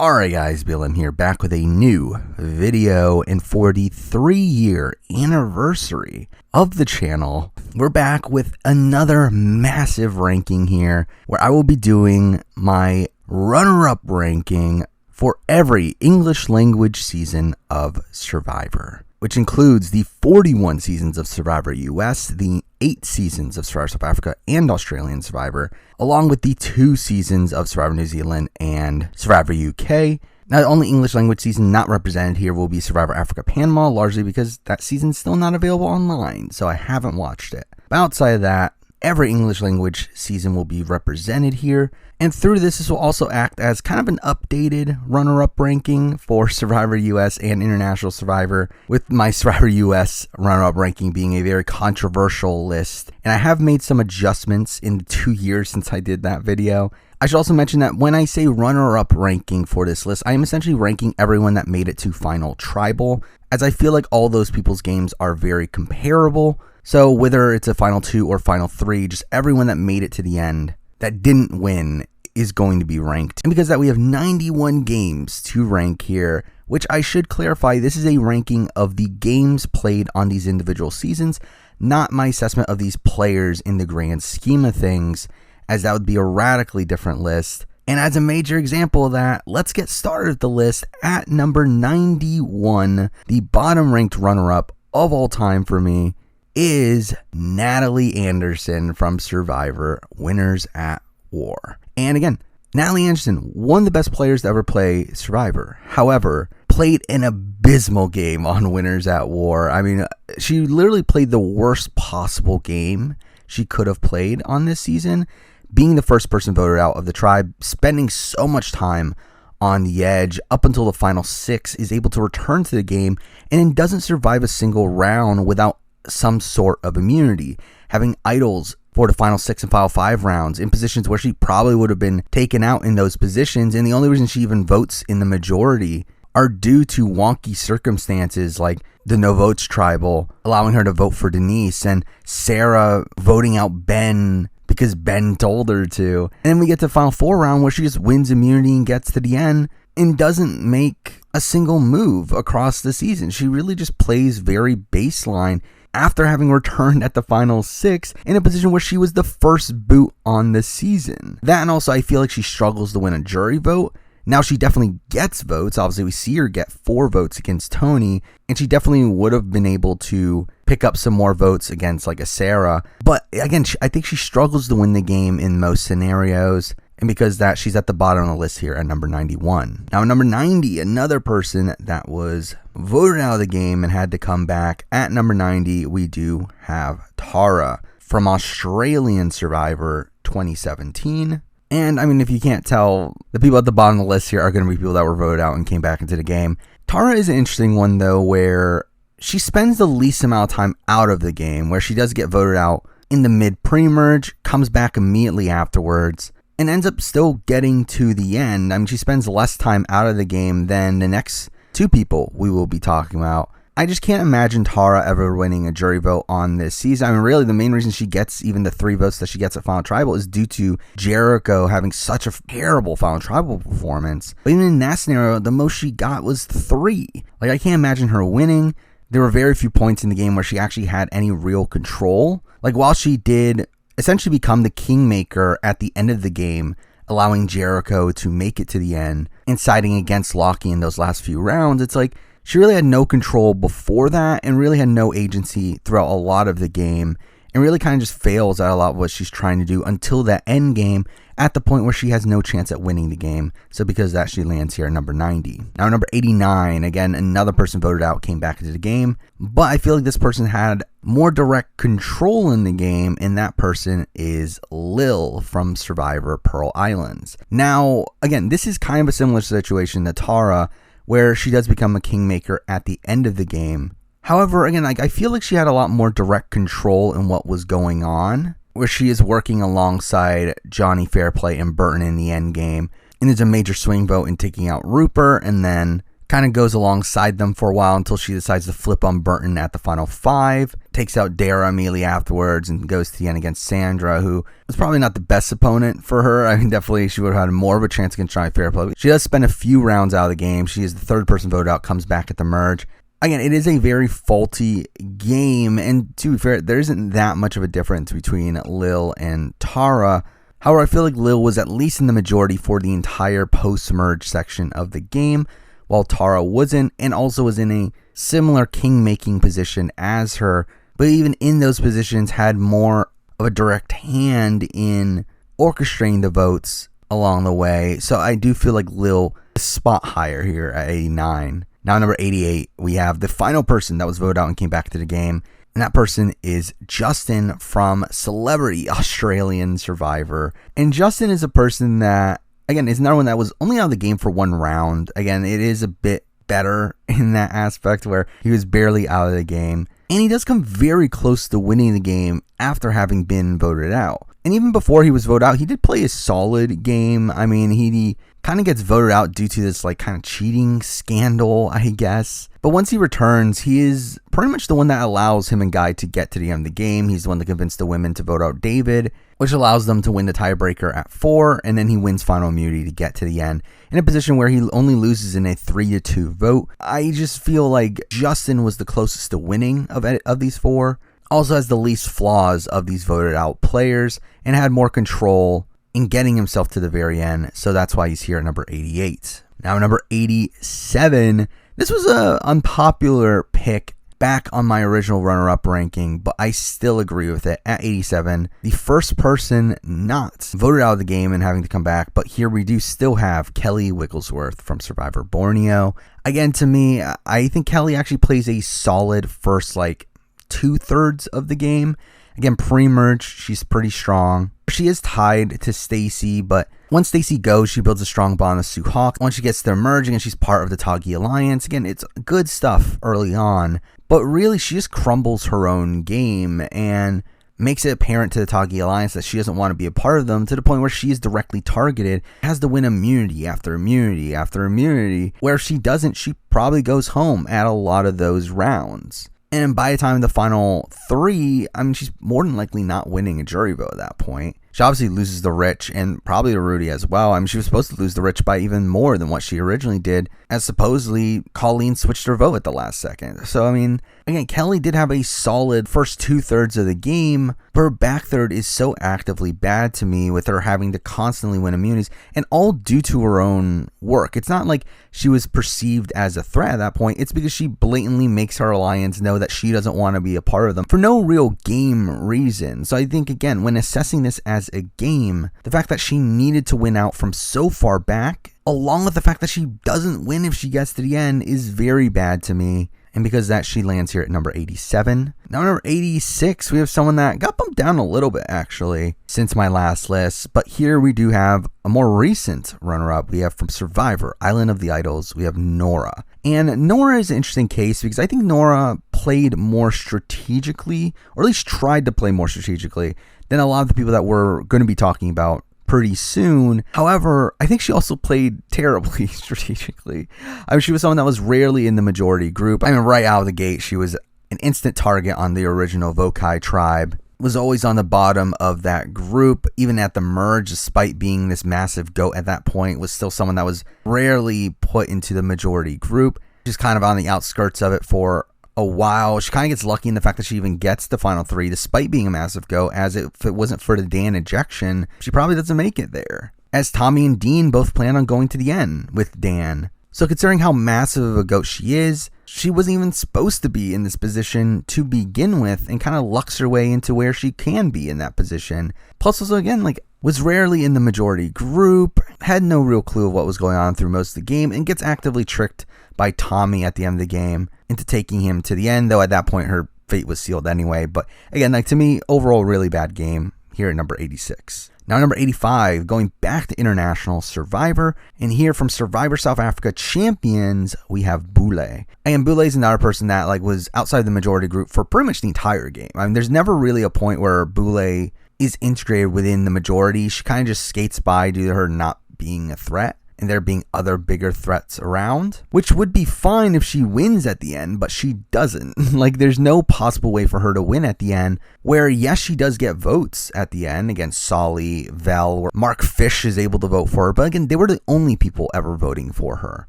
Alright guys, BLM here, back with a new video, and for the 3-year anniversary of the channel, we're back with another massive ranking here, where I will be doing my runner-up ranking for every English language season of Survivor, which includes the 41 seasons of Survivor US, the 8 seasons of Survivor South Africa and Australian Survivor, along with the 2 seasons of Survivor New Zealand and Survivor UK. Now, the only English language season not represented here will be Survivor Africa Panama, largely because that season's still not available online, so I haven't watched it. But outside of that, every English language season will be represented here, and through this will also act as kind of an updated runner-up ranking for Survivor US and International Survivor, with my Survivor US runner-up ranking being a very controversial list. And I have made some adjustments in the 2 years since I did that video. I should also mention that when I say runner-up ranking for this list, I am essentially ranking everyone that made it to Final Tribal, as I feel like all those people's games are very comparable. So whether it's a Final 2 or Final 3, just everyone that made it to the end that didn't win is going to be ranked. And because that, we have 91 games to rank here, which I should clarify, this is a ranking of the games played on these individual seasons, not my assessment of these players in the grand scheme of things, as that would be a radically different list. And as a major example of that, let's get started with the list at number 91. The bottom ranked runner-up of all time for me is Natalie Anderson from Survivor Winners at War. And again, Natalie Anderson, one of the best players to ever play Survivor. However, played an abysmal game on Winners at War. I mean, she literally played the worst possible game she could have played on this season, being the first person voted out of the tribe, spending so much time on the edge up until the final 6, is able to return to the game, and then doesn't survive a single round without some sort of immunity, having idols for the final 6 and final 5 rounds in positions where she probably would have been taken out in those positions. And the only reason she even votes in the majority are due to wonky circumstances like the no votes tribal allowing her to vote for Denise, and Sarah voting out Ben because Ben told her to. And then we get to the final 4 round where she just wins immunity and gets to the end and doesn't make a single move across the season. She really just plays very baseline after having returned at the final 6 in a position where she was the first boot on the season. That, and also I feel like she struggles to win a jury vote. Now she definitely gets votes. Obviously we see her get 4 votes against Tony, and she definitely would have been able to pick up some more votes against like a Sarah. But again, I think she struggles to win the game in most scenarios. And because of that, she's at the bottom of the list here at number 91. Now, at number 90, another person that was voted out of the game and had to come back. At number 90, we do have Tara from Australian Survivor 2017. And I mean, if you can't tell, the people at the bottom of the list here are going to be people that were voted out and came back into the game. Tara is an interesting one, though, where she spends the least amount of time out of the game, where she does get voted out in the mid pre-merge, comes back immediately afterwards, and ends up still getting to the end. I mean, she spends less time out of the game than the next 2 people we will be talking about. I just can't imagine Tara ever winning a jury vote on this season. I mean, really, the main reason she gets even the 3 votes that she gets at Final Tribal is due to Jericho having such a terrible Final Tribal performance. But even in that scenario, the most she got was 3. Like, I can't imagine her winning. There were very few points in the game where she actually had any real control. Like, while she did essentially become the kingmaker at the end of the game, allowing Jericho to make it to the end and siding against Lockie in those last few rounds, it's like she really had no control before that and really had no agency throughout a lot of the game, and really kind of just fails at a lot of what she's trying to do until that end game, at the point where she has no chance at winning the game. So because of that, she lands here at number 90. Now, number 89, again, another person voted out, came back into the game, but I feel like this person had more direct control in the game, and that person is Lil from Survivor Pearl Islands. Now, again, this is kind of a similar situation to Tara, where she does become a kingmaker at the end of the game. However, again, I feel like she had a lot more direct control in what was going on, where she is working alongside Johnny Fairplay and Burton in the end game, and there's a major swing vote in taking out Rupert, and then kind of goes alongside them for a while until she decides to flip on Burton at the final 5, takes out Dara immediately afterwards, and goes to the end against Sandra, who was probably not the best opponent for her. I mean, definitely she would have had more of a chance against Johnny Fairplay. She does spend a few rounds out of the game. She is the third person voted out, comes back at the merge. Again, it is a very faulty game, and to be fair, there isn't that much of a difference between Lil and Tara. However, I feel like Lil was at least in the majority for the entire post-merge section of the game, while Tara wasn't, and also was in a similar king-making position as her, but even in those positions had more of a direct hand in orchestrating the votes along the way. So I do feel like Lil is spot higher here at 89. Now, number 88, we have the final person that was voted out and came back to the game, and that person is Justin from Celebrity Australian Survivor. And Justin is a person that, again, is another one that was only out of the game for one round. Again, it is a bit better in that aspect where he was barely out of the game. And he does come very close to winning the game after having been voted out. And even before he was voted out, he did play a solid game. I mean, he kind of gets voted out due to this like kind of cheating scandal, I guess. But once he returns, he is pretty much the one that allows him and Guy to get to the end of the game. He's the one that convinced the women to vote out David, which allows them to win the tiebreaker at 4, and then he wins final immunity to get to the end in a position where he only loses in a 3-2 vote. I just feel like Justin was the closest to winning of these 4. Also has the least flaws of these voted out players and had more control in getting himself to the very end. So that's why he's here at number 88. Now, number 87. This was an unpopular pick back on my original runner-up ranking, but I still agree with it at 87. The first person not voted out of the game and having to come back, but here we do still have Kelly Wigglesworth from Survivor Borneo. Again, to me, I think Kelly actually plays a solid first, 2/3 of the game. Again, pre-merge, she's pretty strong. She is tied to Stacy, but once Stacy goes, she builds a strong bond with Sue Hawk. Once she gets to their merging and she's part of the Toggy Alliance, again, it's good stuff early on. But really, she just crumbles her own game and makes it apparent to the Toggy Alliance that she doesn't want to be a part of them, to the point where she is directly targeted, has to win immunity after immunity after immunity. Where if she doesn't, she probably goes home at a lot of those rounds. And by the time of the final 3, I mean, she's more than likely not winning a jury vote at that point. She obviously loses the Rich and probably to Rudy as well. I mean, she was supposed to lose the Rich by even more than what she originally did, as supposedly Colleen switched her vote at the last second. So, I mean, again, Kelly did have a solid first 2/3 of the game, but her back third is so actively bad to me, with her having to constantly win immunities, and all due to her own work. It's not like she was perceived as a threat at that point. It's because she blatantly makes her alliance know that she doesn't want to be a part of them for no real game reason. So I think, again, when assessing this as a game, the fact that she needed to win out from so far back, along with the fact that she doesn't win if she gets to the end, is very bad to me. And because of that, she lands here at number 87. Now, number 86, we have someone that got bumped down a little bit, actually, since my last list. But here we do have a more recent runner-up. We have from Survivor, Island of the Idols, we have Nora. And Nora is an interesting case because I think Nora played more strategically, or at least tried to play more strategically, than a lot of the people that we're going to be talking about pretty soon. However, I think she also played terribly strategically. I mean, she was someone that was rarely in the majority group. I mean, right out of the gate, she was an instant target on the original Vokai tribe. Was always on the bottom of that group, even at the merge, despite being this massive GOAT at that point, was still someone that was rarely put into the majority group. She's kind of on the outskirts of it for a while. She kind of gets lucky in the fact that she even gets the final 3, despite being a massive GOAT, as if it wasn't for the Dan ejection, she probably doesn't make it there. As Tommy and Dean both plan on going to the end with Dan. So considering how massive of a GOAT she is, she wasn't even supposed to be in this position to begin with, and kind of lucks her way into where she can be in that position. Plus also, again, was rarely in the majority group, had no real clue of what was going on through most of the game, and gets actively tricked by Tommy at the end of the game into taking him to the end, though at that point her fate was sealed anyway. But again, to me, overall really bad game here at number 86. Now, number 85, going back to International Survivor, and here from Survivor South Africa Champions, we have Boule. And Boule is another person that was outside the majority group for pretty much the entire game. I mean, there's never really a point where Boule is integrated within the majority. She kind of just skates by due to her not being a threat. and there being other bigger threats around, which would be fine if she wins at the end, but she doesn't. Like, there's no possible way for her to win at the end, where yes, she does get votes at the end against Solly, Vel, or Mark Fish is able to vote for her, but again, they were the only people ever voting for her.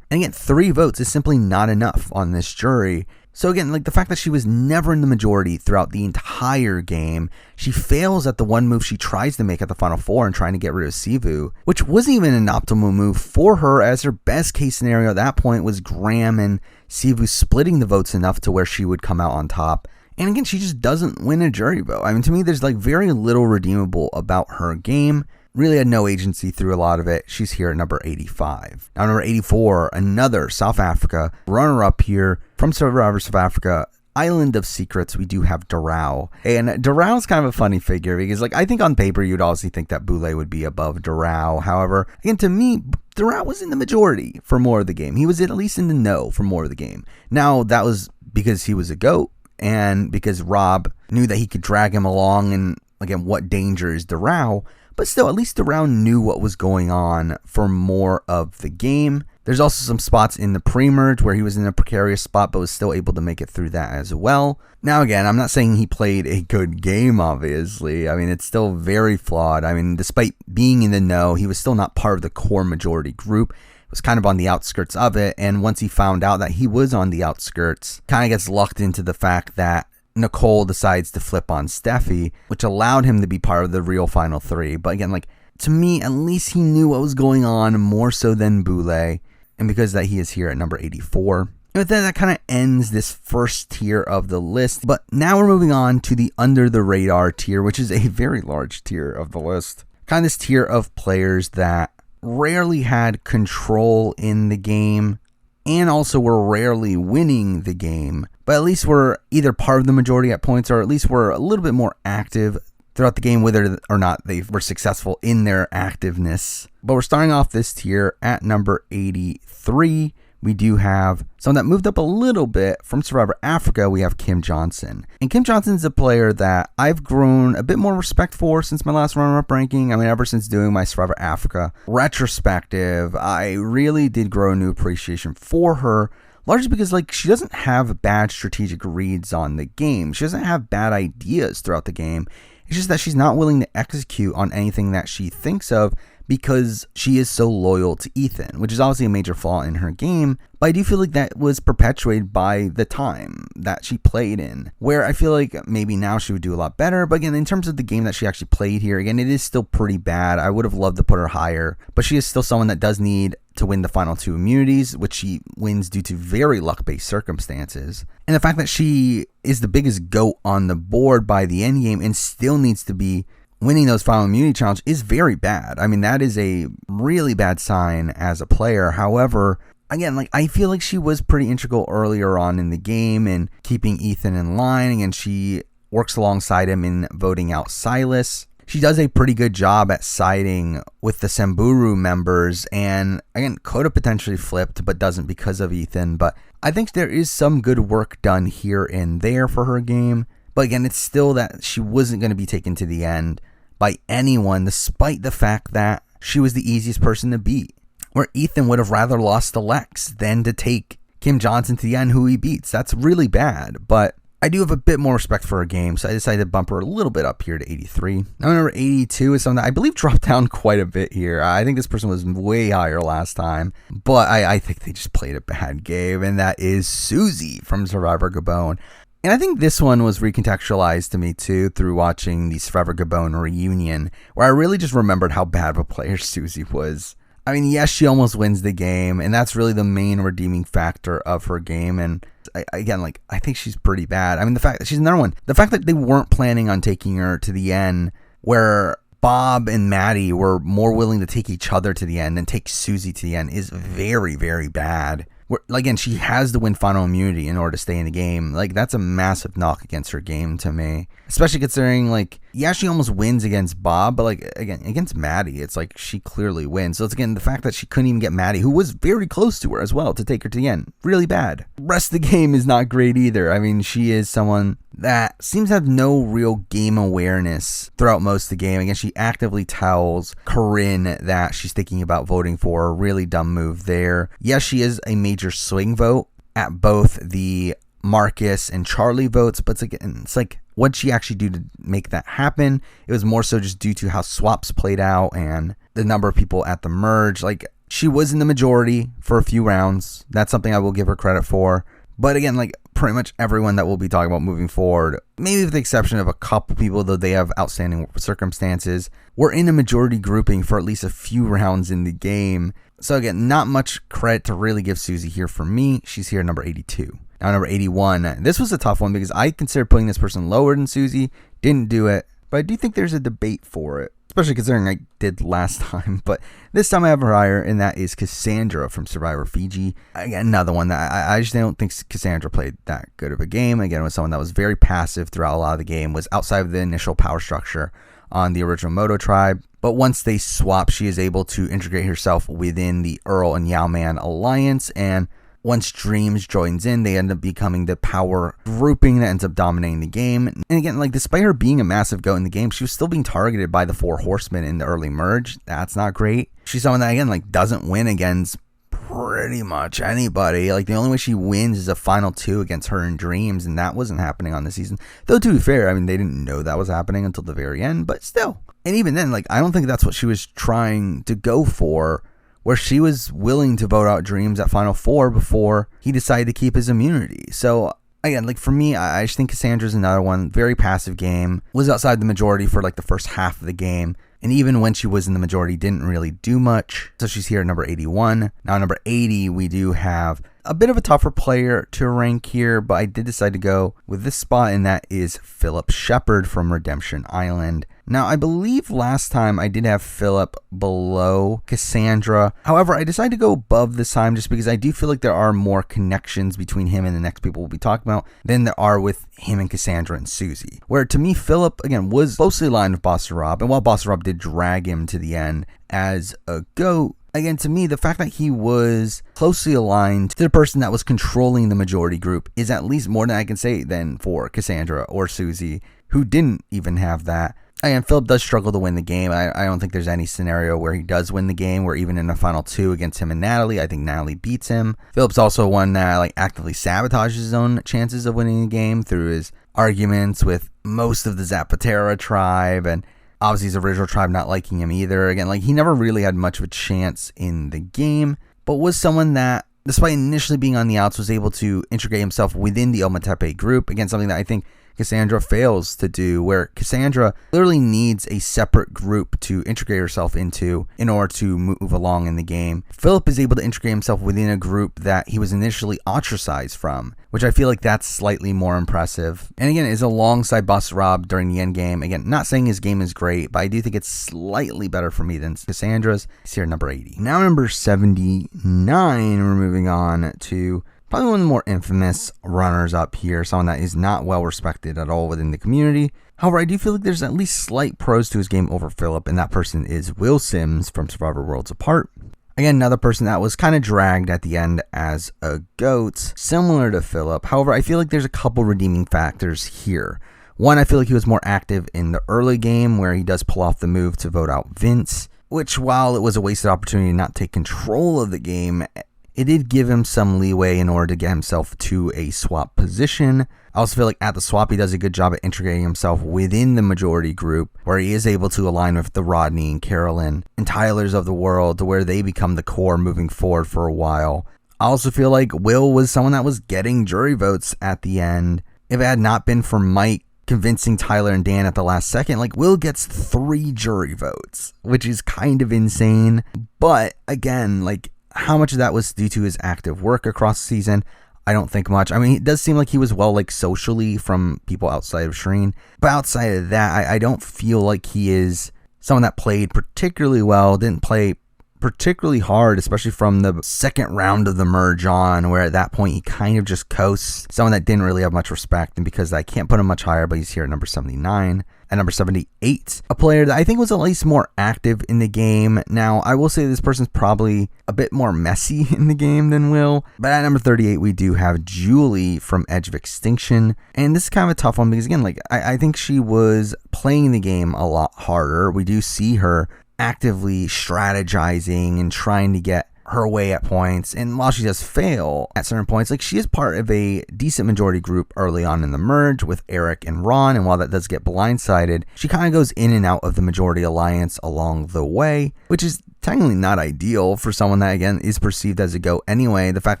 And again, 3 votes is simply not enough on this jury. So again, like the fact that she was never in the majority throughout the entire game, she fails at the one move she tries to make at the Final Four and trying to get rid of Sivu, which wasn't even an optimal move for her, as her best case scenario at that point was Graham and Sivu splitting the votes enough to where she would come out on top. And again, she just doesn't win a jury vote. I mean, to me, there's like very little redeemable about her game. Really had no agency through a lot of it. She's here at number 85. Now, number 84, another South Africa runner-up here from Survivor South Africa, Island of Secrets. We do have Doral. And Doral's kind of a funny figure because, like, I think on paper you'd obviously think that Boulay would be above Doral. However, again, to me, Doral was in the majority for more of the game. He was at least in the know for more of the game. Now, that was because he was a GOAT and because Rob knew that he could drag him along, and again, what danger is Doral? But still, at least Doral knew what was going on for more of the game. There's also some spots in the pre-merge where he was in a precarious spot, but was still able to make it through that as well. Now, again, I'm not saying he played a good game, obviously. I mean, it's still very flawed. I mean, despite being in the know, he was still not part of the core majority group. He was kind of on the outskirts of it. And once he found out that he was on the outskirts, kind of gets lucked into the fact that Nicole decides to flip on Steffi, which allowed him to be part of the real final 3. But again, like, to me, at least he knew what was going on more so than Boulay. And because of that, he is here at number 84. And with that kind of ends this first tier of the list. But now we're moving on to the under the radar tier, which is a very large tier of the list. Kind of this tier of players that rarely had control in the game and also were rarely winning the game, but at least were either part of the majority at points or at least were a little bit more active throughout the game, whether or not they were successful in their activeness. But we're starting off this tier at number 83. We do have someone that moved up a little bit from Survivor Africa. We have Kim Johnson. And Kim Johnson's a player that I've grown a bit more respect for since my last runner-up ranking. I mean, ever since doing my Survivor Africa retrospective, I really did grow a new appreciation for her, largely because, like, she doesn't have bad strategic reads on the game. She doesn't have bad ideas throughout the game. It's just that she's not willing to execute on anything that she thinks of because she is so loyal to Ethan, which is obviously a major flaw in her game. But I do feel like that was perpetuated by the time that she played in, where I feel like maybe now she would do a lot better. But again, in terms of the game that she actually played here, again, it is still pretty bad. I would have loved to put her higher, but she is still someone that does need to win the final 2 immunities, which she wins due to very luck-based circumstances. And the fact that she is the biggest GOAT on the board by the end game and still needs to be winning those final immunity challenges is very bad. I mean, that is a really bad sign as a player. However, again, like, I feel like she was pretty integral earlier on in the game and keeping Ethan in line, and she works alongside him in voting out Silas. She does a pretty good job at siding with the Samburu members, and again, could have potentially flipped, but doesn't because of Ethan. But I think there is some good work done here and there for her game. But again, it's still that she wasn't going to be taken to the end by anyone, despite the fact that she was the easiest person to beat. Where Ethan would have rather lost to Lex than to take Kim Johnson to the end, who he beats. That's really bad, but I do have a bit more respect for her game, so I decided to bump her a little bit up here to 83. Now, number 82 is something that I believe dropped down quite a bit here. I think this person was way higher last time, but I think they just played a bad game, and that is Susie from Survivor Gabon. And I think this one was recontextualized to me too through watching the Survivor Gabon reunion, where I really just remembered how bad of a player Susie was. I mean, yes, she almost wins the game, and that's really the main redeeming factor of her game. And I think she's pretty bad. I mean, the fact that she's another one, the fact that they weren't planning on taking her to the end, where Bob and Maddie were more willing to take each other to the end than take Susie to the end, is very, very bad. Again, she has to win final immunity in order to stay in the game. Like, that's a massive knock against her game to me. Especially considering, like, yeah, she almost wins against Bob, but, like, again, against Maddie, it's like she clearly wins. So it's, again, the fact that she couldn't even get Maddie, who was very close to her as well, to take her to the end. Really bad. The rest of the game is not great either. I mean, she is someone that seems to have no real game awareness throughout most of the game. Again, she actively tells Corinne that she's thinking about voting for a really dumb move there. Yes, she is a major swing vote at both the Marcus and Charlie votes, but it's like, what'd she actually do to make that happen? It was more so just due to how swaps played out and the number of people at the merge. Like, she was in the majority for a few rounds. That's something I will give her credit for. But again, like pretty much everyone that we'll be talking about moving forward, maybe with the exception of a couple people, though they have outstanding circumstances, were in a majority grouping for at least a few rounds in the game. So again, not much credit to really give Susie here for me. She's here at number 82. Now number 81. This was a tough one because I considered putting this person lower than Susie. Didn't do it. But I do think there's a debate for it, especially considering I did last time. But this time I have her higher, and that is Cassandra from Survivor Fiji. Again, another one that I just don't think Cassandra played that good of a game. Again, it was someone that was very passive throughout a lot of the game, was outside of the initial power structure on the original Moto tribe. But once they swap, she is able to integrate herself within the Earl and Yao-Man alliance, and once Dreams joins in, they end up becoming the power grouping that ends up dominating the game. And again, like despite her being a massive goat in the game, she was still being targeted by the 4 horsemen in the early merge. That's not great. She's someone that, again, like doesn't win against pretty much anybody. Like the only way she wins is a final 2 against her and Dreams, and that wasn't happening on the season. Though to be fair, I mean, they didn't know that was happening until the very end, but still. And even then, like I don't think that's what she was trying to go for, where she was willing to vote out Dreams at Final 4 before he decided to keep his immunity. So again, like for me, I just think Cassandra's another one. Very passive game. Was outside the majority for like the first half of the game. And even when she was in the majority, didn't really do much. So she's here at number 81. Now number 80, we do have a bit of a tougher player to rank here, but I did decide to go with this spot, and that is Philip Shepard from Redemption Island. Now, I believe last time I did have Philip below Cassandra. However, I decided to go above this time just because I do feel like there are more connections between him and the next people we'll be talking about than there are with him and Cassandra and Susie. Where to me, Philip, again, was closely aligned with Boss Rob, and while Boss Rob did drag him to the end as a GOAT, again, to me, the fact that he was closely aligned to the person that was controlling the majority group is at least more than I can say than for Cassandra or Susie, who didn't even have that. Again, Philip does struggle to win the game. I don't think there's any scenario where he does win the game, where even in the final 2 against him and Natalie, I think Natalie beats him. Philip's also one that like actively sabotages his own chances of winning the game through his arguments with most of the Zapatera tribe, and obviously his original tribe not liking him either. Again, like he never really had much of a chance in the game, but was someone that, despite initially being on the outs, was able to integrate himself within the Ometepe group. Again, something that I think Cassandra fails to do, where Cassandra literally needs a separate group to integrate herself into in order to move along in the game. Philip is able to integrate himself within a group that he was initially ostracized from, which I feel like that's slightly more impressive. And again, is alongside Boss Rob during the end game. Again, not saying his game is great, but I do think it's slightly better for me than Cassandra's. It's here at number 80. Now number 79, we're moving on to probably one of the more infamous runners up here, someone that is not well respected at all within the community. However, I do feel like there's at least slight pros to his game over Philip, and that person is Will Sims from Survivor Worlds Apart. Again, another person that was kind of dragged at the end as a GOAT, similar to Philip. However, I feel like there's a couple redeeming factors here. One, I feel like he was more active in the early game, where he does pull off the move to vote out Vince, which, while it was a wasted opportunity to not take control of the game, it did give him some leeway in order to get himself to a swap position. I also feel like at the swap, he does a good job at integrating himself within the majority group, where he is able to align with the Rodney and Carolyn and Tylers of the world, to where they become the core moving forward for a while. I also feel like Will was someone that was getting jury votes at the end. If it had not been for Mike convincing Tyler and Dan at the last second, like Will gets 3 jury votes, which is kind of insane. But again, like, how much of that was due to his active work across the season? I don't think much. I mean, it does seem like he was well, like, socially from people outside of Shireen. But outside of that, I don't feel like he is someone that played particularly well, didn't play particularly hard, especially from the second round of the merge on, where at that point he kind of just coasts. Someone that didn't really have much respect, and because I can't put him much higher, but he's here at number 79. At number 78, a player that I think was at least more active in the game. Now, I will say this person's probably a bit more messy in the game than Will. But at number 38, we do have Julie from Edge of Extinction. And this is kind of a tough one because, again, I think she was playing the game a lot harder. We do see her actively strategizing and trying to get her way at points, and while she does fail at certain points, she is part of a decent majority group early on in the merge with Eric and Ron, and while that does get blindsided, she kind of goes in and out of the majority alliance along the way, which is technically not ideal for someone that, again, is perceived as a GOAT anyway. The fact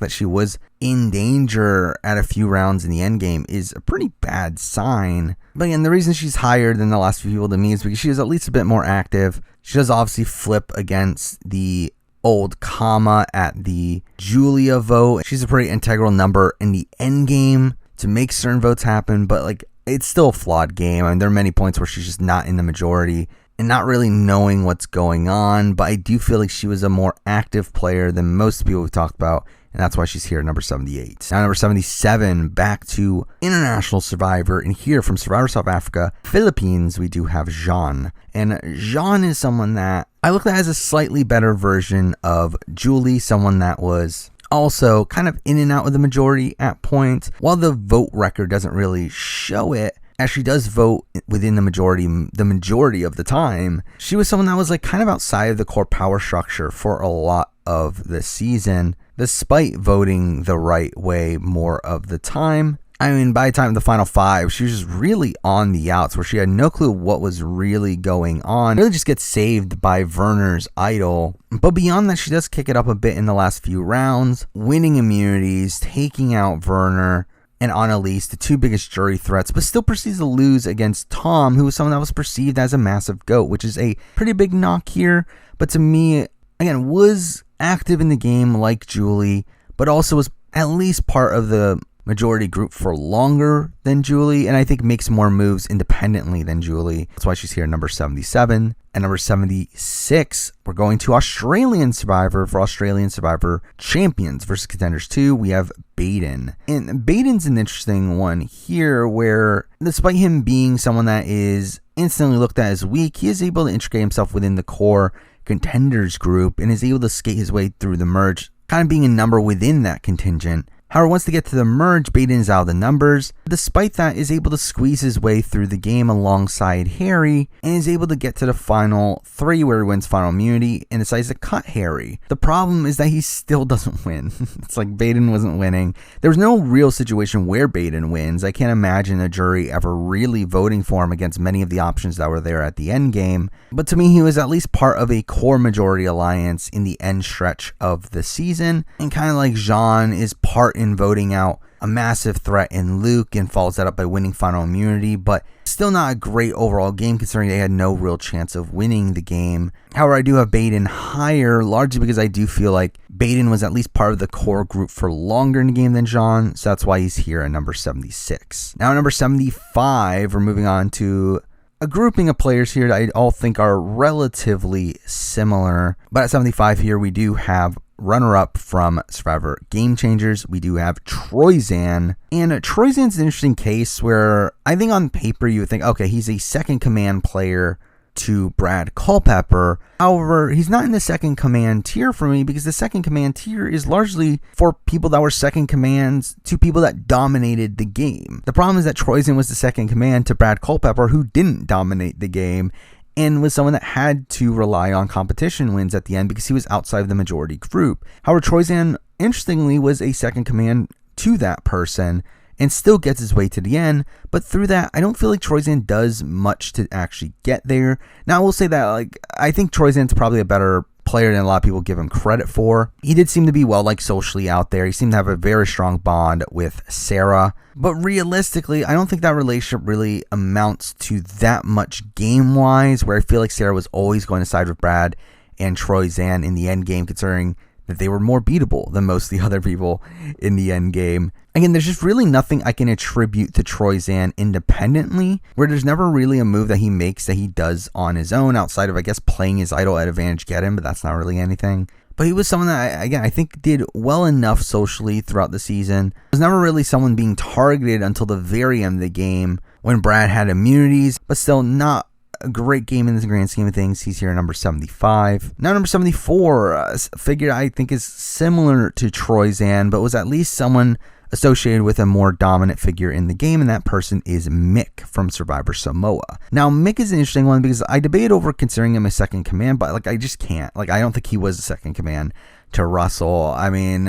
that she was in danger at a few rounds in the end game is a pretty bad sign. But again, the reason she's higher than the last few people to me is because she is at least a bit more active. She does obviously flip against the old comma at the Julia vote. She's a pretty integral number in the end game to make certain votes happen, but it's still a flawed game. I mean, there are many points where she's just not in the majority and not really knowing what's going on, but I do feel like she was a more active player than most people we've talked about, and that's why she's here at number 78. Now, number 77, back to International Survivor, and here from Survivor South Africa, Philippines, we do have Jean. And Jean is someone that I look at as a slightly better version of Julie, someone that was also kind of in and out of the majority at points. While the vote record doesn't really show it, as she does vote within the majority of the time, she was someone that was kind of outside of the core power structure for a lot of the season, despite voting the right way more of the time. I mean, by the time of the final five, she was just really on the outs where she had no clue what was really going on. Really just gets saved by Werner's idol. But beyond that, she does kick it up a bit in the last few rounds, winning immunities, taking out Werner and Annalise, the two biggest jury threats, but still proceeds to lose against Tom, who was someone that was perceived as a massive GOAT, which is a pretty big knock here. But to me, again, was active in the game like Julie, but also was at least part of the majority group for longer than Julie, and I think makes more moves independently than Julie. That's why she's here at number 77. At number 76, we're going to Australian Survivor. For Australian Survivor Champions versus Contenders 2, we have Baden. And Baden's an interesting one here where, despite him being someone that is instantly looked at as weak, he is able to integrate himself within the core Contenders group and is able to skate his way through the merge, kind of being a number within that contingent. However, once they get to the merge, Baden is out of the numbers. Despite that, is able to squeeze his way through the game alongside Harry and is able to get to the final three where he wins final immunity and decides to cut Harry. The problem is that he still doesn't win. It's like Baden wasn't winning. There's no real situation where Baden wins. I can't imagine a jury ever really voting for him against many of the options that were there at the end game. But to me, he was at least part of a core majority alliance in the end stretch of the season. And kind of like Jean is part in voting out a massive threat in Luke and follows that up by winning final immunity, but still not a great overall game considering they had no real chance of winning the game. However, I do have Baden higher, largely because I do feel like Baden was at least part of the core group for longer in the game than Jean, so that's why he's here at number 76. Now at number 75, we're moving on to a grouping of players here that I all think are relatively similar, but at 75 here we do have runner-up from Survivor Game Changers. We do have Troyzan, and Troyzan's an interesting case where I think on paper you would think, okay, he's a second command player to Brad Culpepper. However, he's not in the second command tier for me because the second command tier is largely for people that were second commands to people that dominated the game. The problem is that Troyzan was the second command to Brad Culpepper, who didn't dominate the game and was someone that had to rely on competition wins at the end because he was outside of the majority group. However, Troyzan, interestingly, was a second command to that person and still gets his way to the end, but through that, I don't feel like Troyzan does much to actually get there. Now, I will say that I think Troyzan's probably a better player than a lot of people give him credit for. He did seem to be well socially out there. He seemed to have a very strong bond with Sarah, but realistically, I don't think that relationship really amounts to that much game-wise, where I feel like Sarah was always going to side with Brad and Troyzan in the end game, considering that they were more beatable than most of the other people in the end game. Again, there's just really nothing I can attribute to Troyzan independently, where there's never really a move that he makes that he does on his own outside of, I guess, playing his idol at advantage get him, but that's not really anything. But he was someone that, I think did well enough socially throughout the season. Was never really someone being targeted until the very end of the game when Brad had immunities, but still not a great game in the grand scheme of things. He's here at number 75. Now number 74, a figure I think is similar to Troyzan, but was at least someone associated with a more dominant figure in the game, and that person is Mick from Survivor Samoa. Now, Mick is an interesting one because I debate over considering him a second command, but I just can't. I don't think he was a second command to Russell. I mean,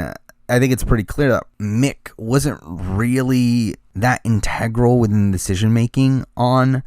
I think it's pretty clear that Mick wasn't really that integral within decision-making on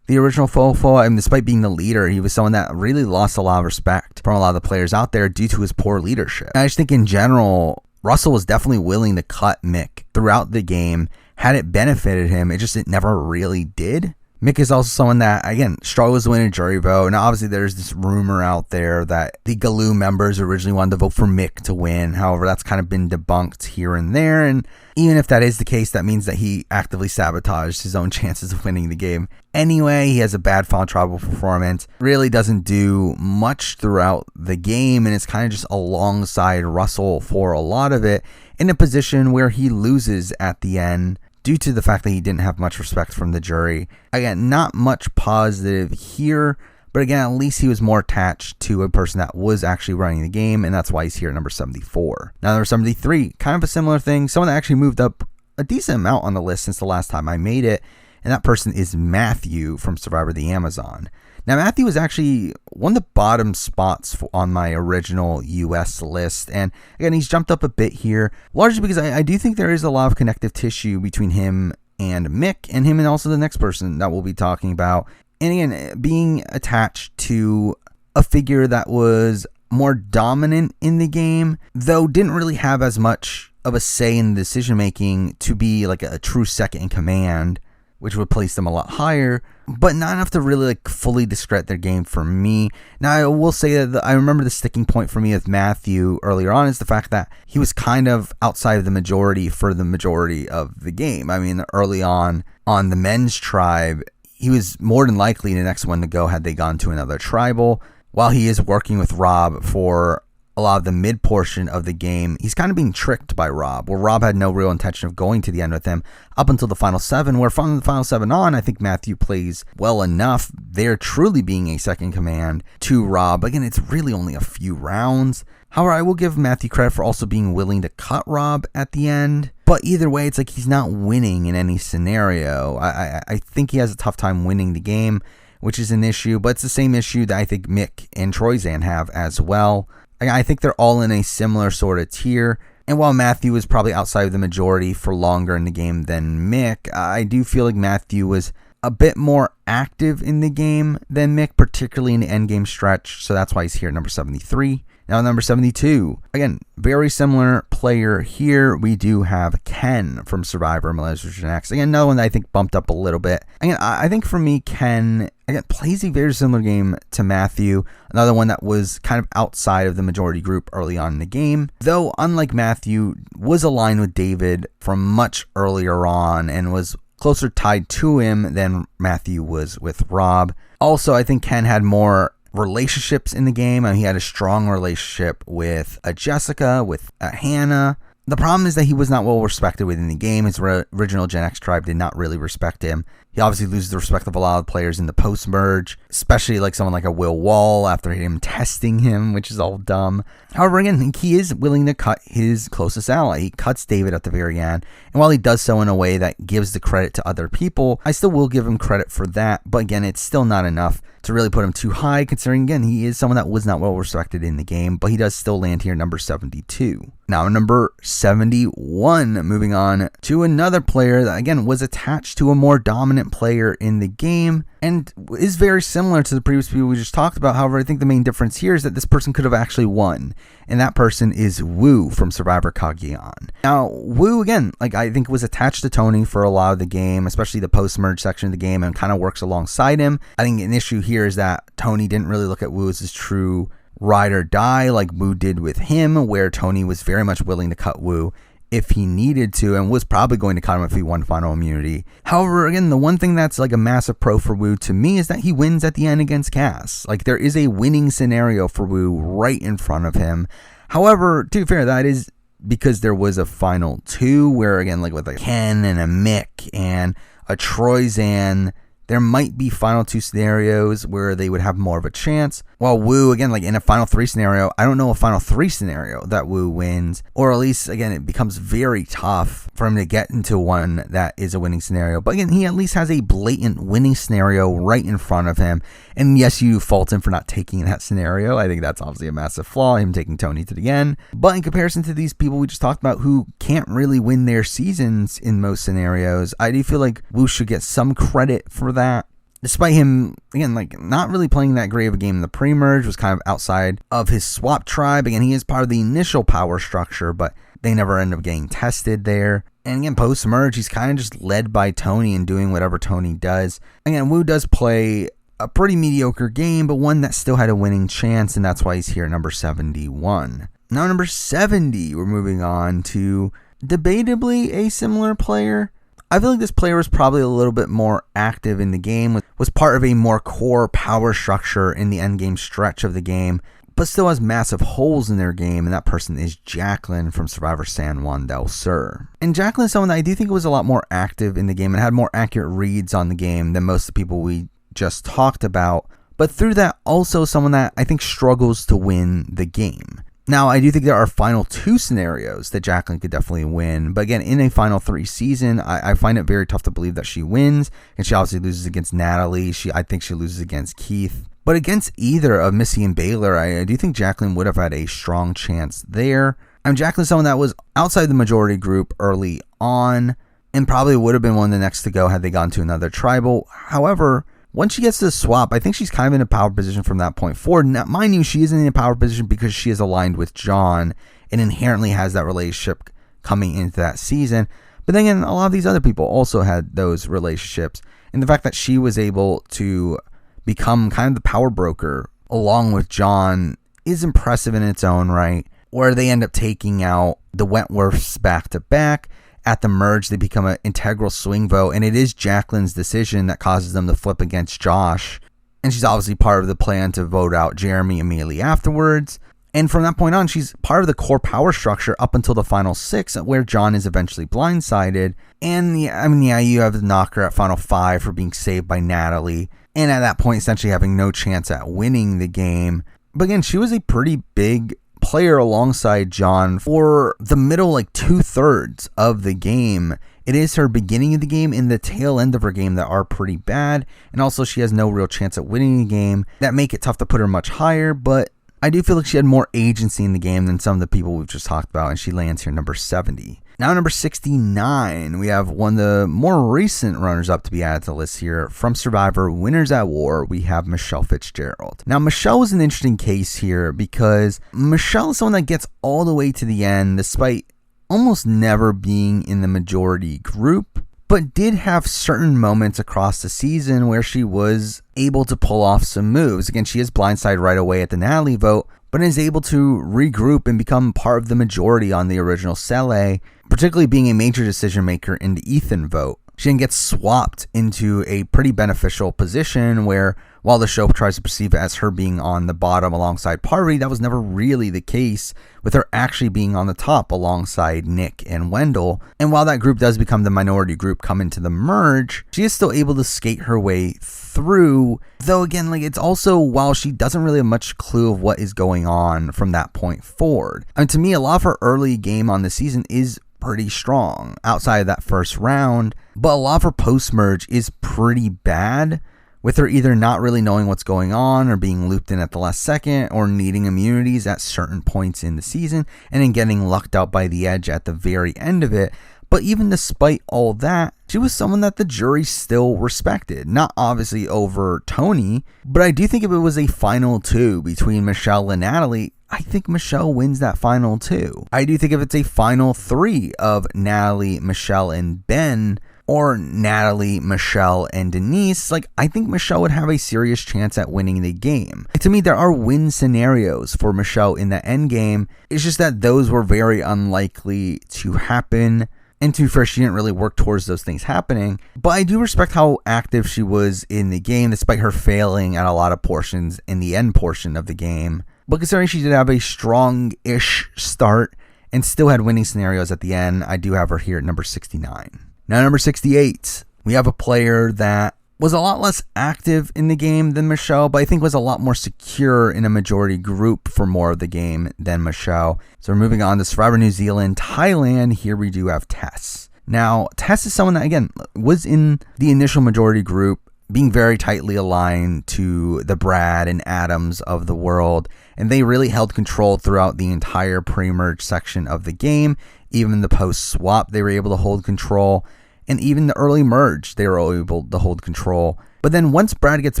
the original FOFO. I mean, despite being the leader, he was someone that really lost a lot of respect from a lot of the players out there due to his poor leadership. I just think in general, Russell was definitely willing to cut Mick throughout the game. Had it benefited him, it never really did. Mick is also someone that, again, struggles to win a jury vote. Now, obviously, there's this rumor out there that the Galoo members originally wanted to vote for Mick to win. However, that's kind of been debunked here and there. And even if that is the case, that means that he actively sabotaged his own chances of winning the game. Anyway, he has a bad Fallen Tribal performance. Really doesn't do much throughout the game. And it's kind of just alongside Russell for a lot of it in a position where he loses at the end, due to the fact that he didn't have much respect from the jury. Again, not much positive here, but again, at least he was more attached to a person that was actually running the game, and that's why he's here at number 74. Now, number 73, kind of a similar thing. Someone that actually moved up a decent amount on the list since the last time I made it, and that person is Matthew from Survivor the Amazon. Now, Matthew was actually one of the bottom spots on my original US list. And again, he's jumped up a bit here, largely because I do think there is a lot of connective tissue between him and Mick, and him and also the next person that we'll be talking about. And again, being attached to a figure that was more dominant in the game, though didn't really have as much of a say in the decision making to be like a true second in command, which would place them a lot higher, but not enough to really fully discredit their game for me. Now, I will say that I remember the sticking point for me with Matthew earlier on is the fact that he was kind of outside of the majority for the majority of the game. I mean, early on the men's tribe, he was more than likely the next one to go had they gone to another tribal. While he is working with Rob for a lot of the mid portion of the game, he's kind of being tricked by Rob, where Rob had no real intention of going to the end with him up until the final 7, where from the final 7 on, I think Matthew plays well enough there truly being a second command to Rob. Again, it's really only a few rounds. However, I will give Matthew credit for also being willing to cut Rob at the end. But either way, it's he's not winning in any scenario. I think he has a tough time winning the game, which is an issue, but it's the same issue that I think Mick and Troyzan have as well. I think they're all in a similar sort of tier. And while Matthew was probably outside of the majority for longer in the game than Mick, I do feel like Matthew was a bit more active in the game than Mick, particularly in the endgame stretch. So that's why he's here at number 73. Now, number 72. Again, very similar player here. We do have Ken from Survivor Millennials Gen X. Again, another one that I think bumped up a little bit. Again, I think for me, Ken, again, plays a very similar game to Matthew. Another one that was kind of outside of the majority group early on in the game. Though, unlike Matthew, was aligned with David from much earlier on and was closer tied to him than Matthew was with Rob. Also, I think Ken had more relationships in the game. He had a strong relationship with Jessica, with Hannah. The problem is that he was not well respected within the game. His original Gen X tribe did not really respect him. He obviously loses the respect of a lot of players in the post-merge, especially someone like a Will Wall after him testing him, which is all dumb. However, again, he is willing to cut his closest ally. He cuts David at the very end, and while he does so in a way that gives the credit to other people, I still will give him credit for that, but again, it's still not enough to really put him too high, considering, again, he is someone that was not well respected in the game, but he does still land here number 72. Now, number 71, moving on to another player that, again, was attached to a more dominant player in the game and is very similar to the previous people we just talked about. However, I think the main difference here is that this person could have actually won, and that person is Wu from Survivor Cagayan. Now, Wu, again, I think was attached to Tony for a lot of the game, especially the post-merge section of the game, and kind of works alongside him. I think an issue here is that Tony didn't really look at Wu as his true ride or die like Wu did with him, where Tony was very much willing to cut Wu if he needed to, and was probably going to cut him if he won final immunity. However, again, the one thing that's like a massive pro for Wu to me is that he wins at the end against Cass. Like, there is a winning scenario for Wu right in front of him. However, to be fair, that is because there was a final 2 where, again, like with a Ken and a Mick and a Troyzan, there might be final 2 scenarios where they would have more of a chance. While Wu, again, like in a final 3 scenario, I don't know a final 3 scenario that Wu wins. Or at least, again, it becomes very tough for him to get into one that is a winning scenario. But again, he at least has a blatant winning scenario right in front of him. And yes, you fault him for not taking that scenario. I think that's obviously a massive flaw, him taking Tony to the end. But in comparison to these people we just talked about who can't really win their seasons in most scenarios, I do feel like Wu should get some credit for that. Despite him, again, like not really playing that great of a game in the pre-merge, was kind of outside of his swap tribe. Again, he is part of the initial power structure, but they never end up getting tested there. And again, post-merge, he's kind of just led by Tony and doing whatever Tony does. Again, Wu does play a pretty mediocre game, but one that still had a winning chance, and that's why he's here at number 71. Now, number 70, we're moving on to debatably a similar player. I feel like this player was probably a little bit more active in the game, was part of a more core power structure in the endgame stretch of the game, but still has massive holes in their game, and that person is Jacqueline from Survivor San Juan del Sur. And Jacqueline is someone that I do think was a lot more active in the game and had more accurate reads on the game than most of the people we just talked about, but through that also someone that I think struggles to win the game. Now, I do think there are final 2 scenarios that Jacqueline could definitely win. But again, in a final 3 season, I find it very tough to believe that she wins. And she obviously loses against Natalie. I think she loses against Keith. But against either of Missy and Baylor, I do think Jacqueline would have had a strong chance there. Jacqueline's someone that was outside the majority group early on and probably would have been one of the next to go had they gone to another tribal. However, once she gets to the swap, I think she's kind of in a power position from that point forward. Now, mind you, she isn't in a power position because she is aligned with John and inherently has that relationship coming into that season. But then again, a lot of these other people also had those relationships. And the fact that she was able to become kind of the power broker along with John is impressive in its own right, where they end up taking out the Wentworths back to back. At the merge, they become an integral swing vote, and it is Jacqueline's decision that causes them to flip against Josh. And she's obviously part of the plan to vote out Jeremy immediately afterwards. And from that point on, she's part of the core power structure up until the final 6, where John is eventually blindsided. And you have the knocker at final 5 for being saved by Natalie. And at that point, essentially having no chance at winning the game. But again, she was a pretty big player alongside John for the middle, like 2/3 of the game. It is her beginning of the game and the tail end of her game that are pretty bad. And also she has no real chance at winning the game that make it tough to put her much higher. But I do feel like she had more agency in the game than some of the people we've just talked about. And she lands here number 70. Now, number 69, we have one of the more recent runners-up to be added to the list here. From Survivor Winners at War, we have Michelle Fitzgerald. Now, Michelle is an interesting case here because Michelle is someone that gets all the way to the end despite almost never being in the majority group, but did have certain moments across the season where she was able to pull off some moves. Again, she is blindsided right away at the Natalie vote, but is able to regroup and become part of the majority on the original Cele, particularly being a major decision maker in the Ethan vote. She then gets swapped into a pretty beneficial position where, while the show tries to perceive it as her being on the bottom alongside Parvati, that was never really the case, with her actually being on the top alongside Nick and Wendell. And while that group does become the minority group come into the merge, she is still able to skate her way through. Though again, like, it's also, while she doesn't really have much clue of what is going on from that point forward. I mean, to me, a lot of her early game on the season is pretty strong outside of that first round, but a lot of her post-merge is pretty bad, with her either not really knowing what's going on or being looped in at the last second or needing immunities at certain points in the season and then getting lucked out by the edge at the very end of it. But even despite all that, she was someone that the jury still respected. Not obviously over Tony, but I do think if it was a final 2 between Michelle and Natalie, I think Michelle wins that final 2. I do think if it's a final 3 of Natalie, Michelle, and Ben, or Natalie, Michelle, and Denise, like, I think Michelle would have a serious chance at winning the game. To me, there are win scenarios for Michelle in the end game. It's just that those were very unlikely to happen. And to be fair, she didn't really work towards those things happening. But I do respect how active she was in the game, despite her failing at a lot of portions in the end portion of the game. But considering she did have a strong-ish start and still had winning scenarios at the end, I do have her here at number 69. Now, number 68, we have a player that was a lot less active in the game than Michelle, but I think was a lot more secure in a majority group for more of the game than Michelle. So we're moving on to Survivor New Zealand, Thailand. Here we do have Tess. Now, Tess is someone that, again, was in the initial majority group, being very tightly aligned to the Brad and Adams of the world, and they really held control throughout the entire pre-merge section of the game. Even the post-swap, they were able to hold control. And even the early merge, they were able to hold control. But then once Brad gets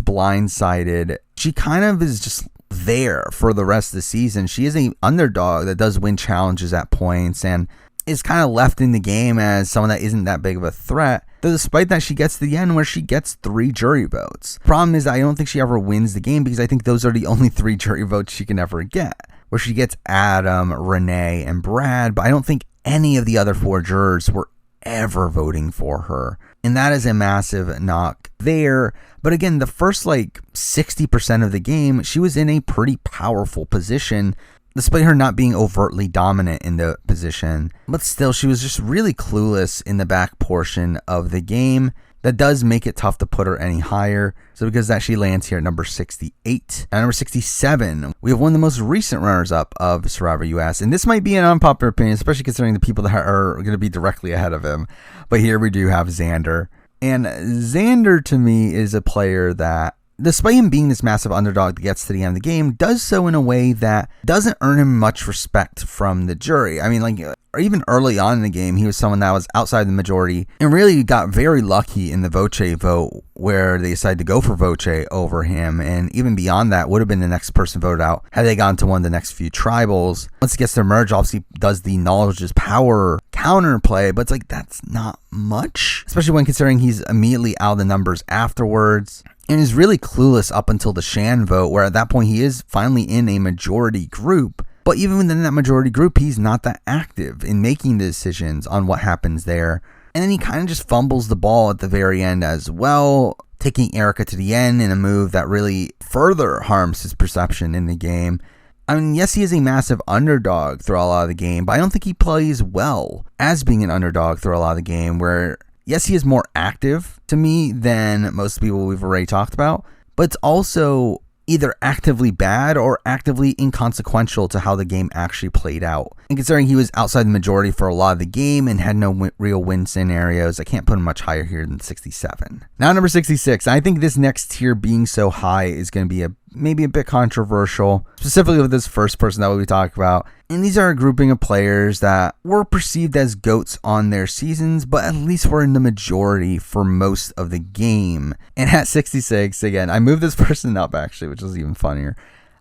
blindsided, she kind of is just there for the rest of the season. She is an underdog that does win challenges at points and is kind of left in the game as someone that isn't that big of a threat. Though despite that, she gets to the end where she gets 3 jury votes. Problem is, I don't think she ever wins the game because I think those are the only 3 jury votes she can ever get. Where she gets Adam, Renee, and Brad, but I don't think any of the other 4 jurors were ever voting for her. And that is a massive knock there. But again, the first 60% of the game, she was in a pretty powerful position, despite her not being overtly dominant in the position. But still, she was just really clueless in the back portion of the game. That does make it tough to put her any higher. So because that, she lands here at number 68. At number 67, we have one of the most recent runners-up of Survivor US. And this might be an unpopular opinion, especially considering the people that are going to be directly ahead of him. But here we do have Xander. And Xander, to me, is a player that, despite him being this massive underdog that gets to the end of the game, does so in a way that doesn't earn him much respect from the jury. I mean, even early on in the game, he was someone that was outside the majority and really got very lucky in the Voce vote where they decided to go for Voce over him. And even beyond that, would have been the next person voted out had they gone to one of the next few tribals. Once he gets to merge, obviously does the knowledge is power counterplay, but it's that's not much, especially when considering he's immediately out of the numbers afterwards. And is really clueless up until the Shan vote, where at that point he is finally in a majority group. But even within that majority group, he's not that active in making the decisions on what happens there. And then he kind of just fumbles the ball at the very end as well, taking Erica to the end in a move that really further harms his perception in the game. I mean, yes, he is a massive underdog throughout a lot of the game, but I don't think he plays well as being an underdog throughout a lot of the game, where yes, he is more active to me than most people we've already talked about, but it's also either actively bad or actively inconsequential to how the game actually played out. And considering he was outside the majority for a lot of the game and had no real win scenarios, I can't put him much higher here than 67. Now number 66, I think this next tier being so high is going to be maybe a bit controversial, specifically with this first person that we'll be talking about. And these are a grouping of players that were perceived as GOATs on their seasons, but at least were in the majority for most of the game. And at 66, again, I moved this person up actually, which is even funnier.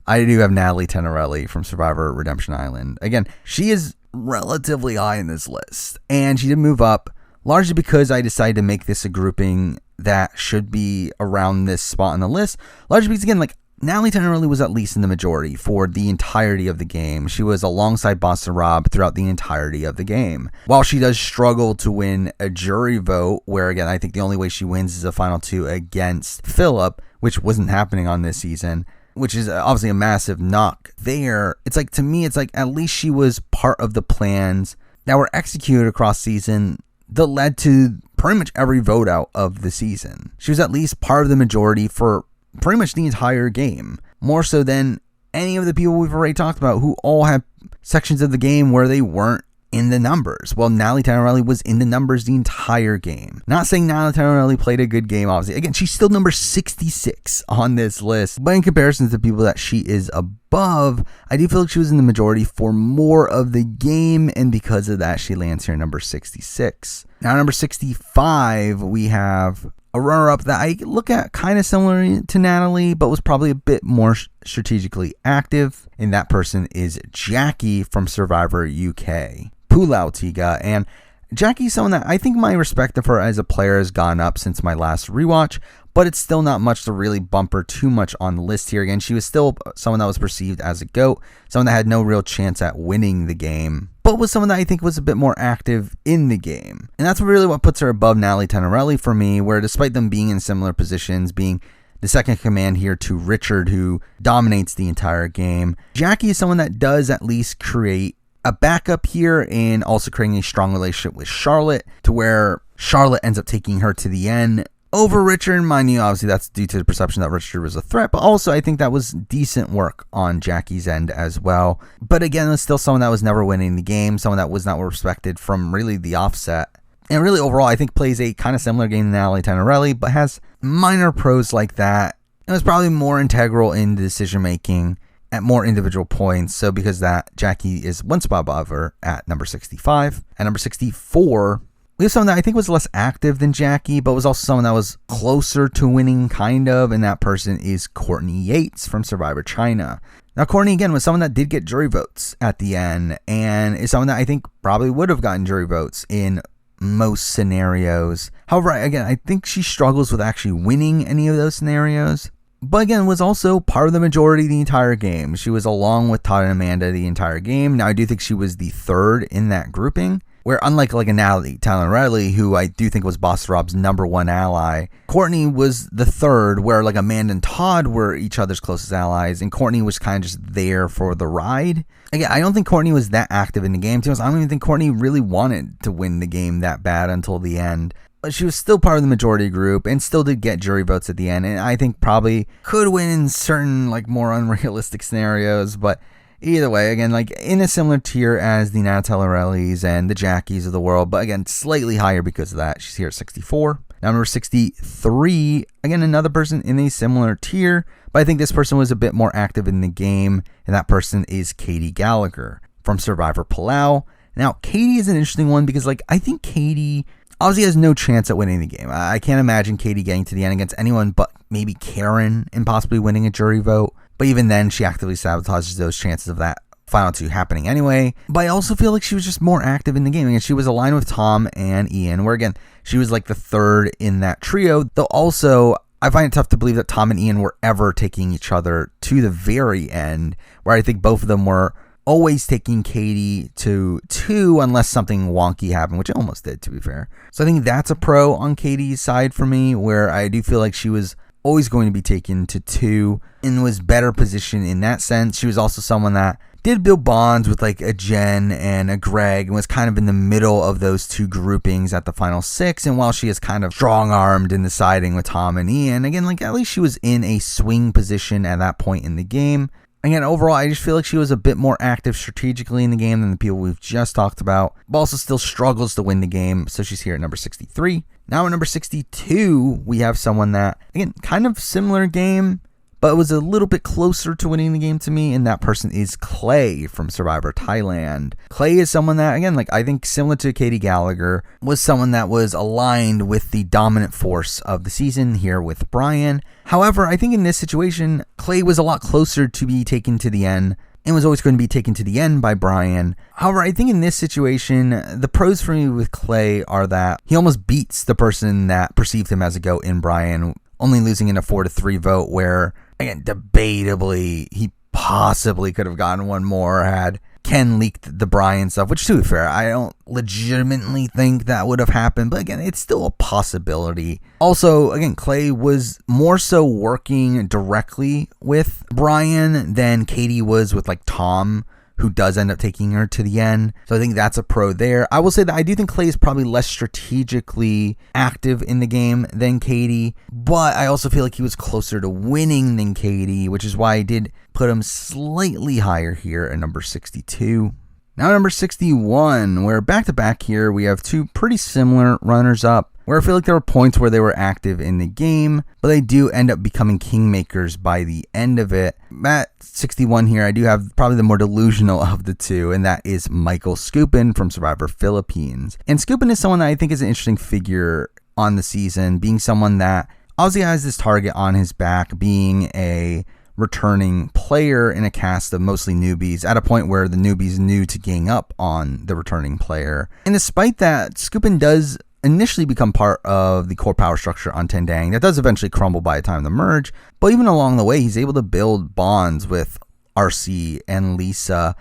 I do have Natalie Tenorelli from Survivor Redemption Island. Again, she is relatively high in this list, and she did move up largely because I decided to make this a grouping that should be around this spot on the list. Largely because, again, Natalie Tenorelli was at least in the majority for the entirety of the game. She was alongside Boston Rob throughout the entirety of the game. While she does struggle to win a jury vote, where again, I think the only way she wins is a final 2 against Philip, which wasn't happening on this season, which is obviously a massive knock there. It's to me, it's at least she was part of the plans that were executed across season that led to pretty much every vote out of the season. She was at least part of the majority for pretty much the entire game, more so than any of the people we've already talked about who all have sections of the game where they weren't in the numbers. Well, Natalie Tenorelli was in the numbers the entire game. Not saying Natalie Tenorelli played a good game, obviously. Again, she's still number 66 on this list, but in comparison to the people that she is above, I do feel like she was in the majority for more of the game, and because of that, she lands here number 66. Now, number 65, we have a runner-up that I look at kind of similar to Natalie, but was probably a bit more strategically active, and that person is Jackie from Survivor UK. Pulautiga. And Jackie's someone that I think my respect of her as a player has gone up since my last rewatch, but it's still not much to really bump her too much on the list here. Again, she was still someone that was perceived as a GOAT, someone that had no real chance at winning the game, but was someone that I think was a bit more active in the game. And that's really what puts her above Natalie Tenorelli for me, where despite them being in similar positions, being the second command here to Richard, who dominates the entire game, Jackie is someone that does at least create a backup here and also creating a strong relationship with Charlotte, to where Charlotte ends up taking her to the end over Richard. Mind you, obviously that's due to the perception that Richard was a threat, but also I think that was decent work on Jackie's end as well. But again, it was still someone that was never winning the game, someone that was not respected from really the offset. And really overall, I think plays a kind of similar game to Natalie Tenorelli, but has minor pros like that. It was probably more integral in decision making at more individual points. So because that, Jackie is one spot above her at number 65. At number 64, we have someone that I think was less active than Jackie, but was also someone that was closer to winning, kind of, and that person is Courtney Yates from Survivor China. Now, Courtney, again, was someone that did get jury votes at the end, and is someone that I think probably would have gotten jury votes in most scenarios. However, again, I think she struggles with actually winning any of those scenarios, but again, was also part of the majority of the entire game. She was along with Todd and Amanda the entire game. Now, I do think she was the third in that grouping, where unlike a Natalie Tenorelli, who I do think was Boss Rob's number one ally, Courtney was the third, where Amanda and Todd were each other's closest allies, and Courtney was kind of just there for the ride. Again, I don't think Courtney was that active in the game. I don't even think Courtney really wanted to win the game that bad until the end. But she was still part of the majority group and still did get jury votes at the end, and I think probably could win in certain more unrealistic scenarios, but either way, again, in a similar tier as the Nat Tenorellis and the Jackies of the world, but again, slightly higher because of that. She's here at 64. Now, number 63, again, another person in a similar tier, but I think this person was a bit more active in the game, and that person is Katie Gallagher from Survivor Palau. Now, Katie is an interesting one because, I think Katie obviously has no chance at winning the game. I can't imagine Katie getting to the end against anyone but maybe Karen and possibly winning a jury vote. But even then, she actively sabotages those chances of that final two happening anyway. But I also feel like she was just more active in the game. And she was aligned with Tom and Ian, where again, she was the third in that trio. Though also, I find it tough to believe that Tom and Ian were ever taking each other to the very end, where I think both of them were always taking Katie to 2 unless something wonky happened, which it almost did, to be fair. So I think that's a pro on Katie's side for me, where I do feel like she was always going to be taken to 2 and was better positioned in that sense. She was also someone that did build bonds with a Jen and a Greg and was kind of in the middle of those two groupings at the final 6. And while she is kind of strong-armed in the siding with Tom and Ian, again, at least she was in a swing position at that point in the game. Again, overall, I just feel like she was a bit more active strategically in the game than the people we've just talked about, but also still struggles to win the game, so she's here at number 63. Now at number 62, we have someone that, again, kind of similar game, but was a little bit closer to winning the game to me, and that person is Clay from Survivor Thailand. Clay is someone that, again, I think similar to Katie Gallagher, was someone that was aligned with the dominant force of the season here with Brian. However, I think in this situation, Clay was a lot closer to be taken to the end and was always going to be taken to the end by Brian. However, I think in this situation, the pros for me with Clay are that he almost beats the person that perceived him as a GOAT in Brian, only losing in a 4-3 vote where, again, debatably, he possibly could have gotten one more had Ken leaked the Brian stuff, which, to be fair, I don't legitimately think that would have happened, but again, it's still a possibility. Also, again, Clay was more so working directly with Brian than Katie was with Tom, who does end up taking her to the end. So I think that's a pro there. I will say that I do think Clay is probably less strategically active in the game than Katie, but I also feel like he was closer to winning than Katie, which is why I did put him slightly higher here at number 62. Now number 61, where back-to-back here, we have two pretty similar runners-up, where I feel like there were points where they were active in the game, but they do end up becoming kingmakers by the end of it. At 61 here, I do have probably the more delusional of the two, and that is Michael Skupin from Survivor Philippines. And Skupin is someone that I think is an interesting figure on the season, being someone that obviously has this target on his back, being a returning player in a cast of mostly newbies, at a point where the newbies knew to gang up on the returning player. And despite that, Skupin does initially become part of the core power structure on Tendang. That does eventually crumble by the time of the merge, but even along the way, he's able to build bonds with RC and Lisa,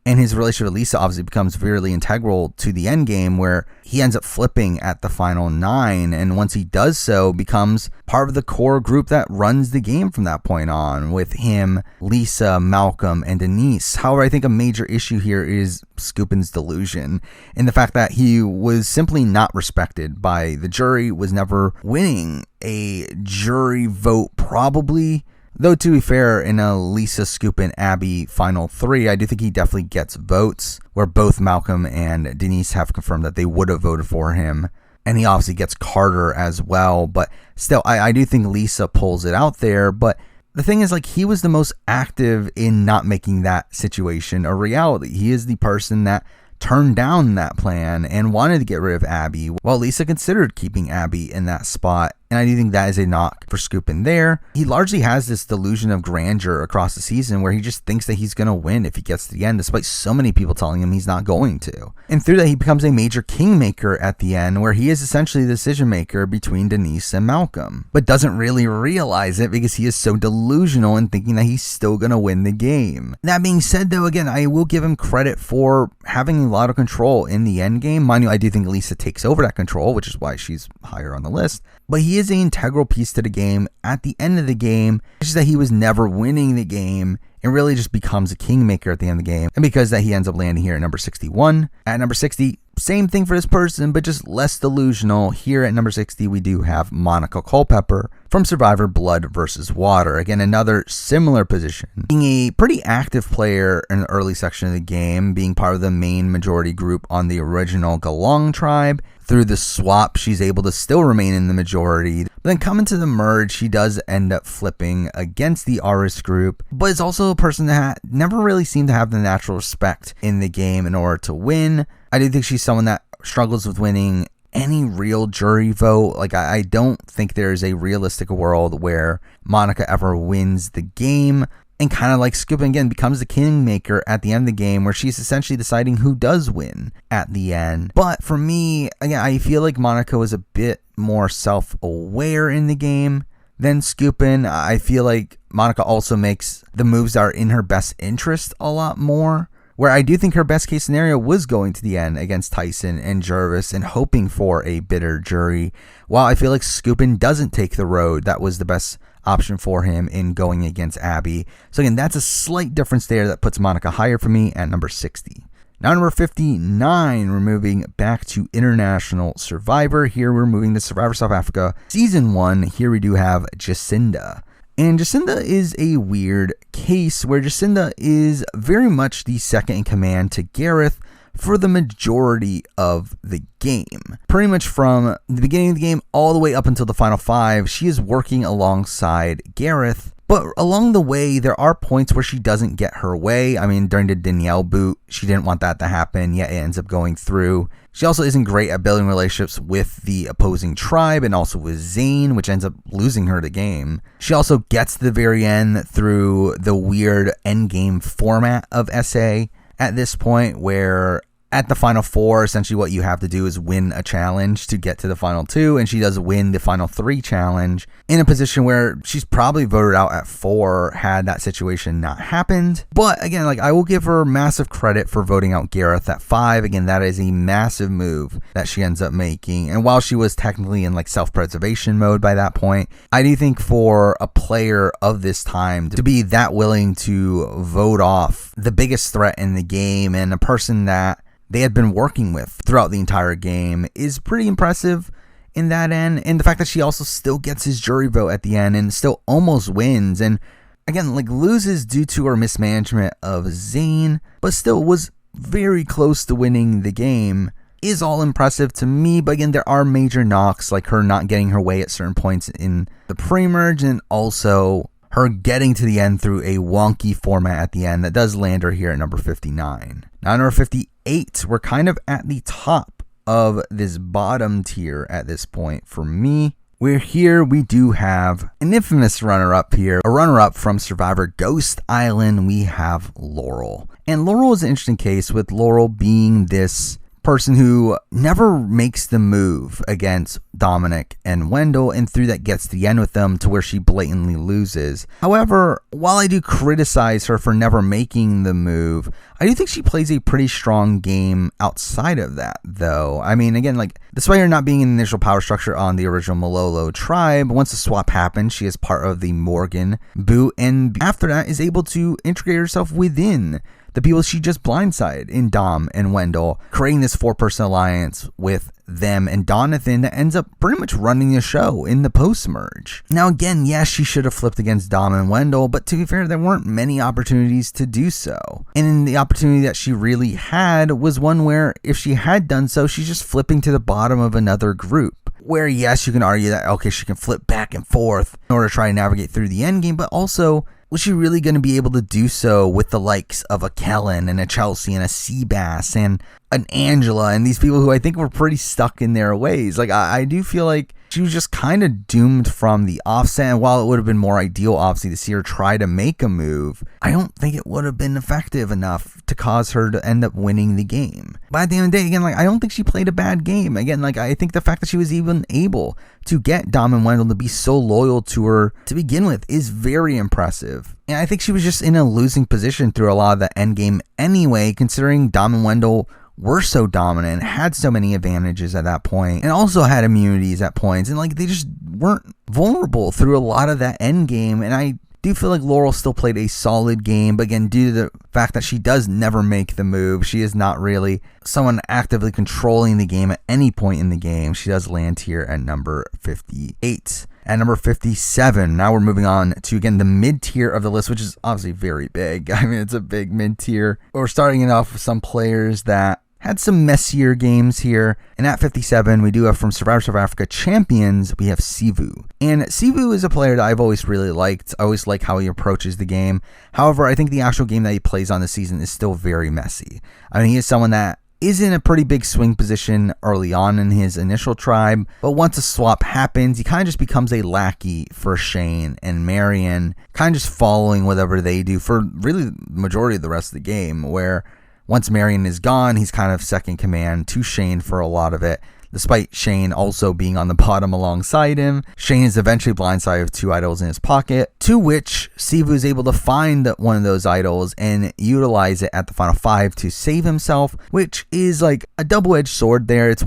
and his relationship with Lisa obviously becomes really integral to the end game, where he ends up flipping at the final 9, and once he does so, becomes part of the core group that runs the game from that point on, with him, Lisa, Malcolm, and Denise. However, I think a major issue here is Skupin's delusion, and the fact that he was simply not respected by the jury, was never winning a jury vote, probably. Though, to be fair, in a Lisa, Skupin, Abby final 3, I do think he definitely gets votes, where both Malcolm and Denise have confirmed that they would have voted for him. And he obviously gets Carter as well. But still, I do think Lisa pulls it out there. But the thing is, like, he was the most active in not making that situation a reality. He is the person that turned down that plan and wanted to get rid of Abby, while Lisa considered keeping Abby in that spot. And I do think that is a knock for Skupin there. He largely has this delusion of grandeur across the season, where he just thinks that he's going to win if he gets to the end, despite so many people telling him he's not going to. And through that, he becomes a major kingmaker at the end, where he is essentially the decision maker between Denise and Malcolm, but doesn't really realize it because he is so delusional in thinking that he's still going to win the game. That being said, though, again, I will give him credit for having a lot of control in the end game. Mind you, I do think Lisa takes over that control, which is why she's higher on the list. But he is an integral piece to the game at the end of the game. It's just that he was never winning the game and really just becomes a kingmaker at the end of the game. And because that, he ends up landing here at number 61. At number 60, same thing for this person, but just less delusional. Here at number 60, we do have Monica Culpepper from Survivor Blood vs. Water. Again, another similar position. Being a pretty active player in the early section of the game, being part of the main majority group on the original Galong tribe. Through the swap, she's able to still remain in the majority. But then coming to the merge, she does end up flipping against the Aris group, but it's also a person that never really seemed to have the natural respect in the game in order to win. I do think she's someone that struggles with winning any real jury vote. Like, I don't think there's a realistic world where Monica ever wins the game. And kind of like Skupin again, becomes the kingmaker at the end of the game, where she's essentially deciding who does win at the end. But for me, again, I feel like Monica was a bit more self-aware in the game than Skupin. I feel like Monica also makes the moves that are in her best interest a lot more, where I do think her best case scenario was going to the end against Tyson and Jervis and hoping for a bitter jury, while I feel like Skupin doesn't take the road that was the best option for him in going against Abby. So again, that's a slight difference there that puts Monica higher for me at number 60. Now number 59, we're moving back to International Survivor. Here we're moving to Survivor South Africa Season 1. Here we do have Jacinda. And Jacinda is a weird case, where Jacinda is very much the second in command to Gareth for the majority of the game. Pretty much from the beginning of the game all the way up until the final 5, she is working alongside Gareth. But along the way, there are points where she doesn't get her way. I mean, during the Danielle boot, she didn't want that to happen, yet it ends up going through. She also isn't great at building relationships with the opposing tribe and also with Zane, which ends up losing her the game. She also gets to the very end through the weird endgame format of SA at this point, where at the final 4, essentially what you have to do is win a challenge to get to the final 2, and she does win the final 3 challenge in a position where she's probably voted out at 4 had that situation not happened. But again, like, I will give her massive credit for voting out Gareth at 5. Again, that is a massive move that she ends up making, and while she was technically in like self-preservation mode by that point, I do think for a player of this time to be that willing to vote off the biggest threat in the game and a person that they had been working with throughout the entire game is pretty impressive in that end. And the fact that she also still gets his jury vote at the end and still almost wins, and again, like, loses due to her mismanagement of Zane, but still was very close to winning the game, is all impressive to me. But again, there are major knocks, like her not getting her way at certain points in the pre-merge, and also her getting to the end through a wonky format at the end that does land her here at number 59. Now number 58, we're kind of at the top of this bottom tier at this point for me, where here we do have an infamous runner-up here, a runner-up from Survivor Ghost Island. We have Laurel. And Laurel is an interesting case, with Laurel being this person who never makes the move against Dominic and Wendell, and through that gets to the end with them to where she blatantly loses. However, while I do criticize her for never making the move, I do think she plays a pretty strong game outside of that, though. I mean, again, like, despite her not being in the initial power structure on the original Malolo tribe, once the swap happens, she is part of the Morgan boot, and after that is able to integrate herself within the people she just blindsided in Dom and Wendell, creating this 4-person alliance with them and Donathan that ends up pretty much running the show in the post-merge. Now again, yes, she should have flipped against Dom and Wendell, but to be fair, there weren't many opportunities to do so. And the opportunity that she really had was one where, if she had done so, she's just flipping to the bottom of another group. Where, yes, you can argue that, okay, she can flip back and forth in order to try and navigate through the endgame, but also, was she really going to be able to do so with the likes of a Kellen and a Chelsea and a Seabass and an Angela and these people who I think were pretty stuck in their ways? Like, I do feel like she was just kind of doomed from the offset, and while it would have been more ideal, obviously, to see her try to make a move, I don't think it would have been effective enough to cause her to end up winning the game. But at the end of the day, again, like, I don't think she played a bad game. Again, like, I think the fact that she was even able to get Dom and Wendell to be so loyal to her to begin with is very impressive. And I think she was just in a losing position through a lot of the endgame anyway, considering Dom and Wendell were so dominant, had so many advantages at that point, and also had immunities at points, and like, they just weren't vulnerable through a lot of that end game. And I do feel like Laurel still played a solid game, but again, due to the fact that she does never make the move, she is not really someone actively controlling the game at any point in the game. She does land here at number 58. At number 57, now we're moving on to, again, the mid-tier of the list, which is obviously very big. I mean, it's a big mid-tier. We're starting it off with some players that had some messier games here. And at 57, we do have, from Survivor South Africa Champions, we have Sivu. And Sivu is a player that I've always really liked. I always like how he approaches the game. However, I think the actual game that he plays on this season is still very messy. I mean, he is someone that is in a pretty big swing position early on in his initial tribe, but once a swap happens, he kind of just becomes a lackey for Shane and Marion, kind of just following whatever they do for really the majority of the rest of the game, where once Marion is gone, he's kind of second command to Shane for a lot of it. Despite Shane also being on the bottom alongside him, Shane is eventually blindsided with 2 idols in his pocket, to which Sivu is able to find one of those idols and utilize it at the final 5 to save himself, which is like a double-edged sword there. It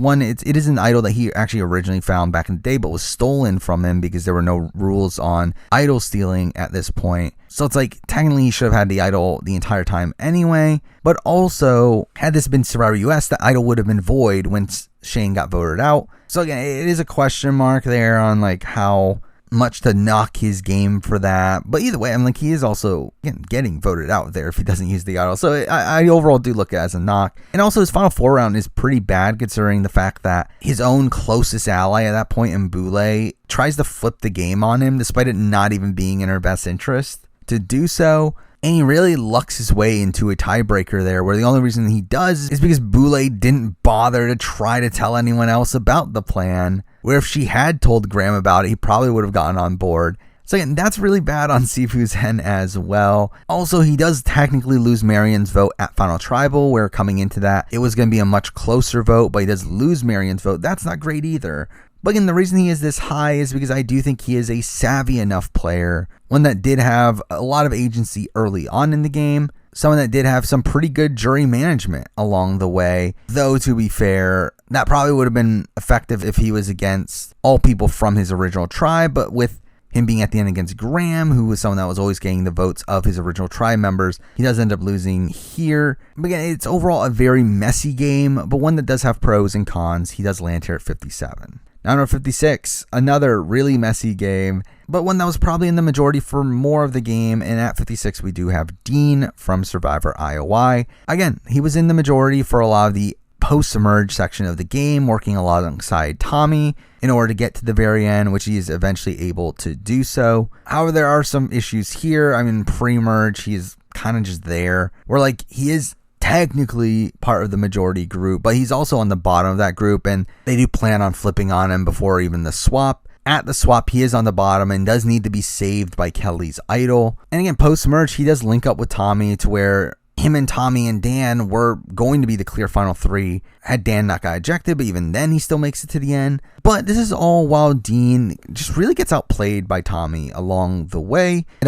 is an idol that he actually originally found back in the day, but was stolen from him because there were no rules on idol stealing at this point. So it's like, technically he should have had the idol the entire time anyway, but also, had this been Survivor US, the idol would have been void when Shane got voted out. So again, it is a question mark there on like how much to knock his game for that. But either way, I'm like, he is also, again, getting voted out there if he doesn't use the idol. So I overall do look at it as a knock. And also, his final 4 round is pretty bad, considering the fact that his own closest ally at that point in Boulay tries to flip the game on him, despite it not even being in her best interest to do so. And he really lucks his way into a tiebreaker there, where the only reason he does is because Boulay didn't bother to try to tell anyone else about the plan, where if she had told Graham about it, he probably would have gotten on board. So again, that's really bad on Sifu's end as well. Also, he does technically lose Marion's vote at Final Tribal, where coming into that, it was going to be a much closer vote, but he does lose Marion's vote. That's not great either. But again, the reason he is this high is because I do think he is a savvy enough player, one that did have a lot of agency early on in the game, someone that did have some pretty good jury management along the way, though to be fair, that probably would have been effective if he was against all people from his original tribe, but with him being at the end against Graham, who was someone that was always getting the votes of his original tribe members, he does end up losing here. But again, it's overall a very messy game, but one that does have pros and cons. He does land here at 57. Now, number 56, another really messy game, but one that was probably in the majority for more of the game. And at 56, we do have Dean from Survivor IOI. Again, he was in the majority for a lot of the post-emerge section of the game, working alongside Tommy in order to get to the very end, which he is eventually able to do so. However, there are some issues here. I mean, pre-merge, he's kind of just there, where like he is technically part of the majority group, but he's also on the bottom of that group, and they do plan on flipping on him before even the swap. at the swap, he is on the bottom and does need to be saved by Kelly's idol. And again, post-merge, he does link up with Tommy to where him and Tommy and Dan were going to be the clear final three had Dan not got ejected, but even then he still makes it to the end. But this is all while Dean just really gets outplayed by Tommy along the way at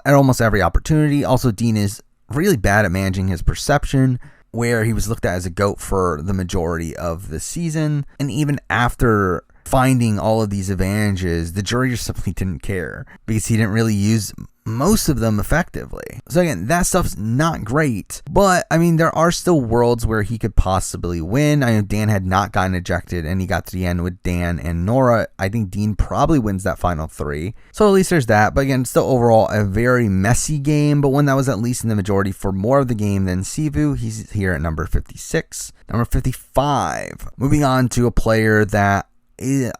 almost every opportunity. Also, Dean is really bad at managing his perception, where he was looked at as a GOAT for the majority of the season. And even after finding all of these advantages, the jury just simply didn't care because he didn't really use most of them effectively. So again, that stuff's not great, but I mean, there are still worlds where he could possibly win. I know Dan had not gotten ejected and he got to the end with Dan and Nora. I think Dean probably wins that final three. So at least there's that. But again, still overall a very messy game, but one that was at least in the majority for more of the game than Sivu. He's here at number 56. Number 55. Moving on to a player that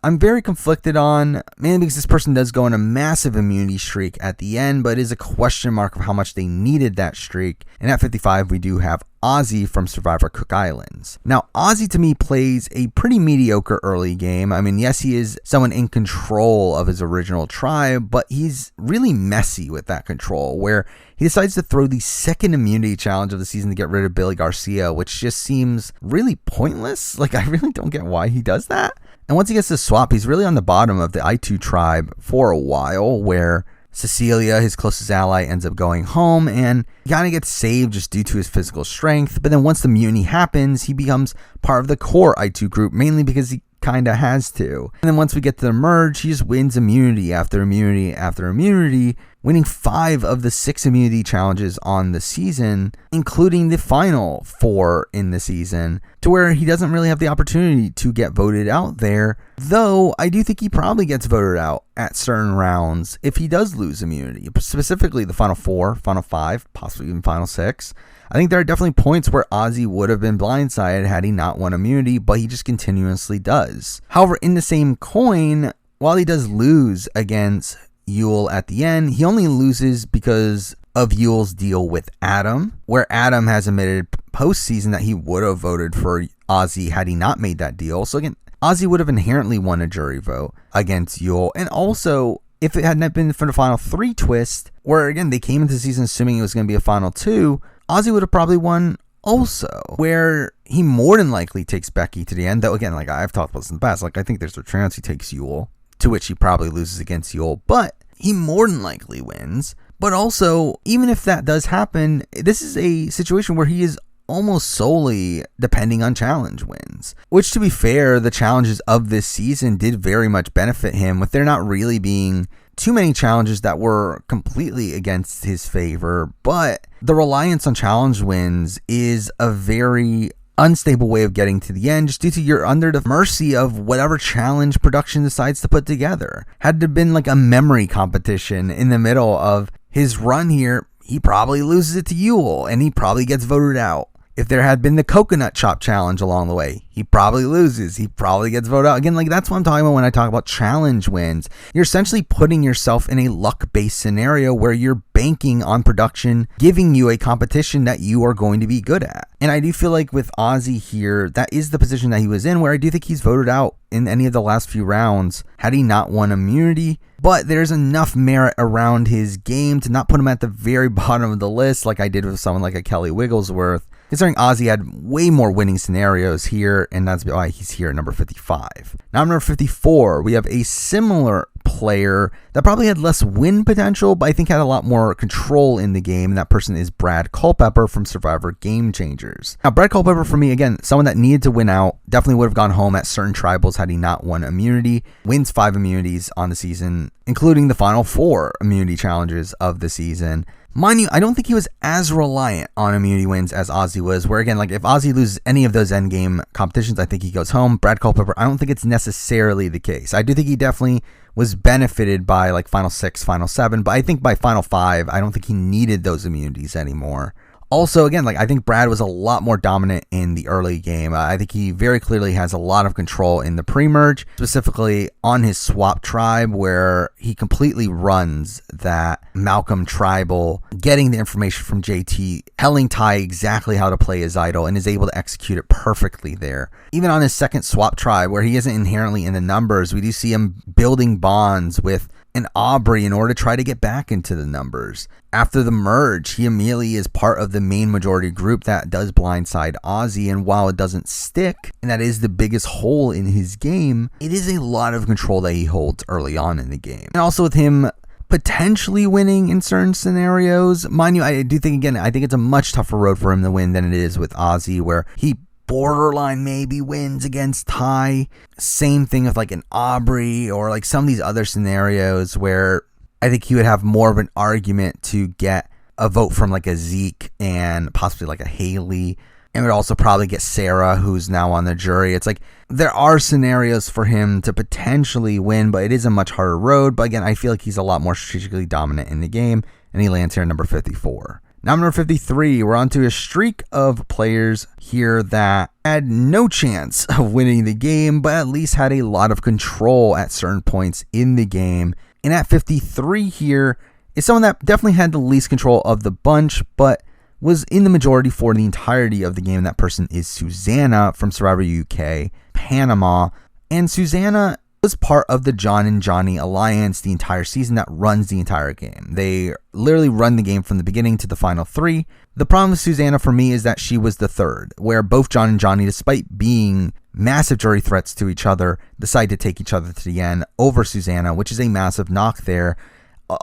I'm very conflicted on, mainly because this person does go on a massive immunity streak at the end, but it is a question mark of how much they needed that streak. And at 55, we do have Ozzy from Survivor Cook Islands. Now, Ozzy to me plays a pretty mediocre early game. I mean, yes, he is someone in control of his original tribe, but he's really messy with that control, where he decides to throw the second immunity challenge of the season to get rid of Billy Garcia, which just seems really pointless. Like, I really don't get why he does that. And once he gets to swap, he's really on the bottom of the I2 tribe for a while, where Cecilia, his closest ally, ends up going home, and he kind of gets saved just due to his physical strength. But then once the mutiny happens, he becomes part of the core I2 group, mainly because he kind of has to. And then once we get to the merge, he just wins immunity after immunity after immunity, winning 5 of the 6 immunity challenges on the season, including the final 4 in the season, to where he doesn't really have the opportunity to get voted out there, though I do think he probably gets voted out at certain rounds if he does lose immunity, specifically the final 4, final 5, possibly even final 6. I think there are definitely points where Ozzy would have been blindsided had he not won immunity, but he just continuously does. However, in the same coin, while he does lose against Yul at the end, he only loses because of Yul's deal with Adam, where Adam has admitted postseason that he would have voted for Ozzy had he not made that deal. So again, Ozzy would have inherently won a jury vote against Yul. And also, if it hadn't been for the final 3 twist, where again, they came into the season assuming it was going to be a final 2, Ozzy would have probably won also, where he more than likely takes Becky to the end. Though again, like I've talked about this in the past, like I think there's a chance he takes Yul, to which he probably loses against Yul, but he more than likely wins. But also, even if that does happen, this is a situation where he is almost solely depending on challenge wins, which, to be fair, the challenges of this season did very much benefit him, with there not really being too many challenges that were completely against his favor. But the reliance on challenge wins is a very unstable way of getting to the end, just due to you're under the mercy of whatever challenge production decides to put together. Had there been like a memory competition in the middle of his run here, he probably loses it to Yul and he probably gets voted out. If there had been the coconut chop challenge along the way, he probably loses. He probably gets voted out. Again, like that's what I'm talking about when I talk about challenge wins. You're essentially putting yourself in a luck-based scenario where you're banking on production giving you a competition that you are going to be good at. And I do feel like with Ozzy here, that is the position that he was in, where I do think he's voted out in any of the last few rounds had he not won immunity. But there's enough merit around his game to not put him at the very bottom of the list like I did with someone like a Kelly Wigglesworth, considering Ozzy had way more winning scenarios here, and that's why he's here at number 55. Now, number 54, we have a similar player that probably had less win potential, but I think had a lot more control in the game, and that person is Brad Culpepper from Survivor Game Changers. Now, Brad Culpepper, for me, again, someone that needed to win out, definitely would have gone home at certain tribals had he not won immunity, wins 5 immunities on the season, including the final 4 immunity challenges of the season. Mind you, I don't think he was as reliant on immunity wins as Ozzy was, where again, like if Ozzy loses any of those endgame competitions, I think he goes home. Brad Culpepper, I don't think it's necessarily the case. I do think he definitely was benefited by like final 6, final 7, but I think by final 5, I don't think he needed those immunities anymore. Also, again, like I think Brad was a lot more dominant in the early game. I think he very clearly has a lot of control in the pre-merge, specifically on his swap tribe, where he completely runs that Malcolm tribal, getting the information from JT, telling Ty exactly how to play his idol, and is able to execute it perfectly there. Even on his second swap tribe, where he isn't inherently in the numbers, we do see him building bonds with an Aubrey in order to try to get back into the numbers. After the merge, he immediately is part of the main majority group that does blindside Ozzy, and while it doesn't stick, and that is the biggest hole in his game, it is a lot of control that he holds early on in the game. And also with him potentially winning in certain scenarios, mind you, I do think, again, I think it's a much tougher road for him to win than it is with Ozzy, where he borderline maybe wins against Ty. Same thing with like an Aubrey or like some of these other scenarios where I think he would have more of an argument to get a vote from like a Zeke and possibly like a Haley, and would also probably get Sarah, who's now on the jury. It's like there are scenarios for him to potentially win, but it is a much harder road. But again, I feel like he's a lot more strategically dominant in the game, and he lands here at number 54. Now, number 53, we're on to a streak of players here that had no chance of winning the game, but at least had a lot of control at certain points in the game. And at 53 here is someone that definitely had the least control of the bunch, but was in the majority for the entirety of the game. That person is Susanna from Survivor UK, Panama. And Susanna was part of the John and Johnny alliance the entire season that runs the entire game. They literally run the game from the beginning to the final three. The problem with Susanna for me is that she was the third, where both John and Johnny, despite being massive jury threats to each other, decide to take each other to the end over Susanna, which is a massive knock there,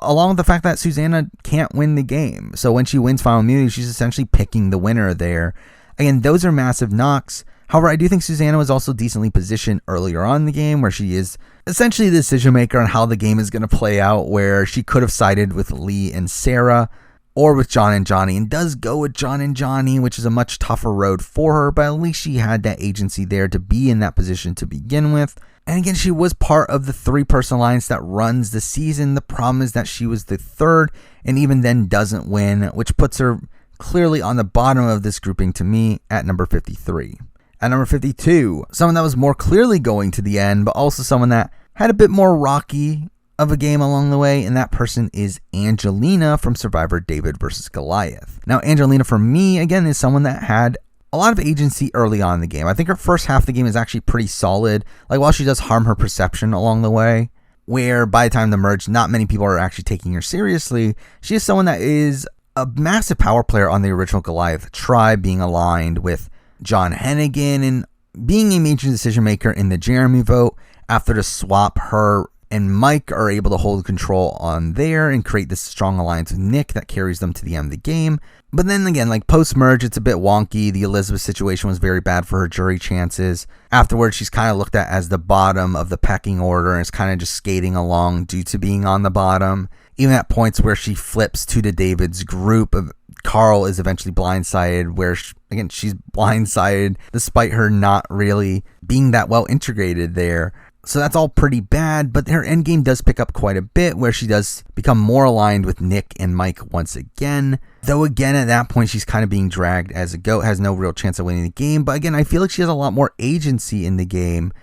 along with the fact that Susanna can't win the game. So when she wins Final Immunity, she's essentially picking the winner there. Again, those are massive knocks. However, I do think Susanna was also decently positioned earlier on in the game, where she is essentially the decision maker on how the game is going to play out, where she could have sided with Lee and Sarah or with John and Johnny, and does go with John and Johnny, which is a much tougher road for her, but at least she had that agency there to be in that position to begin with. And again, she was part of the three-person alliance that runs the season. The problem is that she was the third, and even then doesn't win, which puts her clearly on the bottom of this grouping to me at number 53. At number 52, someone that was more clearly going to the end, but also someone that had a bit more rocky of a game along the way, and that person is Angelina from Survivor David vs. Goliath. Now, Angelina, for me, again, is someone that had a lot of agency early on in the game. I think her first half of the game is actually pretty solid. Like, while she does harm her perception along the way, where by the time the merge, not many people are actually taking her seriously, she is someone that is a massive power player on the original Goliath tribe, being aligned with John Hennigan and being a major decision maker in the Jeremy vote. After the swap, her and Mike are able to hold control on there and create this strong alliance with Nick that carries them to the end of the game. But then again, like post-merge, it's a bit wonky. The Elizabeth situation was very bad for her jury chances. Afterwards, she's kind of looked at as the bottom of the pecking order and is kind of just skating along due to being on the bottom. Even at points where she flips to the David's group, Carl is eventually blindsided, where again, she's blindsided despite her not really being that well integrated there. So that's all pretty bad, but her endgame does pick up quite a bit, where she does become more aligned with Nick and Mike once again. Though again, at that point, she's kind of being dragged as a goat, has no real chance of winning the game. But again, I feel like she has a lot more agency in the game,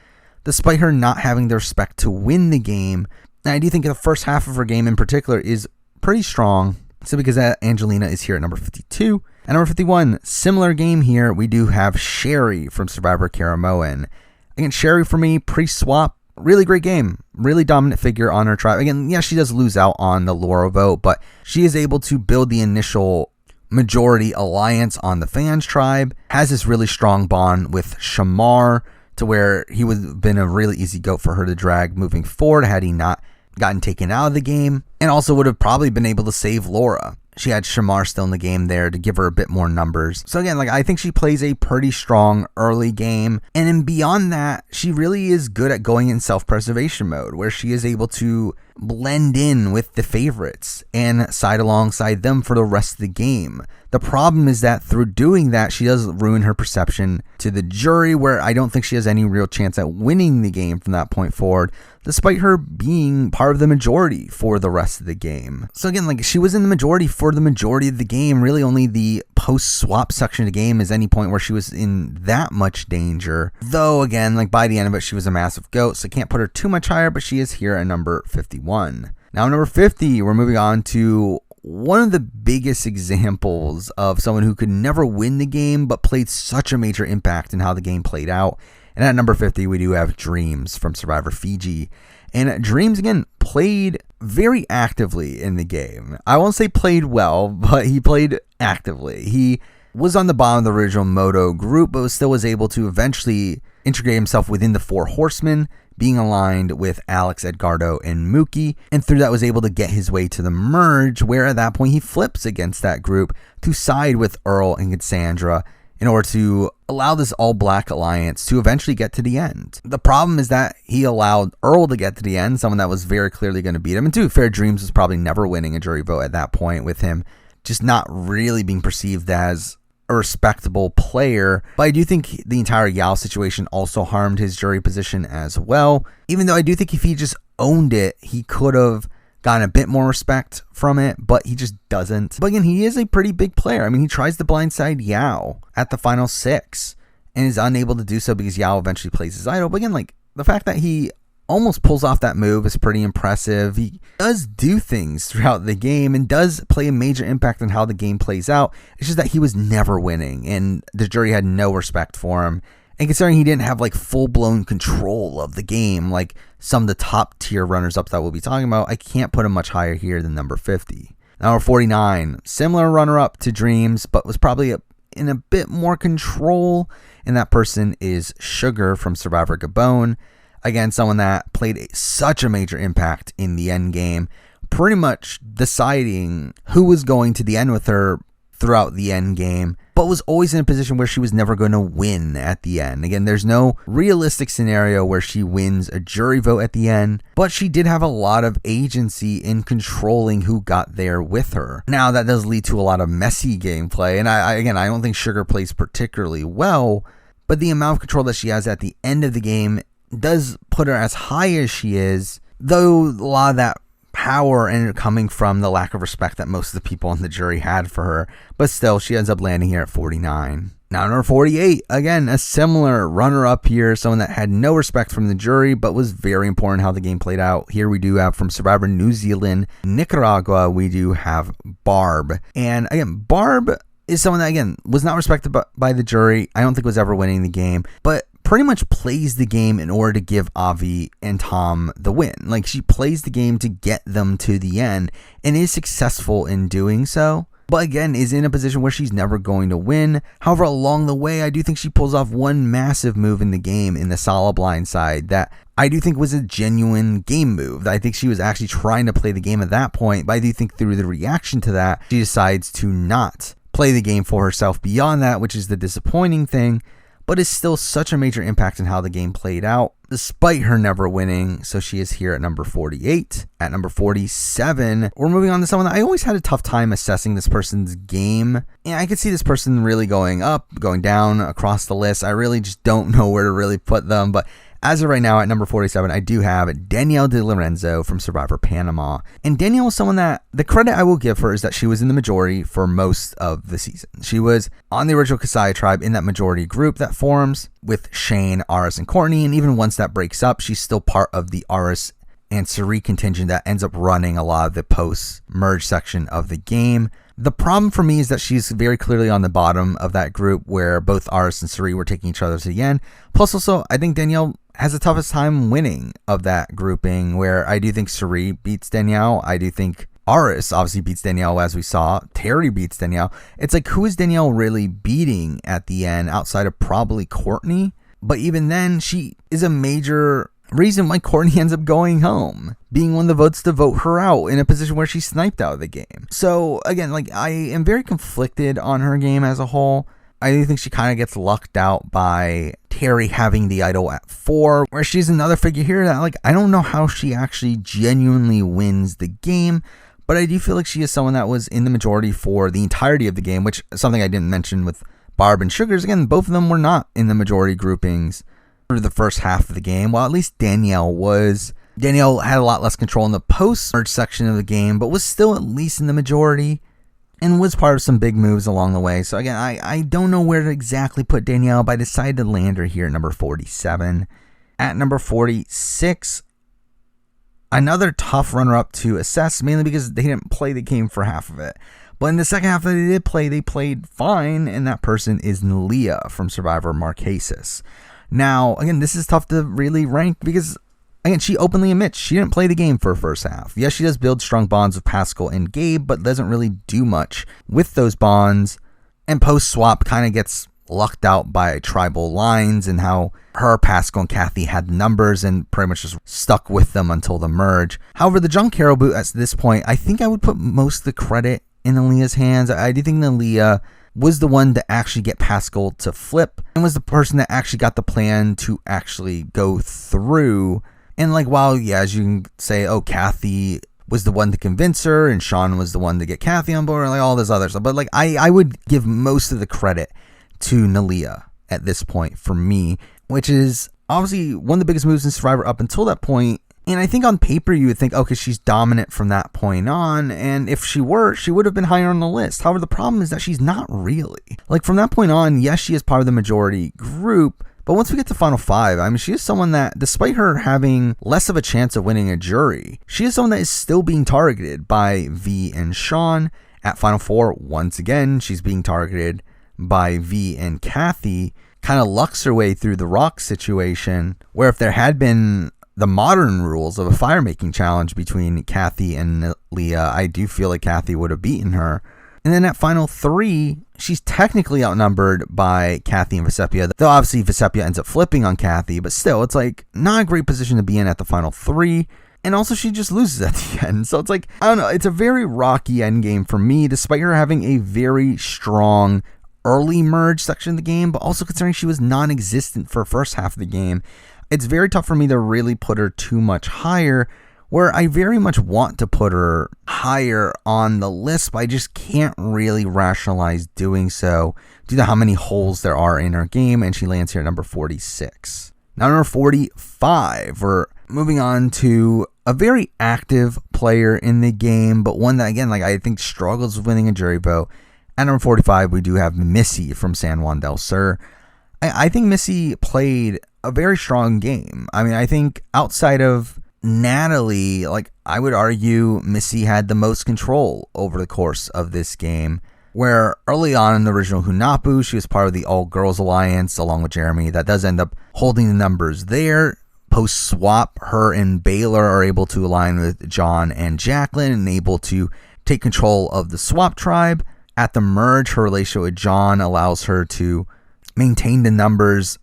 despite her not having the respect to win the game. And I do think the first half of her game in particular is pretty strong. So because Angelina is here at number 52. At number 51, similar game here, we do have Sherry from Survivor Karamoan. Again, Sherry for me, pre-swap, really great game. Really dominant figure on her tribe. Again, yeah, she does lose out on the Laura vote, but she is able to build the initial majority alliance on the fans tribe. Has this really strong bond with Shamar, to where he would have been a really easy goat for her to drag moving forward had he not gotten taken out of the game, and also would have probably been able to save Laura. She had Shamar still in the game there to give her a bit more numbers. So again, like I think she plays a pretty strong early game. And then beyond that, she really is good at going in self-preservation mode, where she is able to blend in with the favorites and side alongside them for the rest of the game. The problem is that through doing that, she does ruin her perception to the jury, where I don't think she has any real chance at winning the game from that point forward, despite her being part of the majority for the rest of the game. So again, like, she was in the majority for the majority of the game. Really only the post-swap section of the game is any point where she was in that much danger. Though again, like, by the end of it, she was a massive goat, so I can't put her too much higher, but she is here at number 51. Now, number 50, we're moving on to one of the biggest examples of someone who could never win the game, but played such a major impact in how the game played out. And at number 50, we do have Dreams from Survivor Fiji. And Dreams, again, played very actively in the game. I won't say played well, but he played actively. He was on the bottom of the original Moto group, but still was able to eventually integrate himself within the Four Horsemen, being aligned with Alex, Edgardo, and Mookie, and through that was able to get his way to the merge, where at that point he flips against that group to side with Earl and Cassandra in order to allow this all-black alliance to eventually get to the end. The problem is that he allowed Earl to get to the end, someone that was very clearly going to beat him, and to be fair, Dreams was probably never winning a jury vote at that point, with him just not really being perceived as a respectable player. But I do think the entire Yao situation also harmed his jury position as well, even though I do think if he just owned it, he could have gotten a bit more respect from it, but he just doesn't. But again, he is a pretty big player. I mean, he tries to blindside Yao at the final 6 and is unable to do so because Yao eventually plays his idol. But again, like, the fact that he almost pulls off that move is pretty impressive. He does do things throughout the game and does play a major impact on how the game plays out. It's just that he was never winning and the jury had no respect for him. And considering he didn't have like full-blown control of the game like some of the top tier runners-up that we'll be talking about, I can't put him much higher here than number 50. Number 49, similar runner-up to Dreams, but was probably in a bit more control, and that person is Sugar from Survivor Gabon. Again, someone that played such a major impact in the end game, pretty much deciding who was going to the end with her throughout the end game, but was always in a position where she was never going to win at the end. Again, there's no realistic scenario where she wins a jury vote at the end, but she did have a lot of agency in controlling who got there with her. Now, that does lead to a lot of messy gameplay, and I don't think Sugar plays particularly well, but the amount of control that she has at the end of the game does put her as high as she is, though a lot of that power ended up coming from the lack of respect that most of the people on the jury had for her, but still, she ends up landing here at 49. Now, number 48, again, a similar runner-up here, someone that had no respect from the jury, but was very important how the game played out. Here we do have from Survivor New Zealand, Nicaragua, we do have Barb. And again, Barb is someone that, again, was not respected by the jury. I don't think was ever winning the game, but pretty much plays the game in order to give Avi and Tom the win. Like, she plays the game to get them to the end and is successful in doing so, but again is in a position where she's never going to win. However, along the way, I do think she pulls off one massive move in the game in the Sala blindside that I do think was a genuine game move. I think she was actually trying to play the game at that point, but I do think through the reaction to that, she decides to not play the game for herself beyond that, which is the disappointing thing, but is still such a major impact in how the game played out, despite her never winning. So she is here at number 48. At number 47, we're moving on to someone that I always had a tough time assessing this person's game. And I could see this person really going up, going down across the list. I really just don't know where to really put them, but as of right now, at number 47, I do have Danielle De Lorenzo from Survivor Panama. And Danielle was someone that, the credit I will give her is that she was in the majority for most of the season. She was on the original Kasai tribe in that majority group that forms with Shane, Aris, and Courtney. And even once that breaks up, she's still part of the Aris and Sari contingent that ends up running a lot of the post-merge section of the game. The problem for me is that she's very clearly on the bottom of that group where both Aris and Sari were taking each other to the end. Plus also, I think Danielle has the toughest time winning of that grouping, where I do think Sari beats Danielle. I do think Aris obviously beats Danielle, as we saw. Terry beats Danielle. It's like, who is Danielle really beating at the end outside of probably Courtney? But even then, she is a major reason why Courtney ends up going home, being one of the votes to vote her out in a position where she's sniped out of the game. So again, like, I am very conflicted on her game as a whole. I do think she kind of gets lucked out by Terry having the idol at 4, where she's another figure here that, like, I don't know how she actually genuinely wins the game, but I do feel like she is someone that was in the majority for the entirety of the game, which is something I didn't mention with Barb and Sugars. Again, both of them were not in the majority groupings through the first half of the game, while at least Danielle was. Danielle had a lot less control in the post-merge section of the game, but was still at least in the majority and was part of some big moves along the way. So again, I don't know where to exactly put Danielle, but I decided to land her here at number 47. At number 46, another tough runner-up to assess, mainly because they didn't play the game for half of it. But in the second half that they did play, they played fine, and that person is Nalia from Survivor Marquesas. Now, again, this is tough to really rank because, again, she openly admits she didn't play the game for her first half. Yes, she does build strong bonds with Pascal and Gabe, but doesn't really do much with those bonds. And post-swap kind of gets lucked out by tribal lines and how her, Pascal, and Kathy had numbers and pretty much just stuck with them until the merge. However, the John Carroll boot at this point, I think I would put most of the credit in Nalia's hands. I do think Nalia was the one to actually get Pascal to flip and was the person that actually got the plan to actually go through. And like, while, yeah, as you can say, oh, Kathy was the one to convince her and Sean was the one to get Kathy on board and like all this other stuff. But like, I would give most of the credit to Nalia at this point for me, which is obviously one of the biggest moves in Survivor up until that point. And I think on paper you would think, okay, she's dominant from that point on, and if she were, she would have been higher on the list. However, the problem is that she's not really. Like, from that point on, yes, she is part of the majority group, but once we get to Final 5, I mean, she is someone that, despite her having less of a chance of winning a jury, she is someone that is still being targeted by V and Sean. At Final 4, once again, she's being targeted by V and Kathy. Kind of lucks her way through the rock situation, where if there had been the modern rules of a fire making challenge between Kathy and Leah, I do feel like Kathy would have beaten her. And then at Final 3, she's technically outnumbered by Kathy and Vecepia, though obviously Vecepia ends up flipping on Kathy, but still, it's like not a great position to be in at the Final 3. And also she just loses at the end. So it's like, I don't know, it's a very rocky endgame for me, despite her having a very strong early merge section of the game, but also considering she was non-existent for the first half of the game, it's very tough for me to really put her too much higher, where I very much want to put her higher on the list, but I just can't really rationalize doing so due to how many holes there are in her game, and she lands here at number 46. Now, number 45, we're moving on to a very active player in the game, but one that, again, like I think struggles with winning a jury vote. At number 45, we do have Missy from San Juan del Sur. I think Missy played a very strong game. I mean, I think outside of Natalie, like I would argue Missy had the most control over the course of this game, where early on in the original Hunapu, she was part of the All Girls Alliance along with Jeremy. That does end up holding the numbers there. Post swap, her and Baylor are able to align with John and Jacqueline and able to take control of the swap tribe. At the merge, her relationship with John allows her to maintain the numbers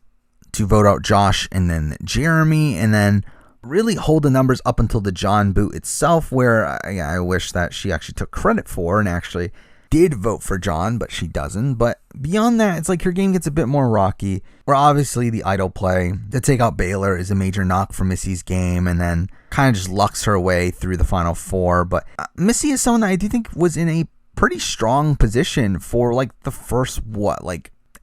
to vote out Josh and then Jeremy, and then really hold the numbers up until the John boot itself, where I wish that she actually took credit for and actually did vote for John, but she doesn't. But beyond that, it's like her game gets a bit more rocky, where obviously the idol play to take out Baylor is a major knock for Missy's game, and then kind of just lucks her way through the Final 4. But Missy is someone that I do think was in a pretty strong position for like the first,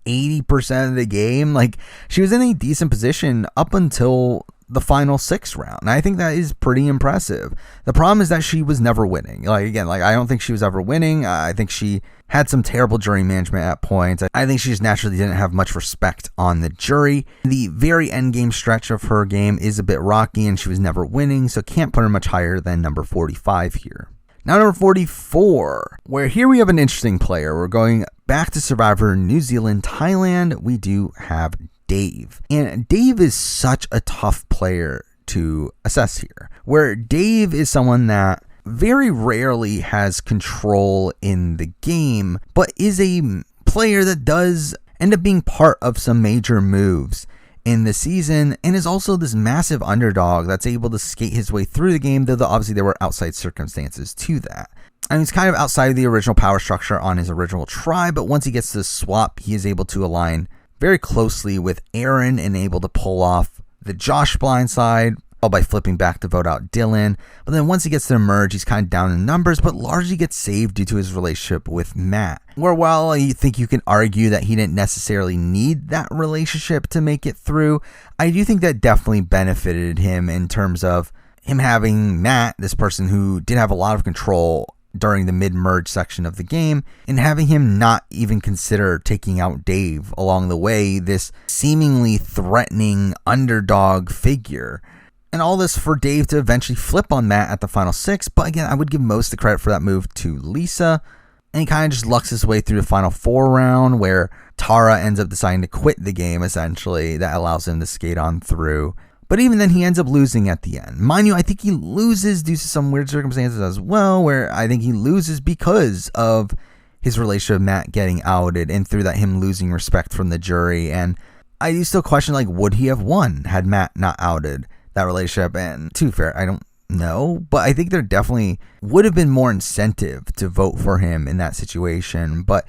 80% of the game. Like, she was in a decent position up until the final 6 round, and I think that is pretty impressive. The problem is that she was never winning. Like, again, like I don't think she was ever winning. I think she had some terrible jury management at points. I think she just naturally didn't have much respect on the jury. The very end game stretch of her game is a bit rocky, and she was never winning, so can't put her much higher than number 45 here. Now number 44, where here we have an interesting player. We're going back to Survivor New Zealand, Thailand. We do have Dave. And Dave is such a tough player to assess here, where Dave is someone that very rarely has control in the game, but is a player that does end up being part of some major moves in the season, and is also this massive underdog that's able to skate his way through the game, though obviously there were outside circumstances to that. I mean, he's kind of outside of the original power structure on his original tribe, but once he gets to the swap, he is able to align very closely with Aaron and able to pull off the Josh blindside, all by flipping back to vote out Dylan. But then once he gets to the merge, he's kind of down in numbers, but largely gets saved due to his relationship with Matt. Where while I think you can argue that he didn't necessarily need that relationship to make it through, I do think that definitely benefited him in terms of him having Matt, this person who did have a lot of control during the mid-merge section of the game, and having him not even consider taking out Dave along the way, this seemingly threatening underdog figure. And all this for Dave to eventually flip on Matt at the final 6, but again, I would give most of the credit for that move to Lisa, and he kind of just lucks his way through the final 4 round, where Tara ends up deciding to quit the game, essentially. That allows him to skate on through. But even then, he ends up losing at the end. Mind you, I think he loses due to some weird circumstances as well, where I think he loses because of his relationship with Matt getting outed, and through that, him losing respect from the jury. And I do still question, like, would he have won had Matt not outed that relationship? And to be fair, I don't know, but I think there definitely would have been more incentive to vote for him in that situation. But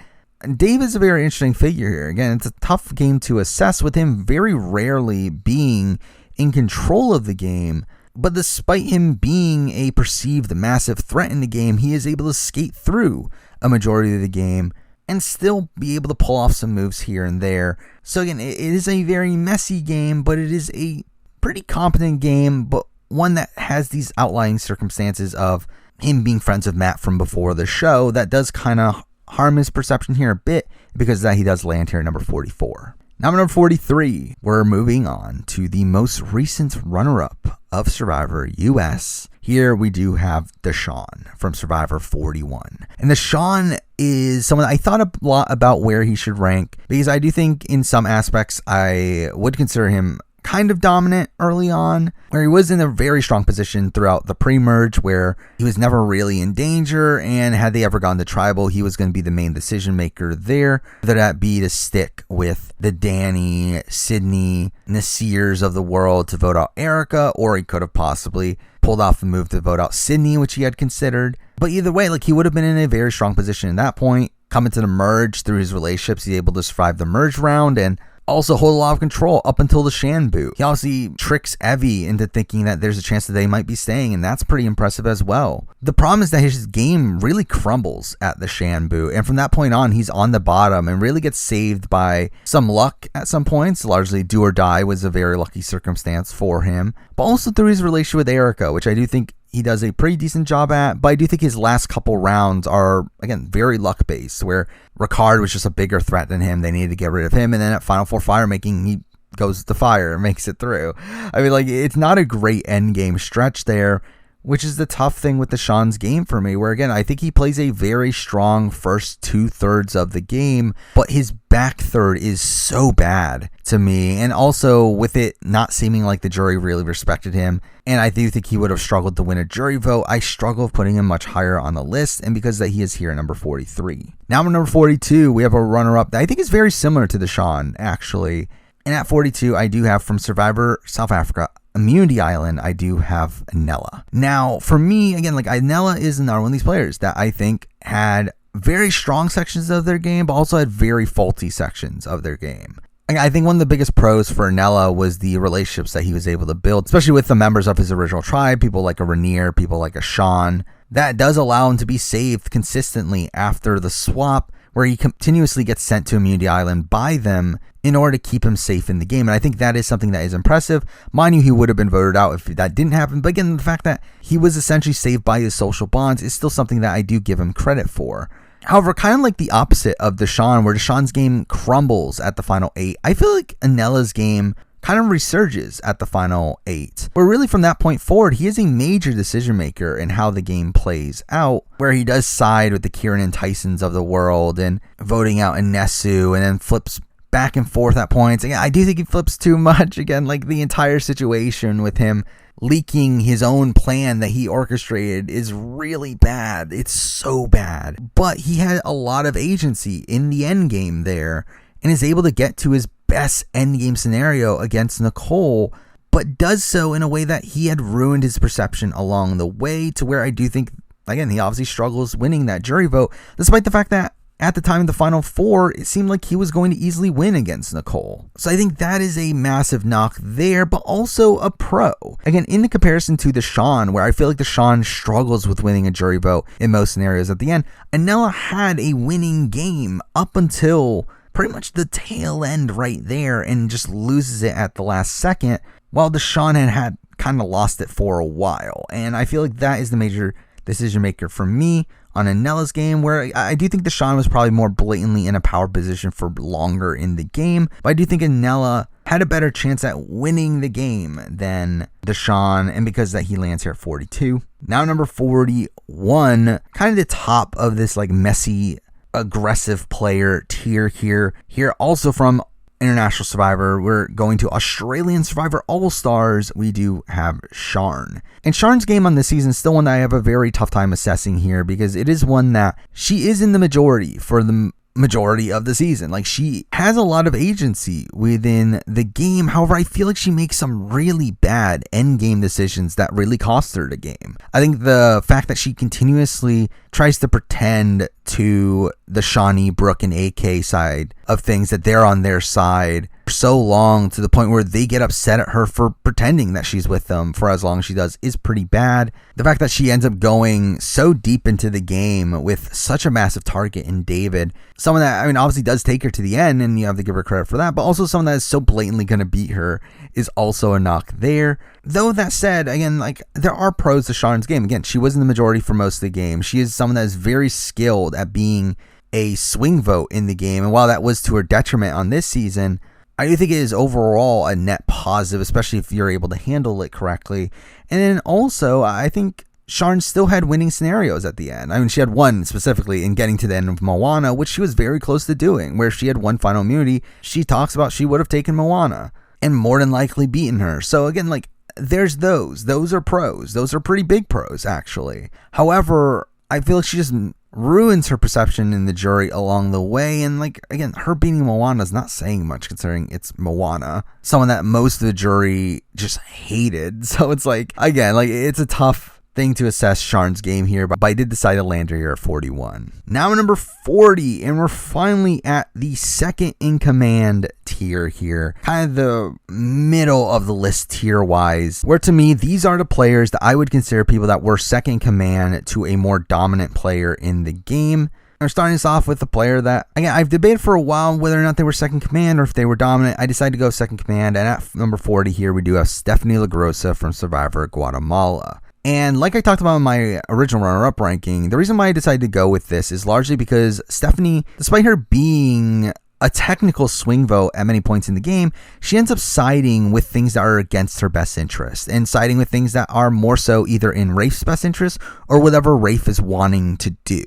Dave is a very interesting figure here. Again, it's a tough game to assess, with him very rarely being in control of the game, but despite him being a perceived massive threat in the game, he is able to skate through a majority of the game and still be able to pull off some moves here and there. So again, it is a very messy game, but it is a pretty competent game, but one that has these outlying circumstances of him being friends with Matt from before the show that does kind of harm his perception here a bit, because of that he does land here at number 44. Now, number 43, we're moving on to the most recent runner-up of Survivor US. Here we do have Deshawn from Survivor 41. And Deshawn is someone I thought a lot about where he should rank, because I do think in some aspects I would consider him kind of dominant early on, where he was in a very strong position throughout the pre-merge, where he was never really in danger, and had they ever gone to tribal, he was going to be the main decision maker there, whether that be to stick with the Danny, Sydney, Nasirs of the world to vote out Erica, or he could have possibly pulled off the move to vote out Sydney, which he had considered. But either way, like, he would have been in a very strong position at that point. Coming to the merge through his relationships, he's able to survive the merge round and also hold a lot of control up until the Shan boot. He obviously tricks Evie into thinking that there's a chance that they might be staying, and that's pretty impressive as well. The problem is that his game really crumbles at the Shan boot, and from that point on, he's on the bottom and really gets saved by some luck at some points. Largely do or die was a very lucky circumstance for him, but also through his relationship with Erica, which I do think he does a pretty decent job at, but I do think his last couple rounds are, again, very luck-based, where Ricard was just a bigger threat than him. They needed to get rid of him, and then at Final Four Fire Making, he goes to fire and makes it through. I mean, like, it's not a great endgame stretch there, which is the tough thing with Deshawn's game for me, where, again, I think he plays a very strong first 2/3 of the game, but his back third is so bad to me, and also with it not seeming like the jury really respected him, and I do think he would have struggled to win a jury vote. I struggle with putting him much higher on the list, and because that he is here at number 43. Now at number 42, we have a runner-up that I think is very similar to Deshawn, actually, and at 42, I do have from Survivor South Africa, Immunity Island, I do have Nella. Now, for me, again, like, Nella is another one of these players that I think had very strong sections of their game, but also had very faulty sections of their game. I think one of the biggest pros for Nella was the relationships that he was able to build, especially with the members of his original tribe, people like a Rainier, people like a Sean. That does allow him to be saved consistently after the swap, where he continuously gets sent to Immunity Island by them in order to keep him safe in the game. And I think that is something that is impressive. Mind you, he would have been voted out if that didn't happen. But again, the fact that he was essentially saved by his social bonds is still something that I do give him credit for. However, kind of like the opposite of Deshawn, where Deshawn's game crumbles at the final 8, I feel like Anella's game kind of resurges at the final 8, where really from that point forward, he is a major decision maker in how the game plays out, where he does side with the Kieran and Tysons of the world and voting out Inesu, and then flips back and forth at points. Again, I do think he flips too much. Again, like, the entire situation with him leaking his own plan that he orchestrated is really bad. It's so bad. But he had a lot of agency in the end game there, and is able to get to his best endgame scenario against Nicole, but does so in a way that he had ruined his perception along the way, to where I do think, again, he obviously struggles winning that jury vote, despite the fact that at the time of the Final Four, it seemed like he was going to easily win against Nicole. So I think that is a massive knock there, but also a pro. Again, in the comparison to Deshawn, where I feel like Deshawn struggles with winning a jury vote in most scenarios at the end, Anela had a winning game up until pretty much the tail end right there and just loses it at the last second, while Deshawn had kind of lost it for a while. And I feel like that is the major decision maker for me on Anela's game, where I do think Deshawn was probably more blatantly in a power position for longer in the game, but I do think Anela had a better chance at winning the game than Deshawn, and because that he lands here at 42. Now number 41, kind of the top of this like messy, aggressive player tier here. Here also from International Survivor, we're going to Australian Survivor All-Stars. We do have Sharn. And Sharn's game on this season is still one that I have a very tough time assessing here, because it is one that she is in the majority for the majority of the season. Like, she has a lot of agency within the game. However, I feel like she makes some really bad end game decisions that really cost her the game. I think the fact that she continuously tries to pretend to the Shawnee, Brooke, and AK side of things that they're on their side for so long, to the point where they get upset at her for pretending that she's with them for as long as she does, is pretty bad. The fact that she ends up going so deep into the game with such a massive target in David, someone that, I mean, obviously does take her to the end, and you have to give her credit for that, but also someone that is so blatantly going to beat her is also a knock there. Though that said, again, like, there are pros to Sharn's game. Again, she was in the majority for most of the game. She is someone that is very skilled at being a swing vote in the game, and while that was to her detriment on this season, I do think it is overall a net positive, especially if you're able to handle it correctly. And then also, I think Sharn still had winning scenarios at the end. I mean, she had one specifically in getting to the end of Moana, which she was very close to doing, where she had one final immunity. She talks about she would have taken Moana and more than likely beaten her. So again, like, there's those are pros. Those are pretty big pros, actually. However, I feel like she just ruins her perception in the jury along the way. And like, again, her beating Moana is not saying much, considering it's Moana, someone that most of the jury just hated. So it's like, again, like, it's a tough thing to assess Sharn's game here, but I did decide to land her here at 41. Now number 40, and we're finally at the second in command tier here, kind of the middle of the list tier wise, where to me, these are the players that I would consider people that were second in command to a more dominant player in the game. We're starting this off with a player that, again, I've debated for a while whether or not they were second command or if they were dominant. I decided to go second command, and at number 40 here, we do have Stephanie LaGrossa from Survivor Guatemala. And like I talked about in my original runner-up ranking, the reason why I decided to go with this is largely because Stephanie, despite her being a technical swing vote at many points in the game, she ends up siding with things that are against her best interest, and siding with things that are more so either in Rafe's best interest or whatever Rafe is wanting to do.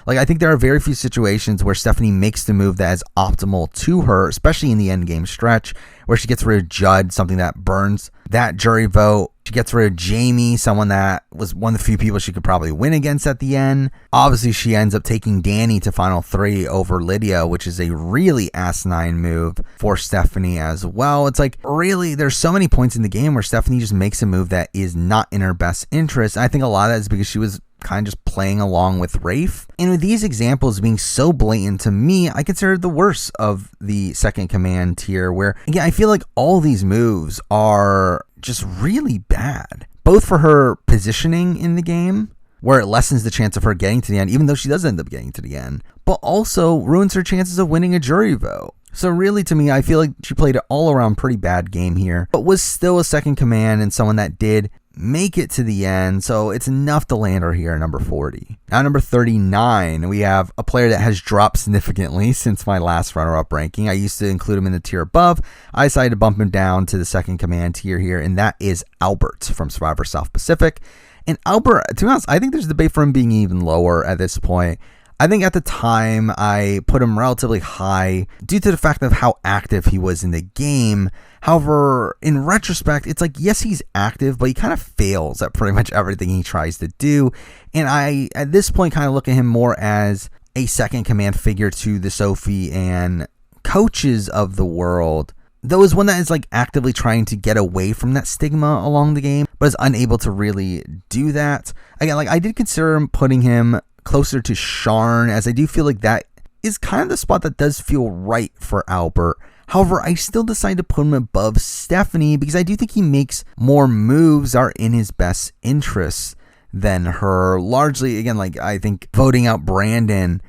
Like, I think there are very few situations where Stephanie makes the move that is optimal to her, especially in the end game stretch, where she gets rid of Judd, something that burns that jury vote. She gets rid of Jamie, someone that was one of the few people she could probably win against at the end. Obviously, she ends up taking Danny to final 3 over Lydia, which is a really asinine move for Stephanie as well. It's like, really, there's so many points in the game where Stephanie just makes a move that is not in her best interest. I think a lot of that is because she was kind of just playing along with Rafe. And with these examples being so blatant, to me, I consider the worst of the second command tier, where, again, I feel like all these moves are just really bad, both for her positioning in the game, where it lessens the chance of her getting to the end, even though she does end up getting to the end, but also ruins her chances of winning a jury vote. So really, to me, I feel like she played an all-around pretty bad game here, but was still a second command and someone that did make it to the end, so it's enough to land her here at number 40. Now number 39, we have a player that has dropped significantly since my last runner-up ranking. I used to include him in the tier above. I decided to bump him down to the second command tier here, and that is Albert from Survivor South Pacific. And Albert, to be honest, I think there's debate for him being even lower at this point. I think at the time I put him relatively high due to the fact of how active he was in the game. However, in retrospect, it's like, yes, he's active, but he kind of fails at pretty much everything he tries to do. And I, at this point, kind of look at him more as a second command figure to the Sophie and coaches of the world, though is one that is like actively trying to get away from that stigma along the game, but is unable to really do that. Again, like, I did consider putting him closer to Sharn, as I do feel like that is kind of the spot that does feel right for Albert. However, I still decide to put him above Stephanie because I do think he makes more moves that are in his best interests than her. Largely, again, like I think voting out Brandon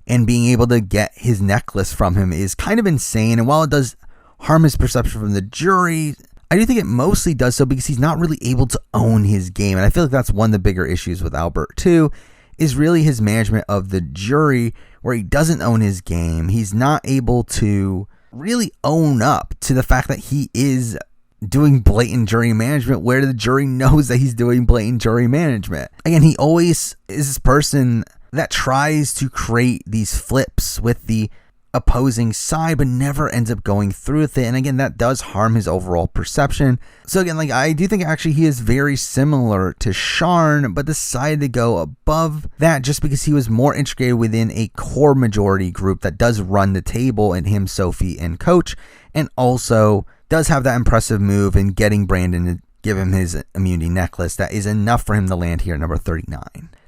and being able to get his necklace from him is kind of insane. And while it does harm his perception from the jury, I do think it mostly does so because he's not really able to own his game. And I feel like that's one of the bigger issues with Albert too, is really his management of the jury, where he doesn't own his game. He's not able to really own up to the fact that he is doing blatant jury management where the jury knows that he's doing blatant jury management. Again, he always is this person that tries to create these flips with the opposing side but never ends up going through with it, and again that does harm his overall perception. So again, like I do think actually he is very similar to Sharn, but decided to go above that just because he was more integrated within a core majority group that does run the table in him, Sophie, and Coach, and also does have that impressive move in getting Brandon to give him his immunity necklace that is enough for him to land here at number 39.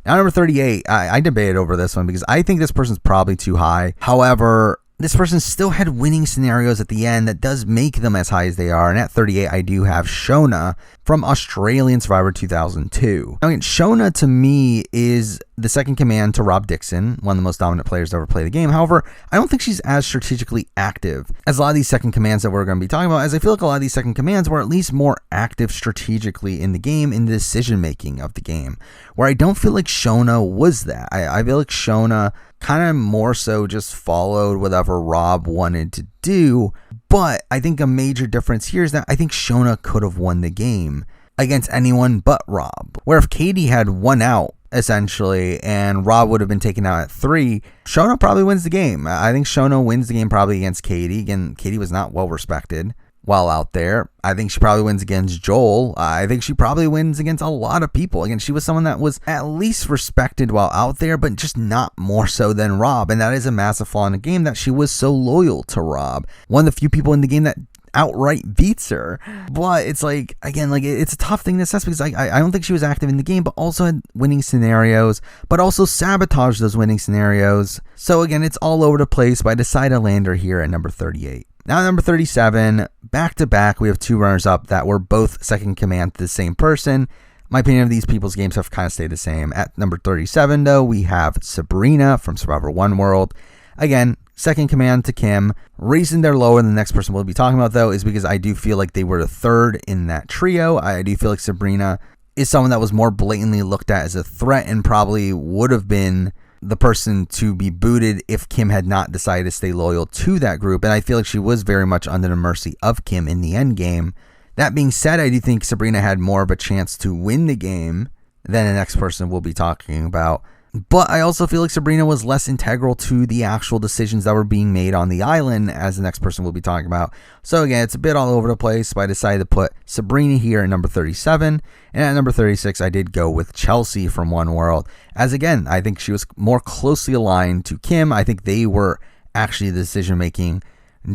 Now, number 38, I debated over this one because I think this person's probably too high. However, this person still had winning scenarios at the end that does make them as high as they are. And at 38, I do have Shona from Australian Survivor 2002. Now, again, Shona to me is the second command to Rob Dixon, one of the most dominant players to ever play the game. However, I don't think she's as strategically active as a lot of these second commands that we're going to be talking about, as I feel like a lot of these second commands were at least more active strategically in the game, in the decision making of the game, where I don't feel like Shona was that. I feel like Shona kind of more so just followed whatever Rob wanted to do. But I think a major difference here is that I think Shona could have won the game against anyone but Rob. Where if Katie had won out, essentially, and Rob would have been taken out at 3, Shona probably wins the game. I think Shona wins the game probably against Katie. Again, Katie was not well respected while out there. I think she probably wins against Joel. I think she probably wins against a lot of people. Again, she was someone that was at least respected while out there, but just not more so than Rob. And that is a massive flaw in the game, that she was so loyal to Rob. One of the few people in the game that outright beats her. But it's like, again, like it's a tough thing to assess because I don't think she was active in the game, but also had winning scenarios, but also sabotaged those winning scenarios. So again, it's all over the place, but I decided to land her here at number 38. Now, number 37, back to back, we have 2 runners up that were both second command to the same person. My opinion of these people's games have kind of stayed the same. At number 37, though, we have Sabrina from Survivor One World. Again, second command to Kim. Reason they're lower than the next person we'll be talking about, though, is because I do feel like they were the third in that trio. I do feel like Sabrina is someone that was more blatantly looked at as a threat and probably would have been the person to be booted if Kim had not decided to stay loyal to that group. And I feel like she was very much under the mercy of Kim in the end game. That being said, I do think Sabrina had more of a chance to win the game than the next person we'll be talking about. But I also feel like Sabrina was less integral to the actual decisions that were being made on the island as the next person we'll be talking about. So again, it's a bit all over the place, but I decided to put Sabrina here at number 37. And at number 36, I did go with Chelsea from One World. As again, I think she was more closely aligned to Kim. I think they were actually the decision-making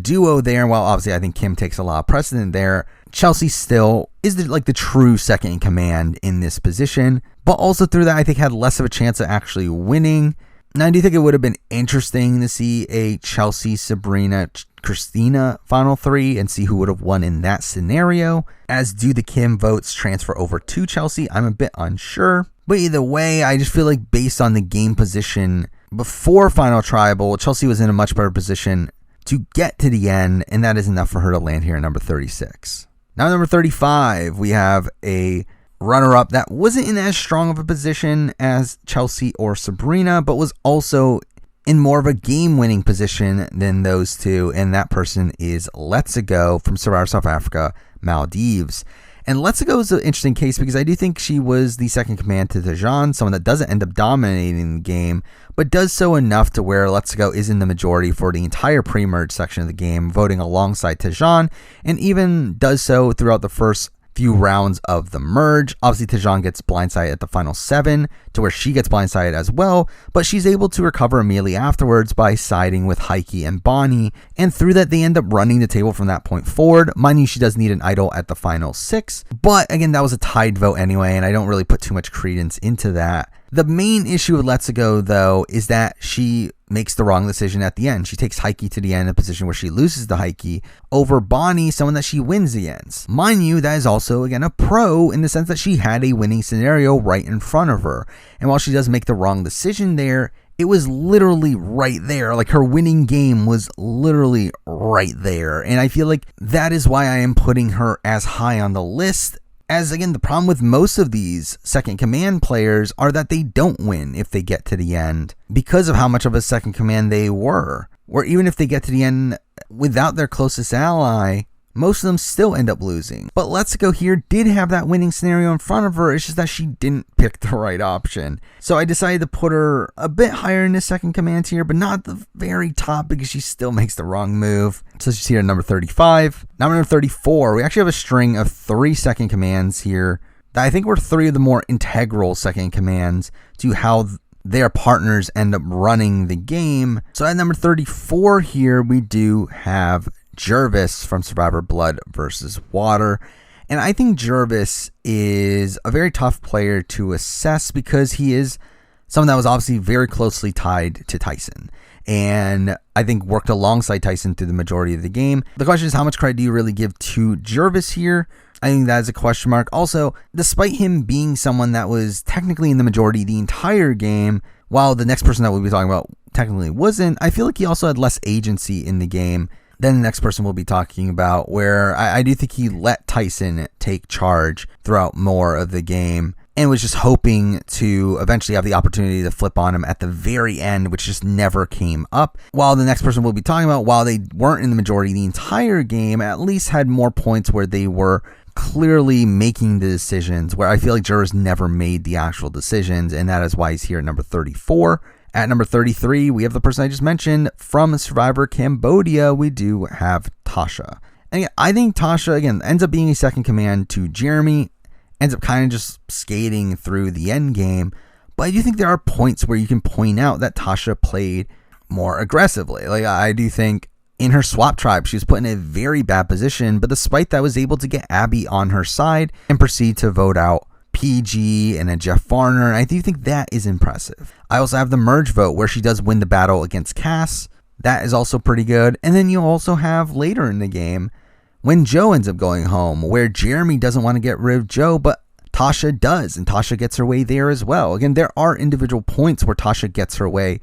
duo there. And while obviously I think Kim takes a lot of precedent there, Chelsea still is the true second in command in this position, but also through that I think had less of a chance of actually winning. Now I do think it would have been interesting to see a Chelsea, Sabrina, Christina final 3 and see who would have won in that scenario. As do the Kim votes transfer over to Chelsea, I'm a bit unsure. But either way, I just feel like based on the game position before Final Tribal, Chelsea was in a much better position to get to the end, and that is enough for her to land here at number 36. Now, number 35, we have a runner-up that wasn't in as strong of a position as Chelsea or Sabrina, but was also in more of a game-winning position than those two, and that person is Let's-A-Go from Survivor South Africa, Maldives. And Let's-A-Go is an interesting case because I do think she was the second command to Tejan, someone that doesn't end up dominating the game, but does so enough to where Let's-A-Go is in the majority for the entire pre-merge section of the game, voting alongside Tejan, and even does so throughout the first few rounds of the merge. Obviously, Tejan gets blindsided at the final 7 to where she gets blindsided as well, but she's able to recover immediately afterwards by siding with Heike and Bonnie, and through that they end up running the table from that point forward. Mind you, she does need an idol at the final 6, but again, that was a tied vote anyway, and I don't really put too much credence into that. The main issue with Let's-Go, though, is that she makes the wrong decision at the end. She takes Heike to the end in a position where she loses the Heike over Bonnie, someone that she wins against. Mind you, that is also, again, a pro in the sense that she had a winning scenario right in front of her. And while she does make the wrong decision there, it was literally right there. Like, her winning game was literally right there. And I feel like that is why I am putting her as high on the list. As again, the problem with most of these second command players are that they don't win if they get to the end because of how much of a second command they were. Or even if they get to the end without their closest ally, most of them still end up losing. But Let's-Go here did have that winning scenario in front of her. It's just that she didn't pick the right option. So I decided to put her a bit higher in the second command tier, but not the very top because she still makes the wrong move. So she's here at number 35. Number 34, we actually have a string of 3 second commands here that I think were 3 of the more integral second commands to how their partners end up running the game. So at number 34 here, we do have Jervis from Survivor Blood versus Water. And I think Jervis is a very tough player to assess because he is someone that was obviously very closely tied to Tyson. And I think worked alongside Tyson through the majority of the game. The question is, how much credit do you really give to Jervis here? I think that is a question mark. Also, despite him being someone that was technically in the majority the entire game, while the next person that we'll be talking about technically wasn't, I feel like he also had less agency in the game than the next person we'll be talking about, where I do think he let Tyson take charge throughout more of the game and was just hoping to eventually have the opportunity to flip on him at the very end, which just never came up. While the next person we'll be talking about, while they weren't in the majority the entire game, at least had more points where they were clearly making the decisions, where I feel like Jervis never made the actual decisions, and that is why he's here at number 34. At number 33, we have the person I just mentioned from Survivor Cambodia. We do have Tasha. And again, I think Tasha, again, ends up being a second command to Jeremy, ends up kind of just skating through the end game. But I do think there are points where you can point out that Tasha played more aggressively. Like, I do think in her swap tribe, she was put in a very bad position, but despite that, was able to get Abby on her side and proceed to vote out PG and a Jeff Varner, and I do think that is impressive. I also have the merge vote where she does win the battle against Cass. That is also pretty good. And then you also have later in the game when Joe ends up going home, where Jeremy doesn't want to get rid of Joe, but Tasha does, and Tasha gets her way there as well. Again, there are individual points where Tasha gets her way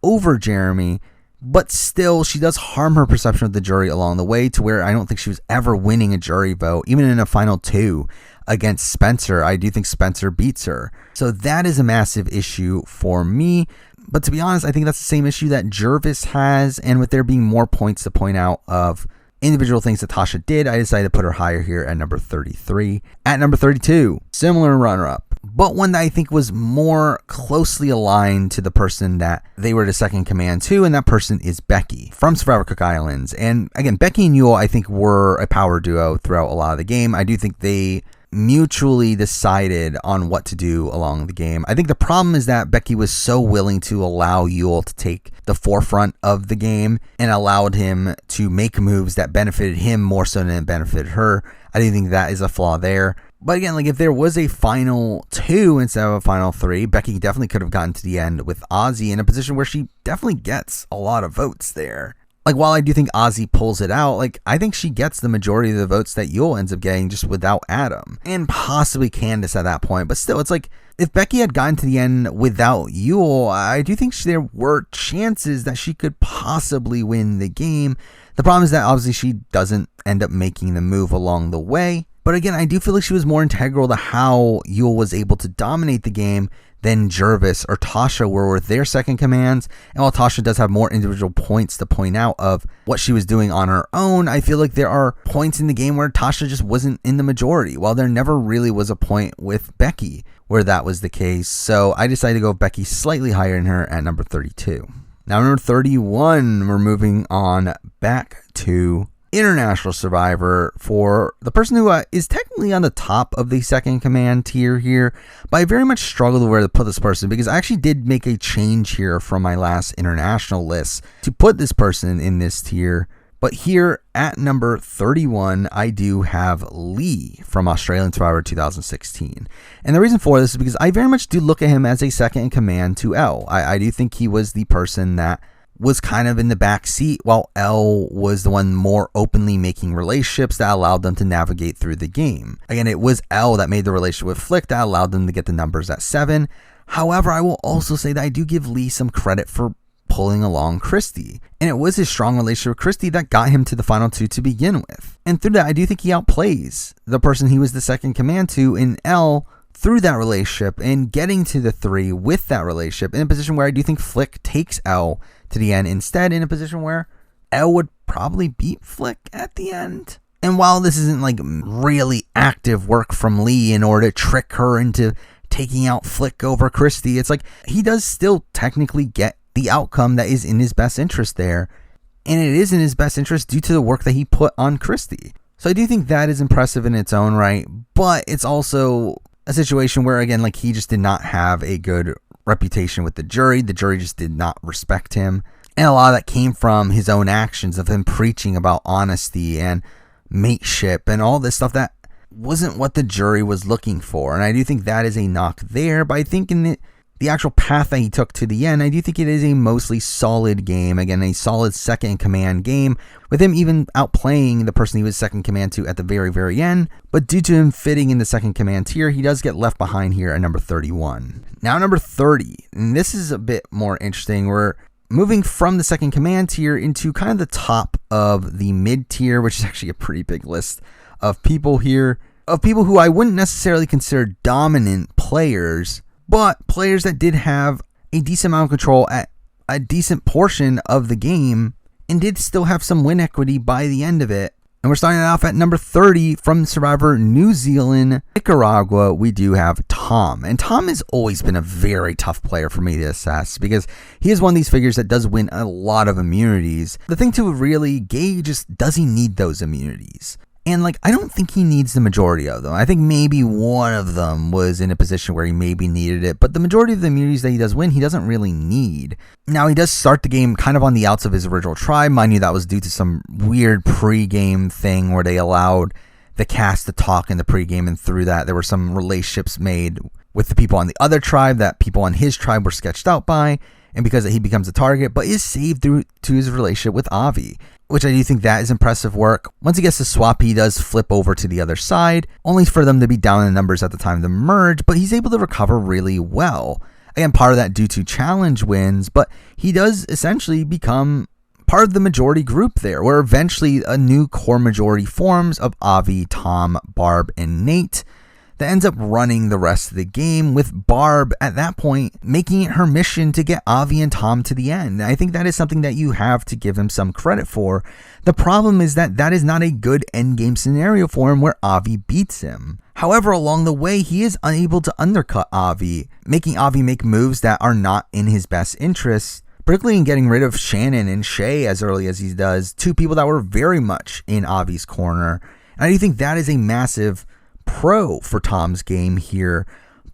over Jeremy, but still, she does harm her perception of the jury along the way to where I don't think she was ever winning a jury vote, even in a final 2 against Spencer. I do think Spencer beats her. So that is a massive issue for me. But to be honest, I think that's the same issue that Jervis has. And with there being more points to point out of individual things that Tasha did, I decided to put her higher here at number 33. At number 32, similar runner-up, but one that I think was more closely aligned to the person that they were the second command to, and that person is Becky from Survivor Cook Islands. And again, Becky and Yul, I think, were a power duo throughout a lot of the game. I do think they mutually decided on what to do along the game. I think the problem is that Becky was so willing to allow Yul to take the forefront of the game and allowed him to make moves that benefited him more so than it benefited her. I do think that is a flaw there. But again, like if there was a final 2 instead of a final 3, Becky definitely could have gotten to the end with Ozzy in a position where she definitely gets a lot of votes there. Like, while I do think Ozzy pulls it out, like, I think she gets the majority of the votes that Yul ends up getting just without Adam. And possibly Candace at that point. But still, it's like, if Becky had gotten to the end without Yul, I do think there were chances that she could possibly win the game. The problem is that obviously she doesn't end up making the move along the way. But again, I do feel like she was more integral to how Yul was able to dominate the game than Jervis or Tasha were with their second commands. And while Tasha does have more individual points to point out of what she was doing on her own, I feel like there are points in the game where Tasha just wasn't in the majority, while there never really was a point with Becky where that was the case. So I decided to go Becky slightly higher than her at number 32. Now, number 31, we're moving on back to International Survivor for the person who is technically on the top of the second command tier here, but I very much struggled where to put this person because I actually did make a change here from my last international list to put this person in this tier. But here at number 31, I do have Lee from Australian Survivor 2016. And the reason for this is because I very much do look at him as a second in command to Elle. I do think he was the person that was kind of in the back seat while Elle was the one more openly making relationships that allowed them to navigate through the game. Again, it was Elle that made the relationship with Flick that allowed them to get the numbers at 7. However, I will also say that I do give Lee some credit for pulling along Christie. And it was his strong relationship with Christie that got him to the final 2 to begin with. And through that, I do think he outplays the person he was the second command to in Elle through that relationship and getting to the 3 with that relationship in a position where I do think Flick takes Elle to the end instead, in a position where Elle would probably beat Flick at the end. And while this isn't like really active work from Lee in order to trick her into taking out Flick over Christie, it's like he does still technically get the outcome that is in his best interest there. And it is in his best interest due to the work that he put on Christie. So I do think that is impressive in its own right, but it's also a situation where, again, like he just did not have a good reputation with the jury. The jury just did not respect him. And a lot of that came from his own actions of him preaching about honesty and mateship and all this stuff that wasn't what the jury was looking for. And I do think that is a knock there. But I think in the actual path that he took to the end, I do think it is a mostly solid game. Again, a solid second in command game, with him even outplaying the person he was second in command to at the very, very end. But due to him fitting in the second command tier, he does get left behind here at number 31. Now number 30, and this is a bit more interesting. We're moving from the second command tier into kind of the top of the mid tier, which is actually a pretty big list of people here, of people who I wouldn't necessarily consider dominant players, but players that did have a decent amount of control at a decent portion of the game and did still have some win equity by the end of it. And we're starting off at number 30 from Survivor New Zealand, Nicaragua. We do have Tom. And Tom has always been a very tough player for me to assess because he is one of these figures that does win a lot of immunities. The thing to really gauge is, does he need those immunities? And like, I don't think he needs the majority of them. I think maybe one of them was in a position where he maybe needed it, but the majority of the immunities that he does win, he doesn't really need. Now, he does start the game kind of on the outs of his original tribe. Mind you, that was due to some weird pre-game thing where they allowed the cast to talk in the pre-game, and through that, there were some relationships made with the people on the other tribe that people on his tribe were sketched out by, and because he becomes a target, but is saved through to his relationship with Avi, which I do think that is impressive work. Once he gets to swap, he does flip over to the other side, only for them to be down in numbers at the time of the merge, but he's able to recover really well. Again, part of that due to challenge wins, but he does essentially become part of the majority group there, where eventually a new core majority forms of Avi, Tom, Barb, and Nate that ends up running the rest of the game, with Barb at that point making it her mission to get Avi and Tom to the end. I think that is something that you have to give him some credit for. The problem is that that is not a good endgame scenario for him where Avi beats him. However, along the way, he is unable to undercut Avi, making Avi make moves that are not in his best interests, particularly in getting rid of Shannon and Shay as early as he does, two people that were very much in Avi's corner. And I do think that is a massive pro for Tom's game here,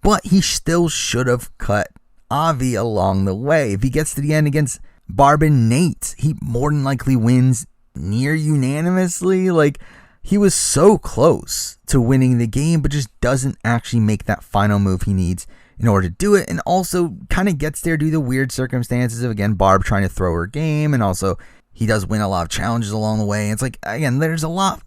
but he still should have cut Avi along the way. If he gets to the end against Barb and Nate, he more than likely wins near unanimously. Like, he was so close to winning the game, but just doesn't actually make that final move he needs in order to do it, and also kind of gets there due to the weird circumstances of, again, Barb trying to throw her game, and also he does win a lot of challenges along the way. It's like, again, there's a lot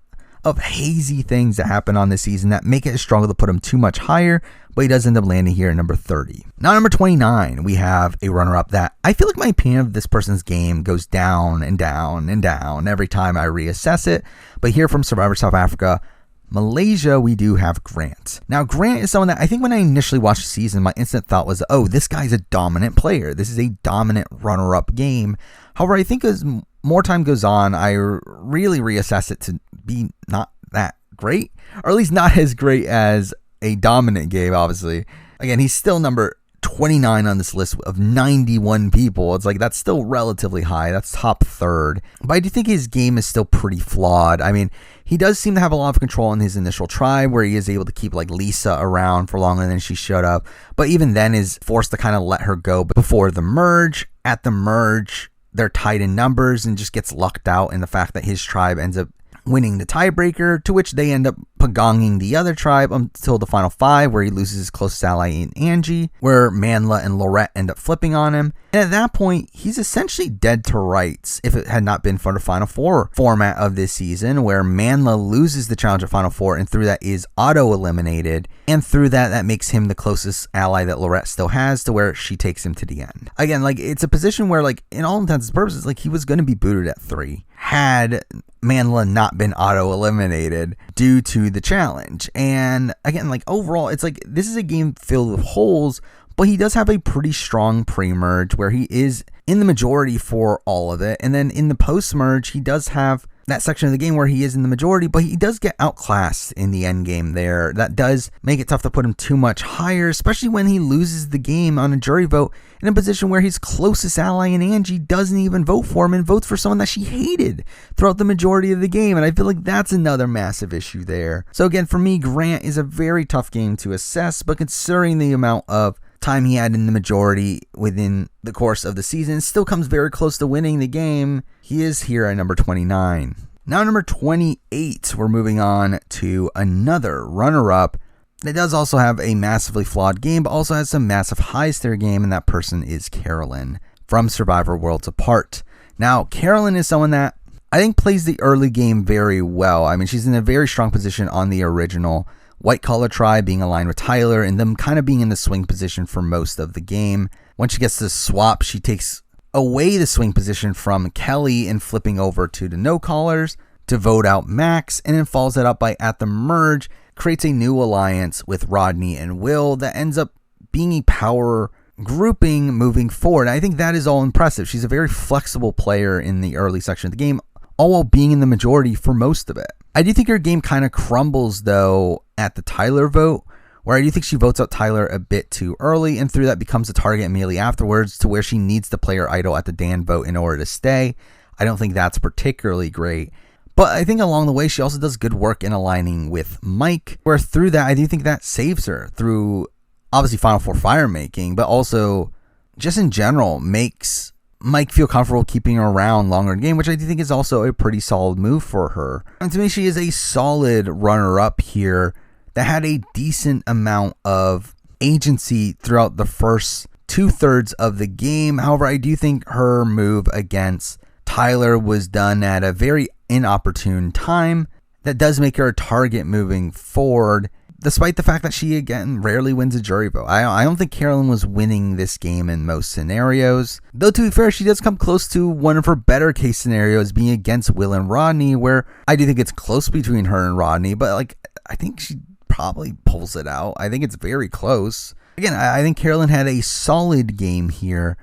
of hazy things that happen on this season that make it a struggle to put him too much higher, but he does end up landing here at number 30. Now, number 29, we have a runner-up that I feel like my opinion of this person's game goes down and down and down every time I reassess it. But here from Survivor South Africa, Malaysia, we do have Grant. Now, Grant is someone that I think when I initially watched the season, my instant thought was, oh, this guy's a dominant player. This is a dominant runner-up game. However, I think as more time goes on, I really reassess it to be not that great, or at least not as great as a dominant game, obviously. Again, he's still number 29 on this list of 91 people. It's like, that's still relatively high. That's top third. But I do think his game is still pretty flawed. I mean, he does seem to have a lot of control in his initial tribe, where he is able to keep like Lisa around for longer than she showed up. But even then is forced to kind of let her go before the merge. At the merge, they're tied in numbers and just gets lucked out in the fact that his tribe ends up winning the tiebreaker, to which they end up pagonging the other tribe until the final 5, where he loses his closest ally in Angie, where Manla and Lorette end up flipping on him. And at that point, he's essentially dead to rights if it had not been for the Final 4 format of this season, where Manla loses the challenge at Final 4 and through that is auto-eliminated. And through that makes him the closest ally that Lorette still has, to where she takes him to the end. Again, like, it's a position where, like, in all intents and purposes, like, he was going to be booted at 3 had Manla not been auto-eliminated due to the challenge. And again, like, overall, it's like, this is a game filled with holes, but he does have a pretty strong pre-merge where he is in the majority for all of it. And then in the post-merge, he does have that section of the game where he is in the majority, but he does get outclassed in the end game there. That does make it tough to put him too much higher, especially when he loses the game on a jury vote in a position where his closest ally in Angie doesn't even vote for him and votes for someone that she hated throughout the majority of the game. And I feel like that's another massive issue there. So again, for me, Grant is a very tough game to assess, but considering the amount of time he had in the majority within the course of the season, still comes very close to winning the game. He is here at number 29. Now number 28, we're moving on to another runner-up that does also have a massively flawed game, but also has some massive highs to their game, and that person is Carolyn from Survivor Worlds Apart. Now, Carolyn is someone that I think plays the early game very well. I mean, she's in a very strong position on the original White Collar tribe, being aligned with Tyler and them kind of being in the swing position for most of the game. Once she gets to swap, she takes away the swing position from Kelly and flipping over to the no callers to vote out Max, and then follows it up by at the merge, creates a new alliance with Rodney and Will that ends up being a power grouping moving forward. I think that is all impressive. She's a very flexible player in the early section of the game, all while being in the majority for most of it. I do think her game kind of crumbles, though, at the Tyler vote, where I do think she votes out Tyler a bit too early, and through that becomes a target immediately afterwards, to where she needs to play her idol at the Dan vote in order to stay. I don't think that's particularly great. But I think along the way, she also does good work in aligning with Mike, where through that, I do think that saves her through, obviously, Final 4 fire making, but also just in general makes Mike feel comfortable keeping her around longer in the game, which I do think is also a pretty solid move for her. And to me, she is a solid runner-up here that had a decent amount of agency throughout the first 2/3 of the game. However, I do think her move against Tyler was done at a very inopportune time. That does make her a target moving forward, despite the fact that she, again, rarely wins a jury vote. I don't think Carolyn was winning this game in most scenarios. Though, to be fair, she does come close to one of her better case scenarios being against Will and Rodney, where I do think it's close between her and Rodney, but like, I think she probably pulls it out. I think it's very close. Again, I think Carolyn had a solid game here,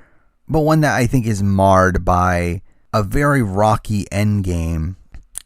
but one that I think is marred by a very rocky end game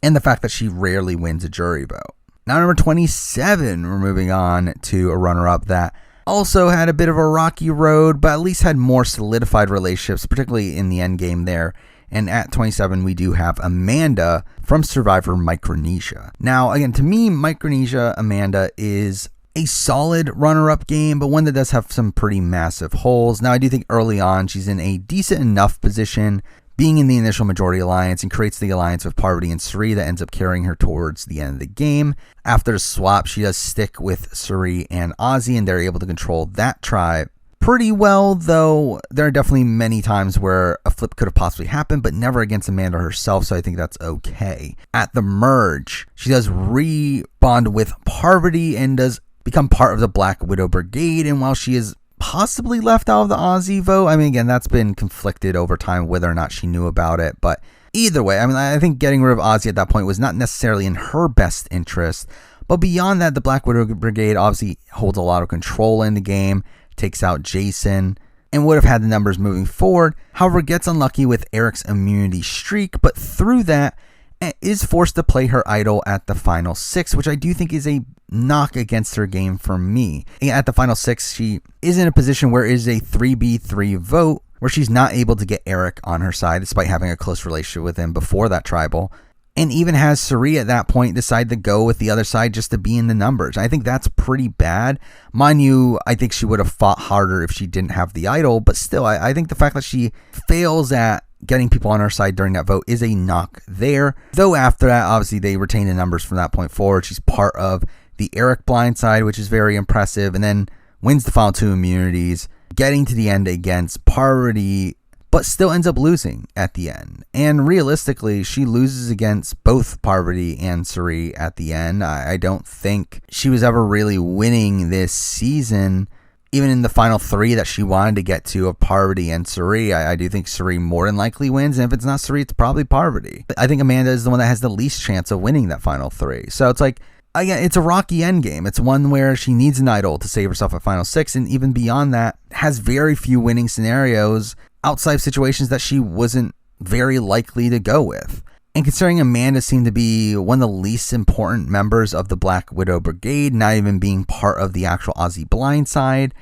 and the fact that she rarely wins a jury vote. Now, number 27, we're moving on to a runner-up that also had a bit of a rocky road, but at least had more solidified relationships, particularly in the end game there. And at 27, we do have Amanda from Survivor Micronesia. Now, again, to me, Micronesia Amanda is a solid runner-up game, but one that does have some pretty massive holes. Now, I do think early on, she's in a decent enough position, being in the initial majority alliance, and creates the alliance with Parvati and Suri that ends up carrying her towards the end of the game. After the swap, she does stick with Suri and Ozzy, and they're able to control that tribe pretty well, though there are definitely many times where a flip could have possibly happened, but never against Amanda herself, so I think that's okay. At the merge, she does re-bond with Parvati and does become part of the Black Widow Brigade, and while she is possibly left out of the Ozzy vote, I mean, again, that's been conflicted over time whether or not she knew about it, but either way, I mean, I think getting rid of Ozzy at that point was not necessarily in her best interest, but beyond that, the Black Widow Brigade obviously holds a lot of control in the game, takes out Jason, and would have had the numbers moving forward. However, gets unlucky with Eric's immunity streak, but through that, is forced to play her idol at the final 6, which I do think is a knock against her game for me. At the final 6, she is in a position where it is a 3v3 vote, where she's not able to get Eric on her side, despite having a close relationship with him before that tribal, and even has Suri at that point decide to go with the other side just to be in the numbers. I think that's pretty bad. Mind you, I think she would have fought harder if she didn't have the idol, but still, I think the fact that she fails at getting people on her side during that vote is a knock there. Though after that, obviously, they retain the numbers from that point forward. She's part of the Eric blindside, which is very impressive, and then wins the final 2 immunities, getting to the end against Parvati, but still ends up losing at the end. And realistically, she loses against both Parvati and Cirie at the end. I don't think she was ever really winning this season, even in the final 3 that she wanted to get to of Parvati and Cirie. I do think Cirie more than likely wins, and if it's not Cirie, it's probably Parvati. I think Amanda is the one that has the least chance of winning that final 3. So it's like, again, it's a rocky endgame. It's one where she needs an idol to save herself at final 6, and even beyond that, has very few winning scenarios outside of situations that she wasn't very likely to go with. And considering Amanda seemed to be one of the least important members of the Black Widow Brigade, not even being part of the actual Aussie blindside,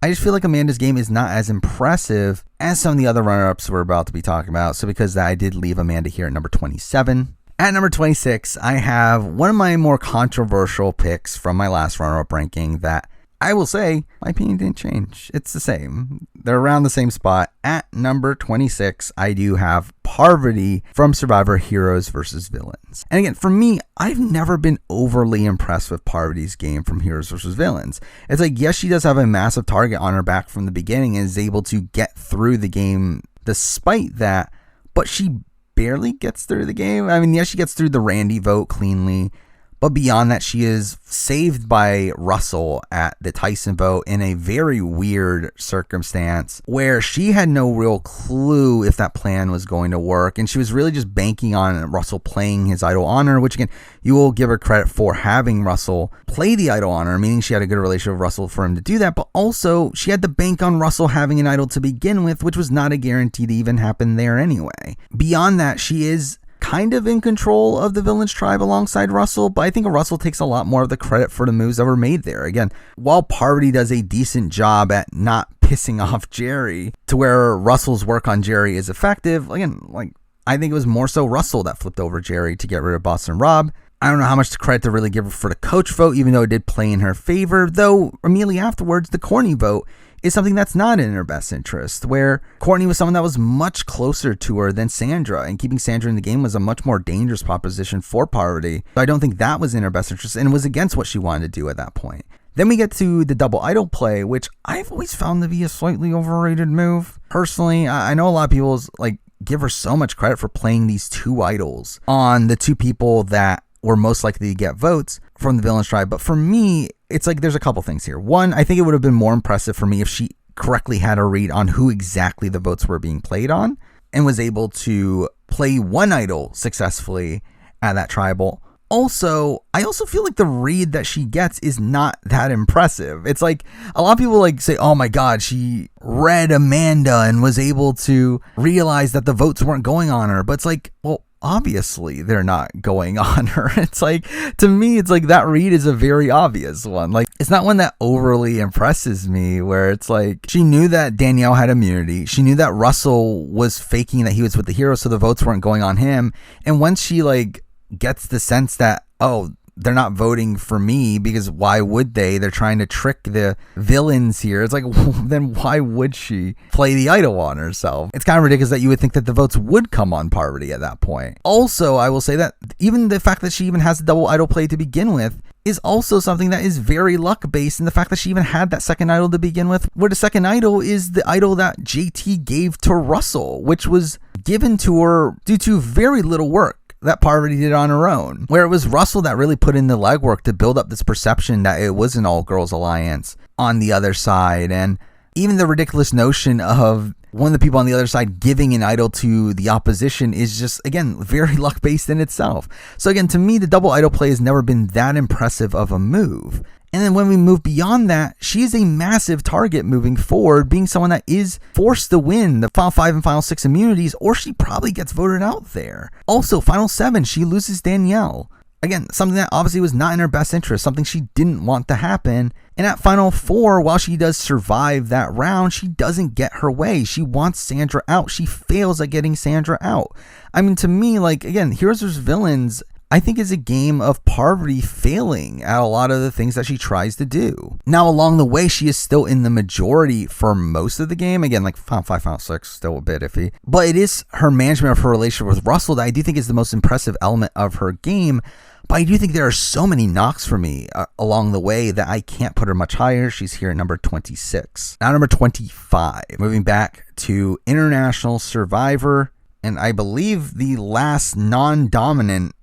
I just feel like Amanda's game is not as impressive as some of the other runner-ups we're about to be talking about. So because of that, I did leave Amanda here at number 27. At number 26, I have one of my more controversial picks from my last runner-up ranking that I will say, my opinion didn't change. It's the same. They're around the same spot. At number 26, I do have Parvati from Survivor Heroes vs. Villains. And again, for me, I've never been overly impressed with Parvati's game from Heroes vs. Villains. It's like, yes, she does have a massive target on her back from the beginning and is able to get through the game despite that, but she barely gets through the game. I mean, yes, she gets through the Randy vote cleanly, but beyond that, she is saved by Russell at the Tyson vote in a very weird circumstance where she had no real clue if that plan was going to work. And she was really just banking on Russell playing his idol on her, which again, you will give her credit for having Russell play the idol on her, meaning she had a good relationship with Russell for him to do that. But also, she had to bank on Russell having an idol to begin with, which was not a guarantee to even happen there anyway. Beyond that, she is kind of in control of the Villains tribe alongside Russell, but I think Russell takes a lot more of the credit for the moves that were made there. Again, while Parvati does a decent job at not pissing off Jerry to where Russell's work on Jerry is effective, again, like, I think it was more so Russell that flipped over Jerry to get rid of Boston Rob. I don't know how much credit to really give her for the coach vote, even though it did play in her favor, though immediately afterwards, the Courtney vote is something that's not in her best interest, where Courtney was someone that was much closer to her than Sandra, and keeping Sandra in the game was a much more dangerous proposition for Parvati. So I don't think that was in her best interest, and was against what she wanted to do at that point. Then we get to the double idol play, which I've always found to be a slightly overrated move. Personally, I know a lot of people like give her so much credit for playing these 2 idols on the 2 people that were most likely to get votes from the Villains tribe, but for me, it's like there's a couple things here. One, I think it would have been more impressive for me if she correctly had a read on who exactly the votes were being played on and was able to play one idol successfully at that tribal. Also, I also feel like the read that she gets is not that impressive. It's like a lot of people like say, oh my God, she read Amanda and was able to realize that the votes weren't going on her. But it's like, well, obviously they're not going on her. It's like, to me, it's like that read is a very obvious one. Like, it's not one that overly impresses me, where it's like she knew that Danielle had immunity. She knew that Russell was faking that he was with the hero, so the votes weren't going on him. And once she like gets the sense that, oh, they're not voting for me because why would they? They're trying to trick the villains here. It's like, well, then why would she play the idol on herself? It's kind of ridiculous that you would think that the votes would come on Parvati at that point. Also, I will say that even the fact that she even has the double idol play to begin with is also something that is very luck based, in the fact that she even had that second idol to begin with, where the second idol is the idol that JT gave to Russell, which was given to her due to very little work that Parvati did on her own, where it was Russell that really put in the legwork to build up this perception that it was an all-girls alliance on the other side. And even the ridiculous notion of one of the people on the other side giving an idol to the opposition is just, again, very luck-based in itself. So again, to me, the double idol play has never been that impressive of a move. And then when we move beyond that, she is a massive target moving forward, being someone that is forced to win the Final 5 and Final 6 immunities, or she probably gets voted out there. Also, Final 7, she loses Danielle. Again, something that obviously was not in her best interest, something she didn't want to happen. And at Final 4, while she does survive that round, she doesn't get her way. She wants Sandra out. She fails at getting Sandra out. I mean, to me, like, again, Heroes vs. Villains, I think is a game of Parvati failing at a lot of the things that she tries to do. Now, along the way, she is still in the majority for most of the game. Again, like Final 5, Final 6, still a bit iffy. But it is her management of her relationship with Russell that I do think is the most impressive element of her game. But I do think there are so many knocks for me along the way that I can't put her much higher. She's here at number 26. Now number 25. Moving back to International Survivor. And I believe the last non-dominant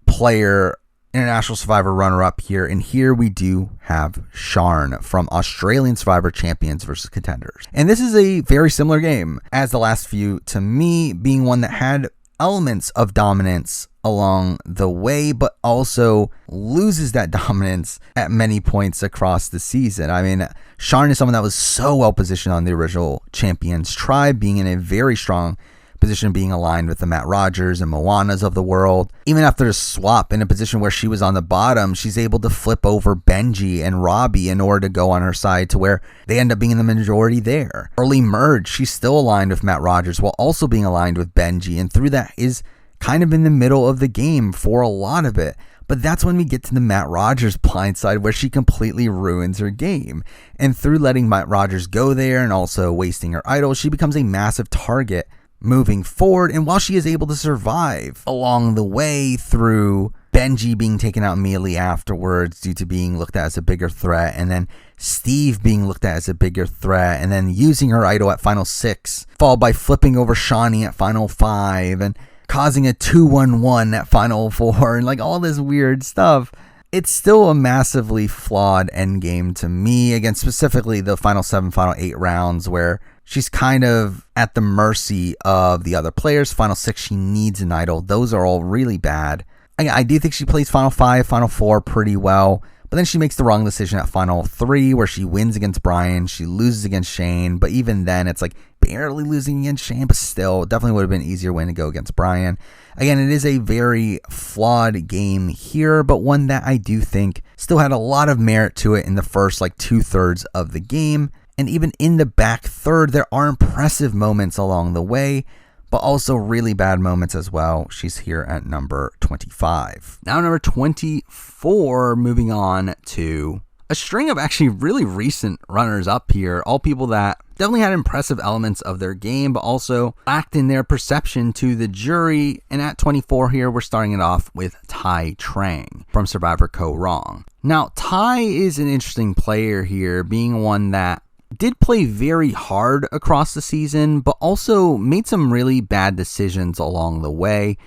player International Survivor runner-up here. And here we do have Sharn from Australian Survivor Champions versus Contenders. And this is a very similar game as the last few, to me, being one that had elements of dominance along the way, but also loses that dominance at many points across the season. I mean, Sharn is someone that was so well positioned on the original Champions tribe, being in a very strong position, being aligned with the Matt Rogers and Moanas of the world. Even after the swap, in a position where she was on the bottom, she's able to flip over Benji and Robbie in order to go on her side to where they end up being in the majority there. Early merge, she's still aligned with Matt Rogers while also being aligned with Benji, and through that is kind of in the middle of the game for a lot of it. But that's when we get to the Matt Rogers blind side where she completely ruins her game. And through letting Matt Rogers go there and also wasting her idol, she becomes a massive target moving forward. And while she is able to survive along the way through Benji being taken out immediately afterwards due to being looked at as a bigger threat, and then Steve being looked at as a bigger threat, and then using her idol at Final 6, followed by flipping over Shani at Final 5, and causing a 2-1-1 at Final 4, and like all this weird stuff. It's still a massively flawed endgame to me, again, specifically the Final 7, Final 8 rounds where she's kind of at the mercy of the other players. Final 6, she needs an idol. Those are all really bad. I do think she plays Final 5, Final 4 pretty well, but then she makes the wrong decision at Final 3 where she wins against Brian, she loses against Shane, but even then it's like barely losing against Shane, but still definitely would have been an easier win to go against Brian. Again, it is a very flawed game here, but one that I do think still had a lot of merit to it in the first like 2/3 of the game. And even in the back third, there are impressive moments along the way, but also really bad moments as well. She's here at number 25. Now number 24, moving on to a string of actually really recent runners up here. All people that definitely had impressive elements of their game, but also lacked in their perception to the jury. And at 24 here, we're starting it off with Tai Trang from Survivor Kaoh Rong. Now, Tai is an interesting player here, being one that did play very hard across the season, but also made some really bad decisions along the way.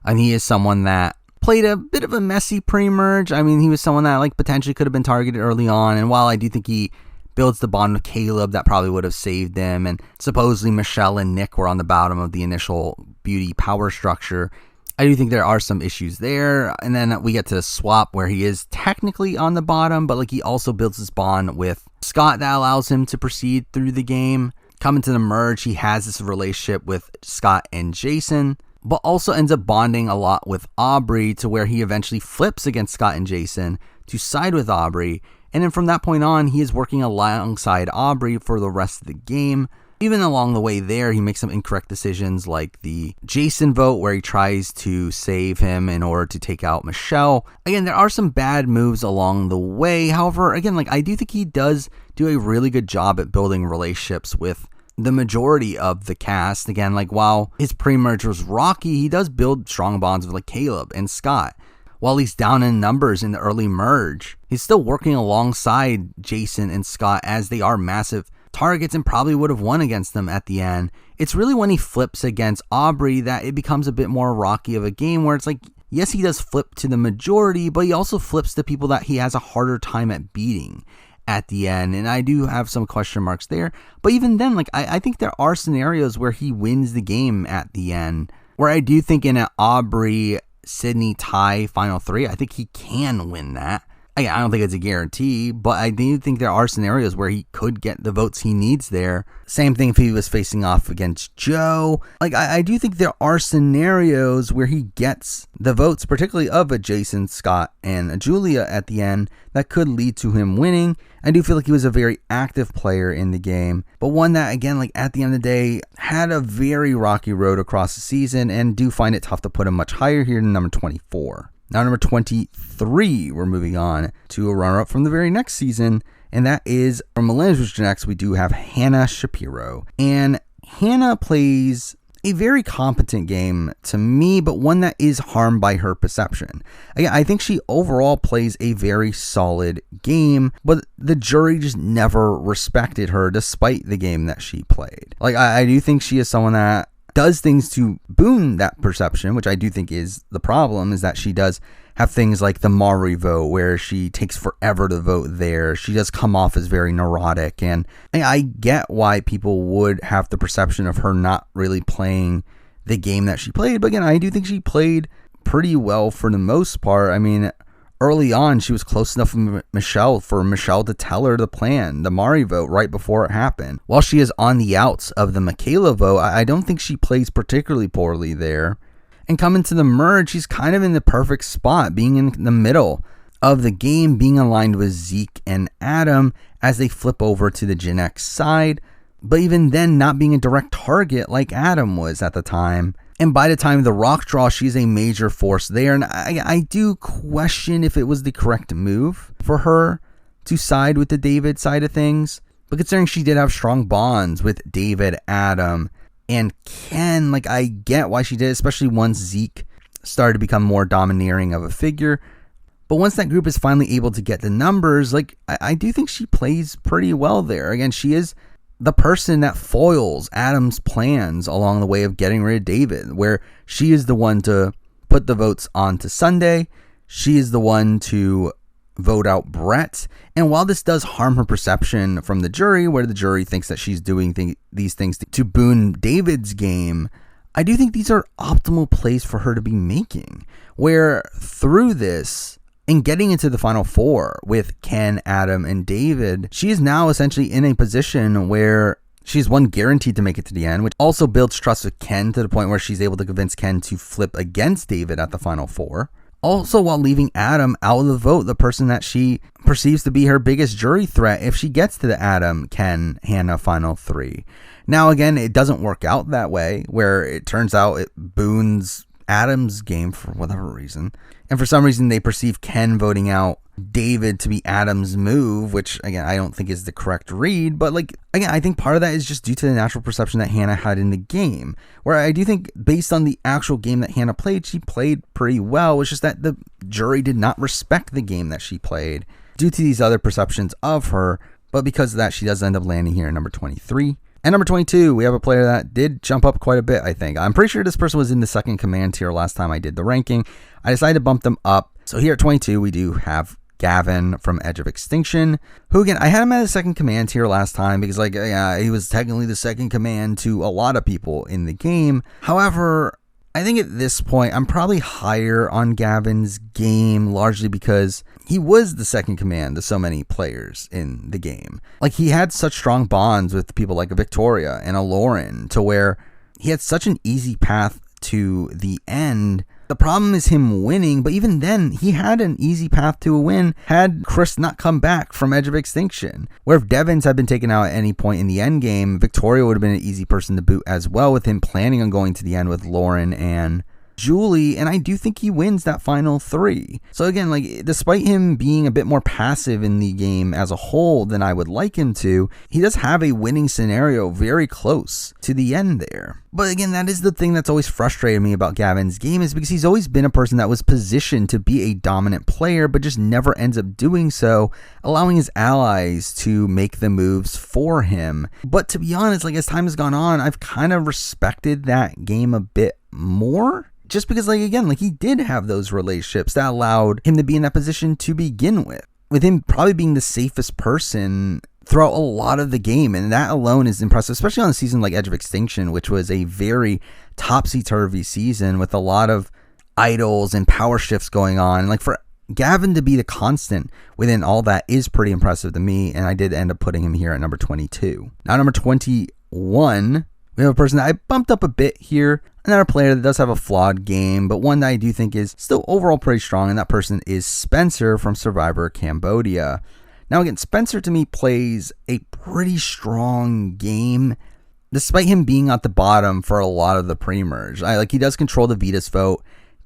And he is someone that played a bit of a messy pre-merge. I mean, he was someone that like potentially could have been targeted early on. And while I do think he builds the bond with Caleb, that probably would have saved him. And supposedly Michelle and Nick were on the bottom of the initial beauty power structure. I do think there are some issues there. And then we get to the swap where he is technically on the bottom, but like he also builds this bond with Scott that allows him to proceed through the game. Coming to the merge, he has this relationship with Scott and Jason, but also ends up bonding a lot with Aubrey to where he eventually flips against Scott and Jason to side with Aubrey. And then from that point on, he is working alongside Aubrey for the rest of the game. Even along the way there, he makes some incorrect decisions like the Jason vote where he tries to save him in order to take out Michelle. Again, there are some bad moves along the way. However, again, like I do think he does do a really good job at building relationships with the majority of the cast. Again, like while his pre-merge was rocky, he does build strong bonds with like Caleb and Scott. While he's down in numbers in the early merge, he's still working alongside Jason and Scott as they are massive targets and probably would have won against them at the end. It's really when he flips against Aubrey that it becomes a bit more rocky of a game where it's like, yes, he does flip to the majority, but he also flips to people that he has a harder time at beating at the end. And I do have some question marks there. But even then, like I think there are scenarios where he wins the game at the end, where I do think in an Aubrey, Sydney tie Final 3, I think he can win that. I don't think it's a guarantee, but I do think there are scenarios where he could get the votes he needs there. Same thing if he was facing off against Joe. Like, I do think there are scenarios where he gets the votes, particularly of a Jason, Scott, and a Julia at the end, that could lead to him winning. I do feel like he was a very active player in the game, but one that, again, like at the end of the day, had a very rocky road across the season, and do find it tough to put him much higher here than number 24. Now, number 23, we're moving on to a runner-up from the very next season, and that is from Millennials vs. Gen X. We do have Hannah Shapiro, and Hannah plays a very competent game to me, but one that is harmed by her perception. Again, I think she overall plays a very solid game, but the jury just never respected her despite the game that she played. Like, I do think she is someone that does things to boon that perception, which I do think is the problem, is that she does have things like the Mari vote where she takes forever to vote there. She does come off as very neurotic, and I get why people would have the perception of her not really playing the game that she played. But again, I do think she played pretty well for the most part. I mean, early on, she was close enough with Michelle for Michelle to tell her the plan, the Mari vote, right before it happened. While she is on the outs of the Michaela vote, I don't think she plays particularly poorly there. And coming to the merge, she's kind of in the perfect spot, being in the middle of the game, being aligned with Zeke and Adam as they flip over to the Gen X side, but even then not being a direct target like Adam was at the time. And by the time of the rock draw, she's a major force there. And I do question if it was the correct move for her to side with the David side of things. But considering she did have strong bonds with David, Adam, and Ken, like, I get why she did, especially once Zeke started to become more domineering of a figure. But once that group is finally able to get the numbers, like, I do think she plays pretty well there. Again, she is the person that foils Adam's plans along the way of getting rid of David, where she is the one to put the votes on to Sunday. She is the one to vote out Brett. And while this does harm her perception from the jury, where the jury thinks that she's doing these things to boon David's game, I do think these are optimal plays for her to be making, where through this and getting into the final four with Ken, Adam, and David, she is now essentially in a position where she's one guaranteed to make it to the end, which also builds trust with Ken to the point where she's able to convince Ken to flip against David at the final four. Also, while leaving Adam out of the vote, the person that she perceives to be her biggest jury threat if she gets to the Adam, Ken, Hannah final three. Now, again, it doesn't work out that way, where it turns out it boons Adam's game for whatever reason. And for some reason, they perceive Ken voting out David to be Adam's move, which, again, I don't think is the correct read. But, like, again, I think part of that is just due to the natural perception that Hannah had in the game, where I do think based on the actual game that Hannah played, she played pretty well. It's just that the jury did not respect the game that she played due to these other perceptions of her. But because of that, she does end up landing here at number 23. And number 22, we have a player that did jump up quite a bit, I think. I'm pretty sure this person was in the second command tier last time I did the ranking. I decided to bump them up. So here at 22, we do have Gavin from Edge of Extinction, who, again, I had him at a second command tier last time because, like, yeah, he was technically the second command to a lot of people in the game. However, I think at this point, I'm probably higher on Gavin's game, largely because he was the second command to so many players in the game. Like, he had such strong bonds with people like a Victoria and a Lauren, to where he had such an easy path to the end. The problem is him winning, but even then, he had an easy path to a win had Chris not come back from Edge of Extinction. Where if Devins had been taken out at any point in the end game, Victoria would have been an easy person to boot as well, with him planning on going to the end with Lauren and Julie, and I do think he wins that final three. So again, like, despite him being a bit more passive in the game as a whole than I would like him to, he does have a winning scenario very close to the end there. But again, that is the thing that's always frustrated me about Gavin's game, is because he's always been a person that was positioned to be a dominant player, but just never ends up doing so, allowing his allies to make the moves for him. But to be honest, like, as time has gone on, I've kind of respected that game a bit more. Just because, like, again, like, he did have those relationships that allowed him to be in that position to begin with him probably being the safest person throughout a lot of the game. And that alone is impressive, especially on a season like Edge of Extinction, which was a very topsy-turvy season with a lot of idols and power shifts going on. And, like, for Gavin to be the constant within all that is pretty impressive to me. And I did end up putting him here at number 22. Now, number 21, we have a person that I bumped up a bit here. Another player that does have a flawed game, but one that I do think is still overall pretty strong, and that person is Spencer from Survivor Cambodia. Now, again, Spencer to me plays a pretty strong game, despite him being at the bottom for a lot of the pre-merge. He does control the Vetus vote,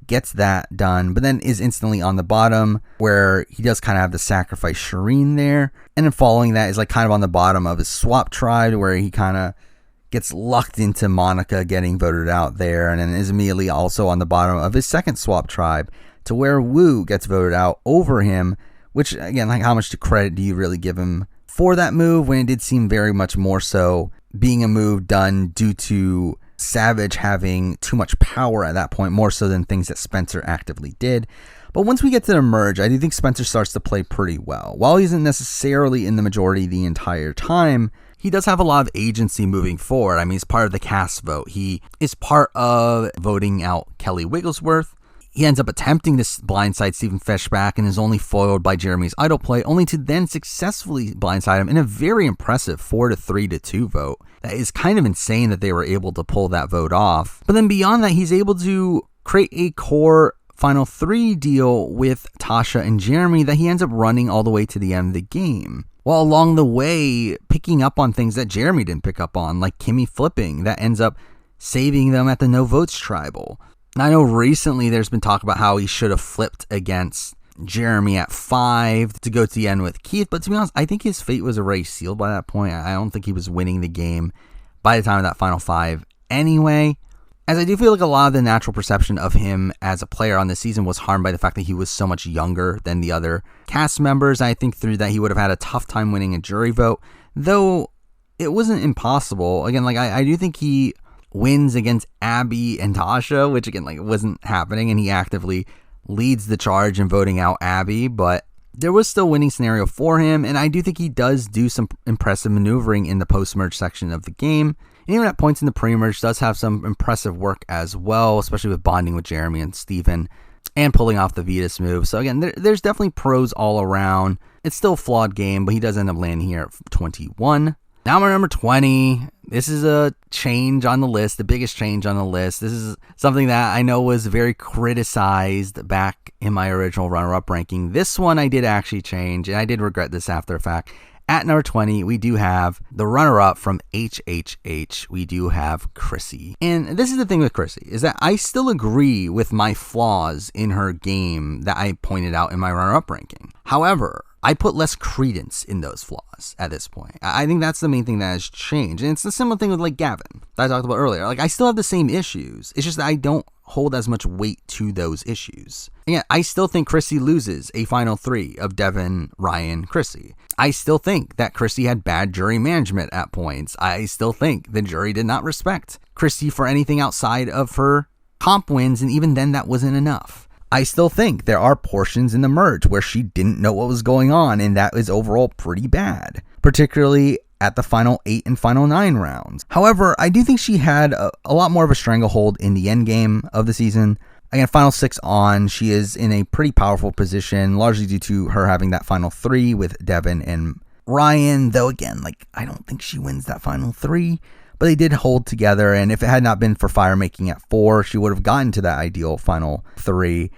gets that done, but then is instantly on the bottom, where he does kind of have to sacrifice Shireen there. And then following that is like kind of on the bottom of his swap tribe, where he kind of gets lucked into Monica getting voted out there, and then is immediately also on the bottom of his second swap tribe, to where Wu gets voted out over him, which, again, like, how much credit do you really give him for that move, when it did seem very much more so being a move done due to Savage having too much power at that point, more so than things that Spencer actively did. But once we get to the merge, I do think Spencer starts to play pretty well. While he isn't necessarily in the majority the entire time, he does have a lot of agency moving forward. I mean, he's part of the cast vote. He is part of voting out Kelly Wigglesworth. He ends up attempting to blindside Stephen Fishbach and is only foiled by Jeremy's idle play, only to then successfully blindside him in a very impressive 4-3-2 vote. That is kind of insane that they were able to pull that vote off. But then beyond that, he's able to create a core final 3 deal with Tasha and Jeremy that he ends up running all the way to the end of the game, while along the way picking up on things that Jeremy didn't pick up on, like Kimmy flipping, that ends up saving them at the no votes tribal. I know recently there's been talk about how he should have flipped against Jeremy at 5 to go to the end with Keith, but to be honest, I think his fate was already sealed by that point. I don't think he was winning the game by the time of that final 5 anyway, as I do feel like a lot of the natural perception of him as a player on this season was harmed by the fact that he was so much younger than the other cast members. I think through that he would have had a tough time winning a jury vote, though it wasn't impossible. Again, like, I do think he wins against Abby and Tasha, which, again, like, wasn't happening, and he actively leads the charge in voting out Abby, but there was still a winning scenario for him, and I do think he does do some impressive maneuvering in the post-merge section of the game, and even at points in the pre-merge does have some impressive work as well, especially with bonding with Jeremy and Stephen and pulling off the Vetus move. So again, there's definitely pros all around. It's still a flawed game, but he does end up landing here at 21. Now we're number 20. This is a change on the list, the biggest change on the list. This is something that I know was very criticized back in my original runner-up ranking. This one I did actually change, and I did regret this after the fact. At number 20, we do have the runner-up from HHH. We do have Chrissy. And this is the thing with Chrissy, is that I still agree with my flaws in her game that I pointed out in my runner-up ranking. However, I put less credence in those flaws at this point. I think that's the main thing that has changed. And it's the similar thing with, like, Gavin that I talked about earlier. Like, I still have the same issues. It's just that I don't hold as much weight to those issues. Again, I still think Chrissy loses a final 3 of Devin, Ryan, Chrissy. I still think that Chrissy had bad jury management at points. I still think the jury did not respect Chrissy for anything outside of her comp wins, and even then that wasn't enough. I still think there are portions in the merge where she didn't know what was going on, and that is overall pretty bad, particularly at the final 8 and final 9 rounds. However, I do think she had a lot more of a stranglehold in the end game of the season. Again, final 6 on, she is in a pretty powerful position, largely due to her having that final 3 with Devin and Ryan, though again, like, I don't think she wins that final 3. But they did hold together, and if it had not been for Fire making at 4, she would have gotten to that ideal final 3.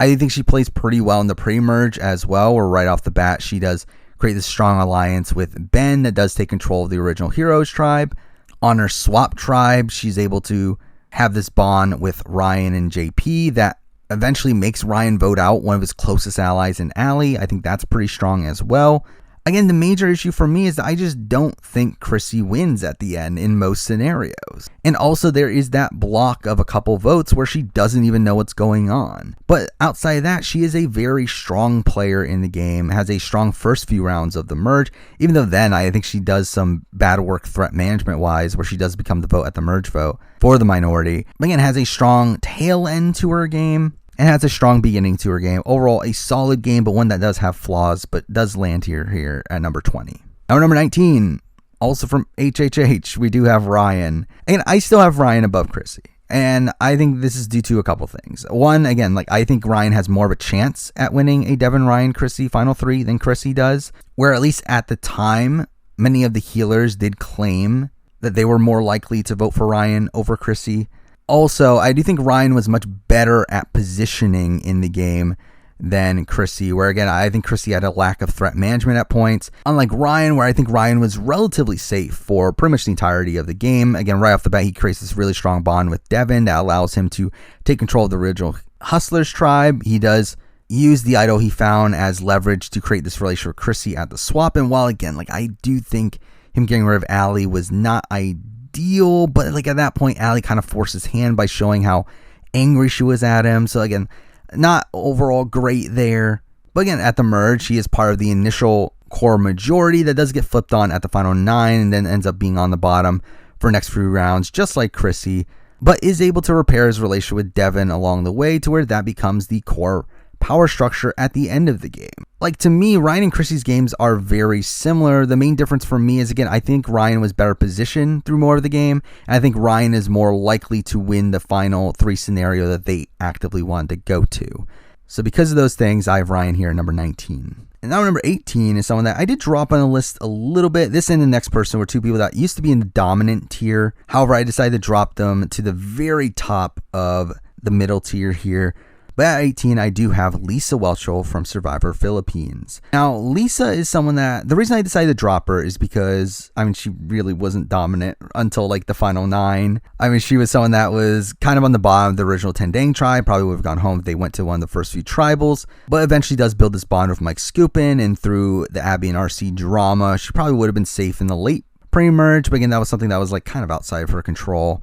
I think she plays pretty well in the pre-merge as well, where right off the bat she does create this strong alliance with Ben that does take control of the original Heroes tribe. On her swap tribe, she's able to have this bond with Ryan and JP that eventually makes Ryan vote out one of his closest allies in Allie. I think that's pretty strong as well. Again, the major issue for me is that I just don't think Chrissy wins at the end in most scenarios. And also there is that block of a couple votes where she doesn't even know what's going on. But outside of that, she is a very strong player in the game, has a strong first few rounds of the merge, even though then I think she does some bad work threat management wise, where she does become the vote at the merge vote for the minority. But again, has a strong tail end to her game, and has a strong beginning to her game. Overall, a solid game, but one that does have flaws, but does land here at number 20. Now, number 19, also from HHH, we do have Ryan. And I still have Ryan above Chrissy. And I think this is due to a couple things. One, again, like, I think Ryan has more of a chance at winning a Devin, Ryan, Chrissy final 3 than Chrissy does. Where at least at the time, many of the healers did claim that they were more likely to vote for Ryan over Chrissy. Also, I do think Ryan was much better at positioning in the game than Chrissy, where again, I think Chrissy had a lack of threat management at points. Unlike Ryan, where I think Ryan was relatively safe for pretty much the entirety of the game. Again, right off the bat, he creates this really strong bond with Devin that allows him to take control of the original Hustler's tribe, he does use the idol he found as leverage to create this relationship with Chrissy at the swap. And while again, like I do think him getting rid of Allie was not ideal, but like at that point, Allie kind of forced his hand by showing how angry she was at him. So again, not overall great there. But again, at the merge, he is part of the initial core majority that does get flipped on at the final 9 and then ends up being on the bottom for next few rounds, just like Chrissy, but is able to repair his relationship with Devin along the way to where that becomes the core power structure at the end of the game. Like, to me, Ryan and Chrissy's games are very similar. The main difference for me is, again, I think Ryan was better positioned through more of the game, and I think Ryan is more likely to win the final 3 scenario that they actively wanted to go to. So because of those things, I have Ryan here at number 19. And now number 18 is someone that I did drop on the list a little bit. This and the next person were 2 people that used to be in the dominant tier. However, I decided to drop them to the very top of the middle tier here. But at 18, I do have Lisa Whelchel from Survivor Philippines. Now, Lisa is someone that, the reason I decided to drop her is because, I mean, she really wasn't dominant until like the final 9. I mean, she was someone that was kind of on the bottom of the original Tendang tribe, probably would have gone home if they went to one of the first few tribals, but eventually does build this bond with Mike Skupin, and through the Abby and RC drama, she probably would have been safe in the late pre-merge, but again, that was something that was like kind of outside of her control.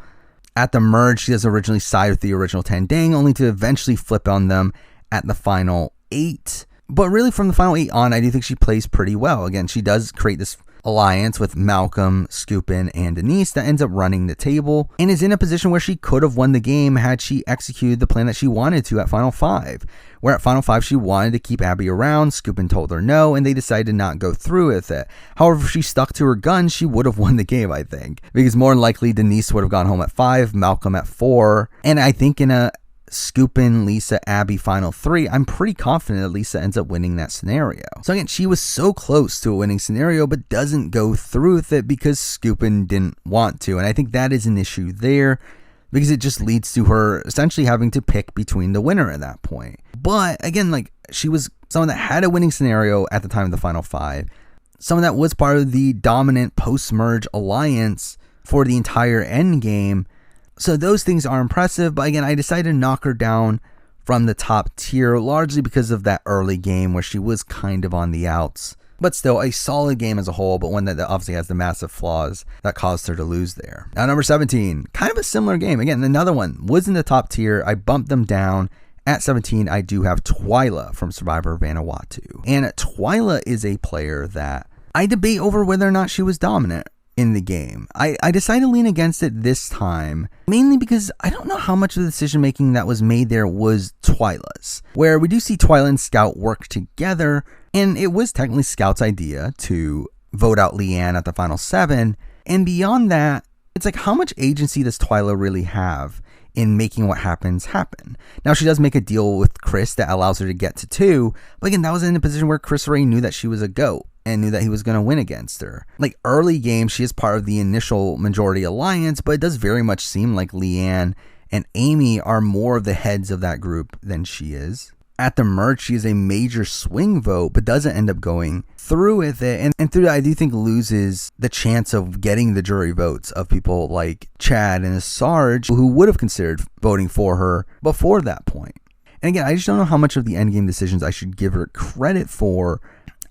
At the merge, she does originally side with the original Tendang, only to eventually flip on them at the final 8. But really, from the final 8 on, I do think she plays pretty well. Again, she does create this alliance with Malcolm, Skupin, and Denise that ends up running the table, and is in a position where she could have won the game had she executed the plan that she wanted to at Final 5. Where at Final 5, she wanted to keep Abby around, Skupin told her no, and they decided to not go through with it. However, if she stuck to her guns, she would have won the game, I think. Because more than likely, Denise would have gone home at 5, Malcolm at 4, and I think in a Skupin, Lisa, Abby final 3, I'm pretty confident that Lisa ends up winning that scenario. So again, she was so close to a winning scenario, but doesn't go through with it because Skupin didn't want to. And I think that is an issue there, because it just leads to her essentially having to pick between the winner at that point. But again, like, she was someone that had a winning scenario at the time of the final 5, someone that was part of the dominant post-merge alliance for the entire end game. So those things are impressive, but again, I decided to knock her down from the top tier, largely because of that early game where she was kind of on the outs. But still, a solid game as a whole, but one that obviously has the massive flaws that caused her to lose there. Now, number 17, kind of a similar game. Again, another one was in the top tier. I bumped them down. At 17, I do have Twyla from Survivor Vanuatu. And Twyla is a player that I debate over whether or not she was dominant in the game. I decided to lean against it this time, mainly because I don't know how much of the decision making that was made there was Twyla's, where we do see Twyla and Scout work together, and it was technically Scout's idea to vote out Leanne at the final 7, and beyond that, it's like, how much agency does Twyla really have in making what happens happen? Now, she does make a deal with Chris that allows her to get to 2, but again, that was in a position where Chris Ray knew that she was a GOAT and knew that he was going to win against her. Like, early game, she is part of the initial majority alliance, but it does very much seem like Leanne and Amy are more of the heads of that group than she is. At the merge, she is a major swing vote, but doesn't end up going through with it. And through that, I do think loses the chance of getting the jury votes of people like Chad and Sarge, who would have considered voting for her before that point. And again, I just don't know how much of the endgame decisions I should give her credit for.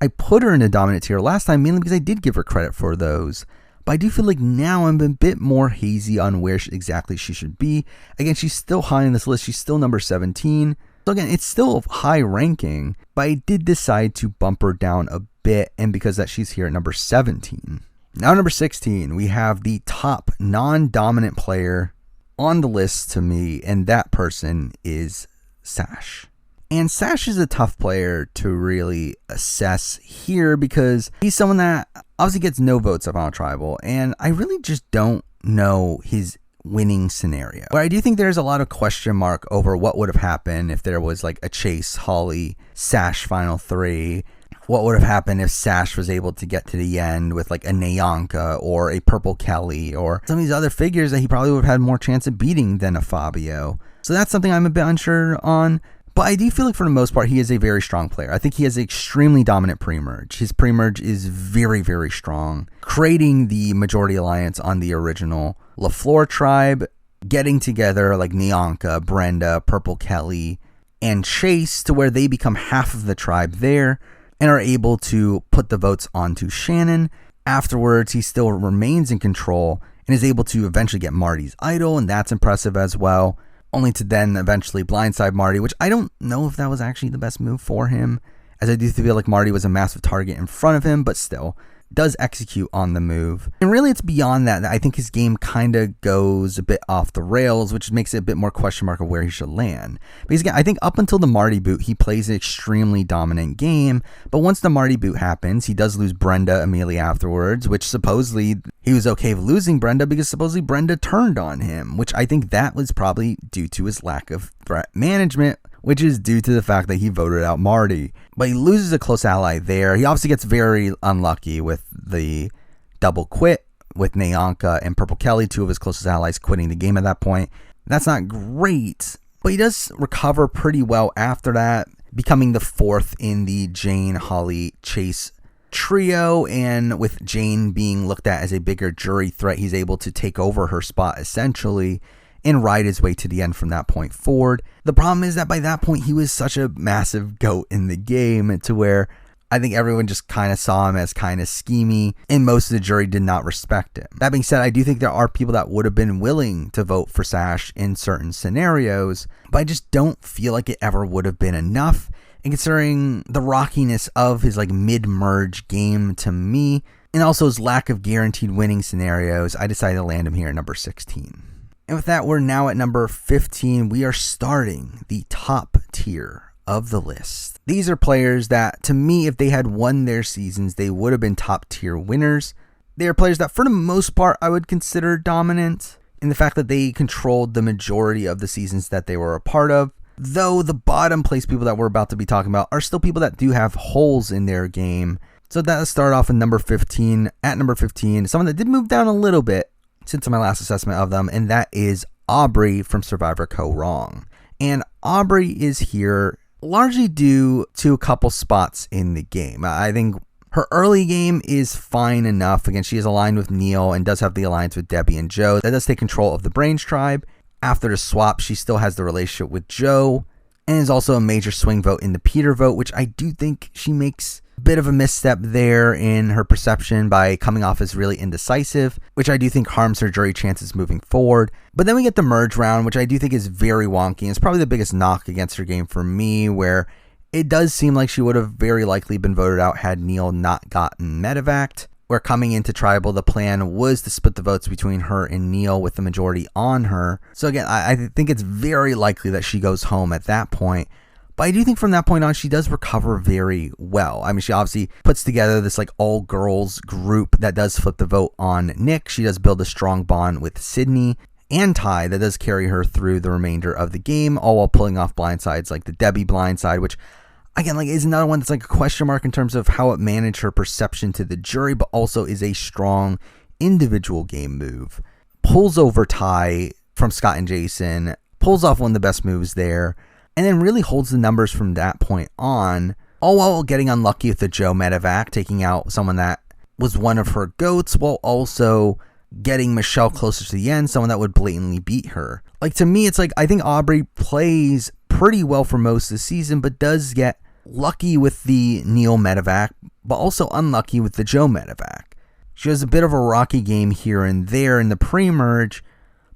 I put her in a dominant tier last time, mainly because I did give her credit for those. But I do feel like now I'm a bit more hazy on where exactly she should be. Again, she's still high on this list. She's still number 17. So again, it's still high ranking, but I did decide to bump her down a bit, and because that, she's here at number 17. Now, number 16, we have the top non-dominant player on the list to me, and that person is Sash. And Sash is a tough player to really assess here because he's someone that obviously gets no votes up on Tribal, and I really just don't know his winning scenario. But I do think there's a lot of question mark over what would have happened if there was like a Chase, Holly, Sash final 3. What would have happened if Sash was able to get to the end with like a Nayanka or a Purple Kelly or some of these other figures that he probably would have had more chance of beating than a Fabio. So that's something I'm a bit unsure on. But I do feel like for the most part, he is a very strong player. I think he has an extremely dominant pre-merge. His pre-merge is very, very strong, creating the majority alliance on the original LaFleur tribe. getting together like Nyanka, Brenda, Purple Kelly, and Chase to where they become half of the tribe there and are able to put the votes onto Shannon. Afterwards, he still remains in control and is able to eventually get Marty's idol, and that's impressive as well, only to then eventually blindside Marty, which I don't know if that was actually the best move for him, as I do feel like Marty was a massive target in front of him, but still does execute on the move. And really it's beyond that I think his game kind of goes a bit off the rails, which makes it a bit more question mark of where he should land. Because again, I think up until the Marty boot, he plays an extremely dominant game, but once the Marty boot happens, he does lose Brenda immediately afterwards, which supposedly he was okay with losing Brenda because supposedly Brenda turned on him, which I think that was probably due to his lack of threat management, which is due to the fact that he voted out Marty. But he loses a close ally there. He obviously gets very unlucky with the double quit with Nyanka and Purple Kelly, two of his closest allies, quitting the game at that point. That's not great, but he does recover pretty well after that, becoming the fourth in the Jane, Holly, Chase trio, and with Jane being looked at as a bigger jury threat, he's able to take over her spot essentially and ride his way to the end from that point forward. The problem is that by that point, he was such a massive goat in the game to where I think everyone just kind of saw him as kind of schemy, and most of the jury did not respect him. That being said, I do think there are people that would have been willing to vote for Sash in certain scenarios, but I just don't feel like it ever would have been enough. And considering the rockiness of his like mid-merge game to me, and also his lack of guaranteed winning scenarios, I decided to land him here at number 16. And with that, we're now at number 15. We are starting the top tier of the list. These are players that, to me, if they had won their seasons, they would have been top tier winners. They are players that, for the most part, I would consider dominant in the fact that they controlled the majority of the seasons that they were a part of. Though the bottom place people that we're about to be talking about are still people that do have holes in their game. So that'll start off with number 15. At number 15, someone that did move down a little bit since my last assessment of them, and that is Aubrey from Survivor Co. Wrong. And Aubrey is here largely due to a couple spots in the game. I think her early game is fine enough. Again, she is aligned with Neil and does have the alliance with Debbie and Joe. That does take control of the Brains tribe. After the swap, she still has the relationship with Joe and is also a major swing vote in the Peter vote, which I do think she makes a bit of a misstep there in her perception by coming off as really indecisive, which I do think harms her jury chances moving forward. But then we get the merge round, which I do think is very wonky. And it's probably the biggest knock against her game for me, where it does seem like she would have very likely been voted out had Neil not gotten medevaced. Where coming into Tribal, the plan was to split the votes between her and Neil with the majority on her. So again, I think it's very likely that she goes home at that point. But I do think from that point on, she does recover very well. I mean, she obviously puts together this like all girls group that does flip the vote on Nick. She does build a strong bond with Sydney and Ty that does carry her through the remainder of the game, all while pulling off blindsides like the Debbie blindside, which again, like, is another one that's like a question mark in terms of how it managed her perception to the jury, but also is a strong individual game move. Pulls over Ty from Scott and Jason, pulls off one of the best moves there, and then really holds the numbers from that point on, all while getting unlucky with the Joe medevac, taking out someone that was one of her goats, while also getting Michelle closer to the end, someone that would blatantly beat her. Like, to me, it's like, I think Aubrey plays pretty well for most of the season, but does get lucky with the Neil medevac, but also unlucky with the Joe medevac. She has a bit of a rocky game here and there in the pre-merge,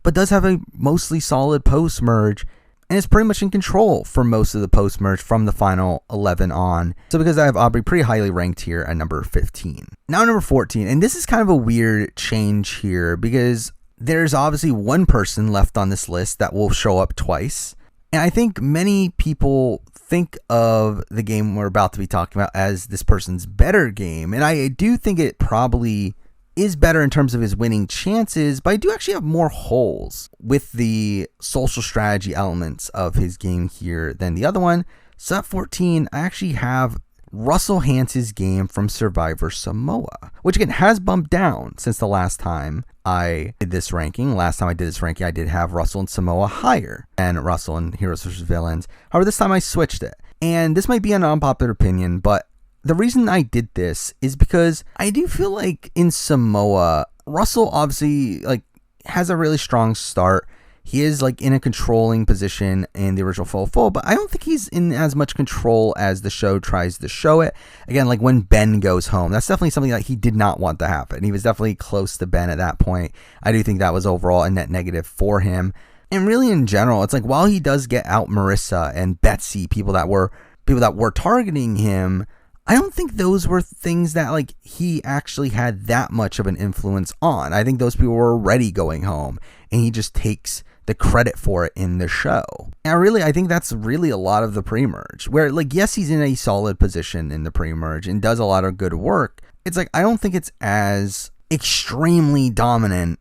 but does have a mostly solid post-merge, and is pretty much in control for most of the post-merge from the final 11 on. So because I have Aubrey pretty highly ranked here at number 15. Now number 14, and this is kind of a weird change here because there's obviously one person left on this list that will show up twice. And I think many people think of the game we're about to be talking about as this person's better game. And I do think it probably is better in terms of his winning chances, but I do actually have more holes with the social strategy elements of his game here than the other one. So at 14, I actually have Russell Hance's game from Survivor Samoa, which again has bumped down since the last time I did this ranking. Last time I did this ranking, I did have Russell and Samoa higher than Russell and Heroes vs. Villains. However, this time I switched it. And this might be an unpopular opinion, but the reason I did this is because I do feel like in Samoa, Russell obviously like has a really strong start He is like in a controlling position in the original Full, but I don't think he's in as much control as the show tries to show it. Again, like when Ben goes home, that's definitely something that he did not want to happen. He was definitely close to Ben at that point. I do think that was overall a net negative for him. And really in general, it's like while he does get out Marissa and Betsy, people that were targeting him, I don't think those were things that like he actually had that much of an influence on. I think those people were already going home, and he just takes the credit for it in the show. And I think that's really a lot of the pre-merge, where like, yes, he's in a solid position in the pre-merge and does a lot of good work. It's like, I don't think it's as extremely dominant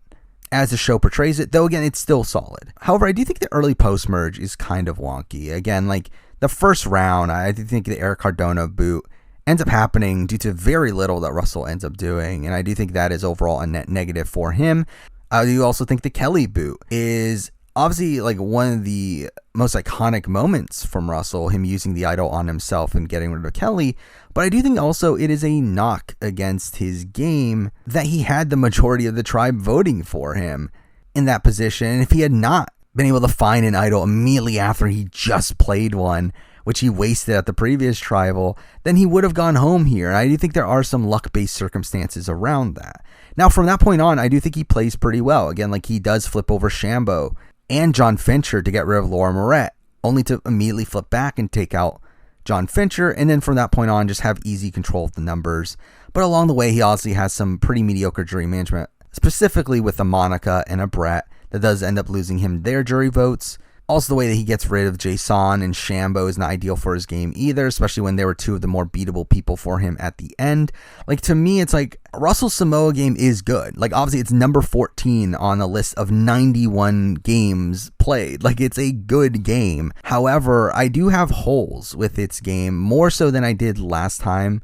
as the show portrays it, though again, it's still solid. However, I do think the early post-merge is kind of wonky. Again, like the first round, I do think the Eric Cardona boot ends up happening due to very little that Russell ends up doing, and I do think that is overall a net negative for him. I do also think the Kelly boot is obviously like one of the most iconic moments from Russell, him using the idol on himself and getting rid of Kelly. But I do think also it is a knock against his game that he had the majority of the tribe voting for him in that position. And if he had not been able to find an idol immediately after he just played one, which he wasted at the previous tribal, then he would have gone home here. And I do think there are some luck-based circumstances around that. Now, from that point on, I do think he plays pretty well. Again, like he does flip over Shambo and John Fincher to get rid of Laura Moret, only to immediately flip back and take out John Fincher, and then from that point on, just have easy control of the numbers. But along the way, he obviously has some pretty mediocre jury management, specifically with a Monica and a Brett, that does end up losing him their jury votes. Also, the way that he gets rid of Jason and Shambo is not ideal for his game either, especially when they were two of the more beatable people for him at the end. Like, to me, it's like Russell's Samoa game is good. Like, obviously, it's number 14 on a list of 91 games played. Like, it's a good game. However, I do have holes with its game, more so than I did last time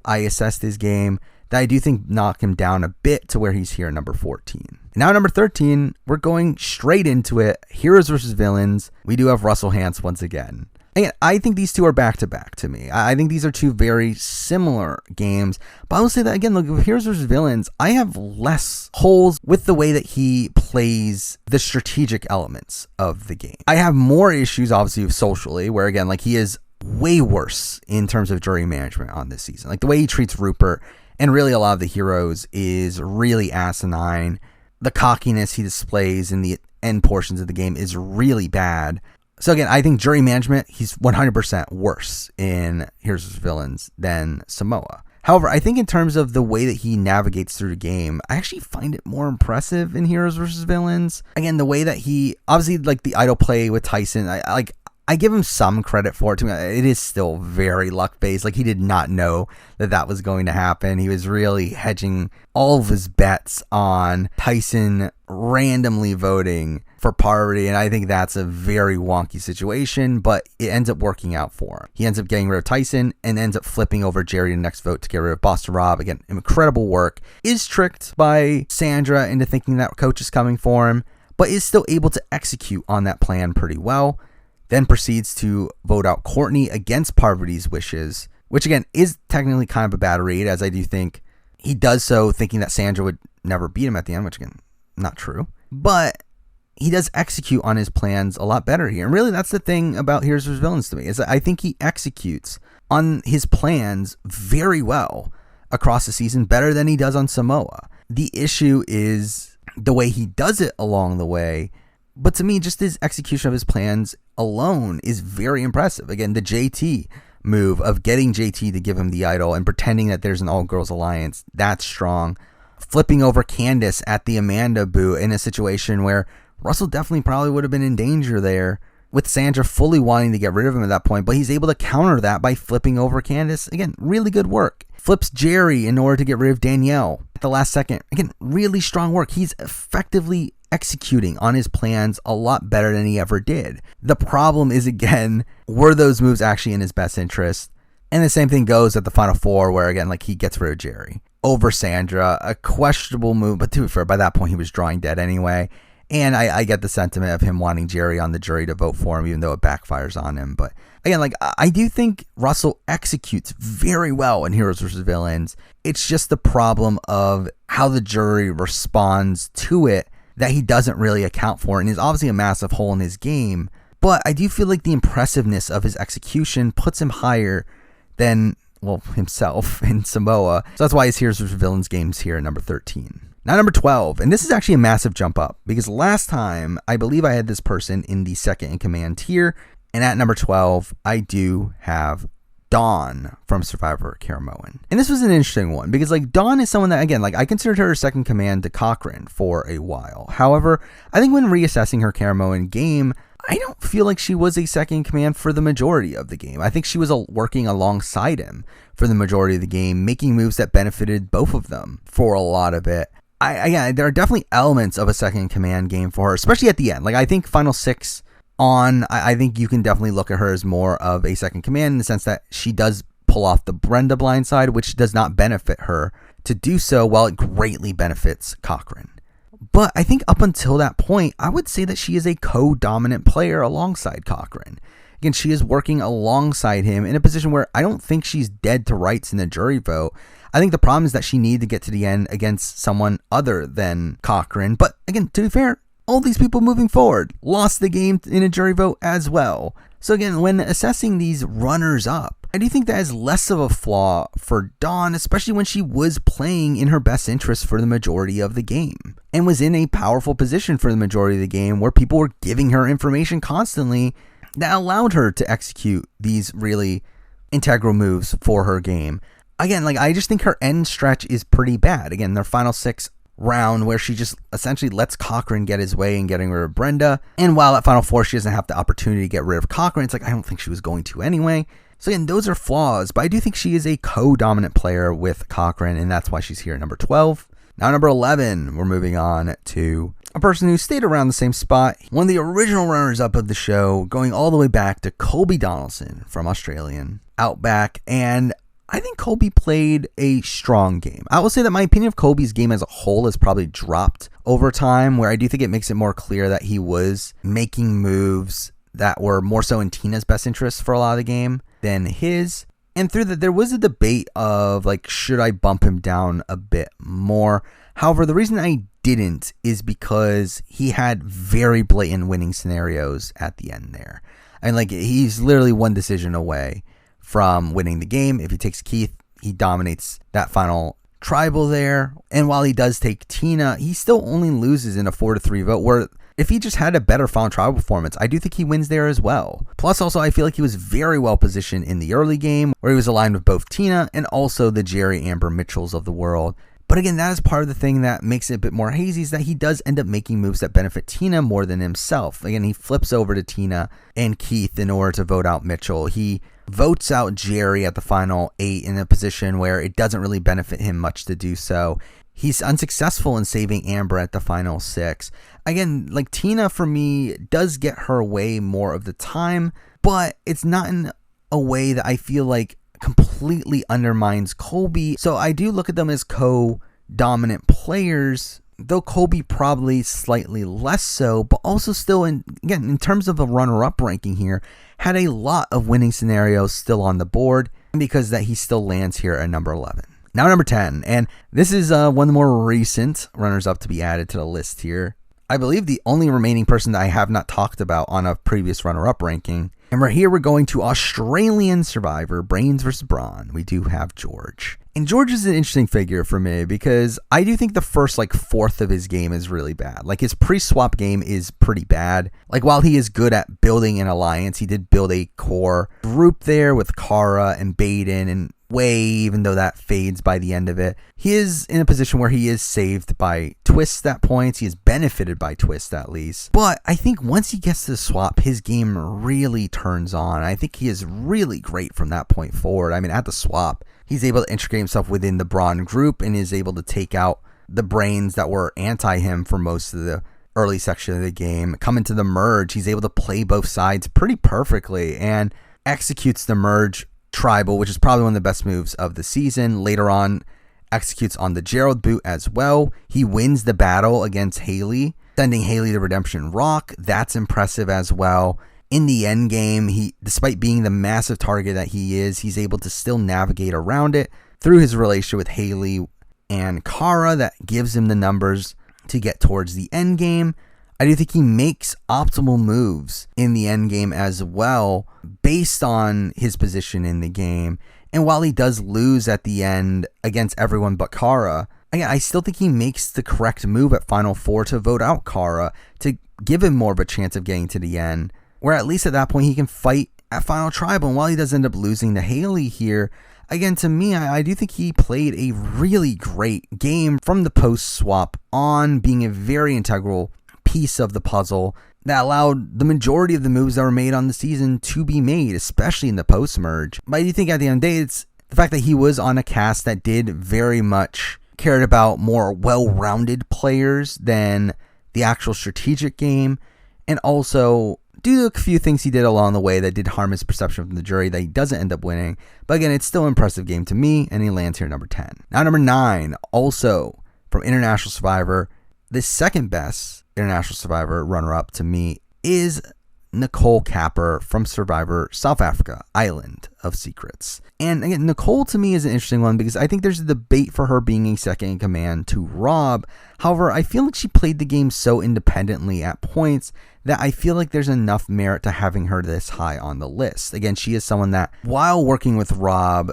I assessed his game, that I do think knock him down a bit to where he's here at number 14. Now, number 13, we're going straight into it. Heroes versus villains. We do have Russell Hantz once again. Again, I think these two are back-to-back to me. I think these are two very similar games. But I will say that, again, look, with Heroes versus Villains, I have less holes with the way that he plays the strategic elements of the game. I have more issues, obviously, socially, where, again, like he is way worse in terms of jury management on this season. Like the way he treats Rupert and really a lot of the heroes is really asinine. The cockiness he displays in the end portions of the game is really bad. So again, I think jury management, he's 100% worse in Heroes vs. Villains than Samoa. However, I think in terms of the way that he navigates through the game, I actually find it more impressive in Heroes vs. Villains. Again, the way that he, obviously like the idol play with Tyson, I give him some credit for it. To me, it is still very luck-based. Like, he did not know that was going to happen. He was really hedging all of his bets on Tyson randomly voting for Parvati, and I think that's a very wonky situation, but it ends up working out for him. He ends up getting rid of Tyson and ends up flipping over Jerry in the next vote to get rid of Boston Rob. Again, incredible work. Is tricked by Sandra into thinking that Coach is coming for him, but is still able to execute on that plan pretty well. Then proceeds to vote out Courtney against Parvati's wishes, which again is technically kind of a bad read, as I do think he does so thinking that Sandra would never beat him at the end, which again, not true. But he does execute on his plans a lot better here. And really that's the thing about Heroes vs. Villains to me, is that I think he executes on his plans very well across the season, better than he does on Samoa. The issue is the way he does it along the way. But to me, just his execution of his plans alone is very impressive. Again, the JT move of getting JT to give him the idol and pretending that there's an all-girls alliance, that's strong. Flipping over Candace at the Amanda boot in a situation where Russell definitely probably would have been in danger there, with Sandra fully wanting to get rid of him at that point, but he's able to counter that by flipping over Candace. Again, really good work. Flips Jerry in order to get rid of Danielle at the last second. Again, really strong work. He's effectively executing on his plans a lot better than he ever did. The problem is, again, were those moves actually in his best interest? And the same thing goes at the Final Four, where again, like he gets rid of Jerry over Sandra, a questionable move, but to be fair, by that point he was drawing dead anyway. And I get the sentiment of him wanting Jerry on the jury to vote for him, even though it backfires on him. But again, like I do think Russell executes very well in Heroes vs. Villains. It's just the problem of how the jury responds to it that he doesn't really account for and is obviously a massive hole in his game. But I do feel like the impressiveness of his execution puts him higher than, well, himself in Samoa. So that's why he's here for Villains Games here at number 13. Now number 12, and this is actually a massive jump up because last time I believe I had this person in the second in command tier, and at number 12 I do have Dawn from Survivor Caramoan. And this was an interesting one because like Dawn is someone that, again, like I considered her second command to Cochrane for a while. However, I think when reassessing her Caramoan game, I don't feel like she was a second in command for the majority of the game. I think she was working alongside him for the majority of the game, making moves that benefited both of them for a lot of it. There are definitely elements of a second in command game for her, especially at the end. Like I think Final 6 on, I think you can definitely look at her as more of a second command in the sense that she does pull off the Brenda blindside, which does not benefit her to do so, while it greatly benefits Cochrane. But I think up until that point, I would say that she is a co-dominant player alongside Cochrane. Again, she is working alongside him in a position where I don't think she's dead to rights in the jury vote. I think the problem is that she needed to get to the end against someone other than Cochrane. But again, to be fair, all these people moving forward lost the game in a jury vote as well. So again, when assessing these runners up, I do think that is less of a flaw for Dawn, especially when she was playing in her best interest for the majority of the game and was in a powerful position for the majority of the game where people were giving her information constantly that allowed her to execute these really integral moves for her game. Again, like I just think her end stretch is pretty bad. Again, their Final 6 round where she just essentially lets Cochrane get his way in getting rid of Brenda. And while at Final 4 she doesn't have the opportunity to get rid of Cochrane, it's like I don't think she was going to anyway. So again, those are flaws, but I do think she is a co-dominant player with Cochrane, and that's why she's here at number 12. Now number 11, we're moving on to a person who stayed around the same spot. One of the original runners-up of the show, going all the way back to Colby Donaldson from Australian Outback, and I think Colby played a strong game. I will say that my opinion of Colby's game as a whole has probably dropped over time, where I do think it makes it more clear that he was making moves that were more so in Tina's best interest for a lot of the game than his. And through that, there was a debate of like, should I bump him down a bit more? However, the reason I didn't is because he had very blatant winning scenarios at the end there. And like, he's literally one decision away from winning the game. If he takes Keith, he dominates that final tribal there. And while he does take Tina, he still only loses in a 4-3 vote, where if he just had a better final tribal performance, I do think he wins there as well. Plus, also, I feel like he was very well positioned in the early game, where he was aligned with both Tina and also the Jerry Amber Mitchells of the world. But again, that is part of the thing that makes it a bit more hazy, is that he does end up making moves that benefit Tina more than himself. Again, he flips over to Tina and Keith in order to vote out Mitchell. He votes out Jerry at the final 8 in a position where it doesn't really benefit him much to do so. He's unsuccessful in saving Amber at the final 6. Again, like Tina for me does get her way more of the time, but it's not in a way that I feel like completely undermines Colby. So I do look at them as co-dominant players, though Colby probably slightly less so, but also still, in terms of a runner-up ranking here, had a lot of winning scenarios still on the board, because that he still lands here at number 11. Now number 10, and this is one of the more recent runners-up to be added to the list here. I believe the only remaining person that I have not talked about on a previous runner-up ranking. And we're going to Australian Survivor, Brains vs. Brawn. We do have George. And George is an interesting figure for me because I do think the first fourth of his game is really bad. Like his pre-swap game is pretty bad. Like while he is good at building an alliance, he did build a core group there with Kara and Baden and Way, even though that fades by the end of it. He is in a position where he is saved by Twist at points. He is benefited by Twist at least. But I think once he gets to the swap, his game really turns on. I think he is really great from that point forward. I mean, at the swap, he's able to integrate himself within the Brawn group and is able to take out the Brains that were anti him for most of the early section of the game. Coming to the merge, he's able to play both sides pretty perfectly and executes the merge tribal, which is probably one of the best moves of the season. Later on, executes on the Gerald boot as well. He wins the battle against Haley, sending Haley to Redemption Rock. That's impressive as well. In the end game, he, despite being the massive target that he is, he's able to still navigate around it through his relationship with Haley and Kara that gives him the numbers to get towards the end game. I do think he makes optimal moves in the end game as well based on his position in the game. And while he does lose at the end against everyone but Kara, again, I still think he makes the correct move at Final Four to vote out Kara to give him more of a chance of getting to the end, where at least at that point he can fight at Final Tribal. And while he does end up losing to Haley here, again, to me, I do think he played a really great game from the post swap on, being a very integral piece of the puzzle that allowed the majority of the moves that were made on the season to be made, especially in the post merge. But I do think at the end of the day, it's the fact that he was on a cast that did very much cared about more well-rounded players than the actual strategic game, and also due to a few things he did along the way that did harm his perception from the jury that he doesn't end up winning. But again, it's still an impressive game to me, and he lands here number 10. Now number 9, also from International Survivor, the second best International Survivor runner-up to me is Nicole Capper from Survivor South Africa, Island of Secrets. And again, Nicole to me is an interesting one because I think there's a debate for her being a second in command to Rob. However, I feel like she played the game so independently at points that I feel like there's enough merit to having her this high on the list. Again, she is someone that, while working with Rob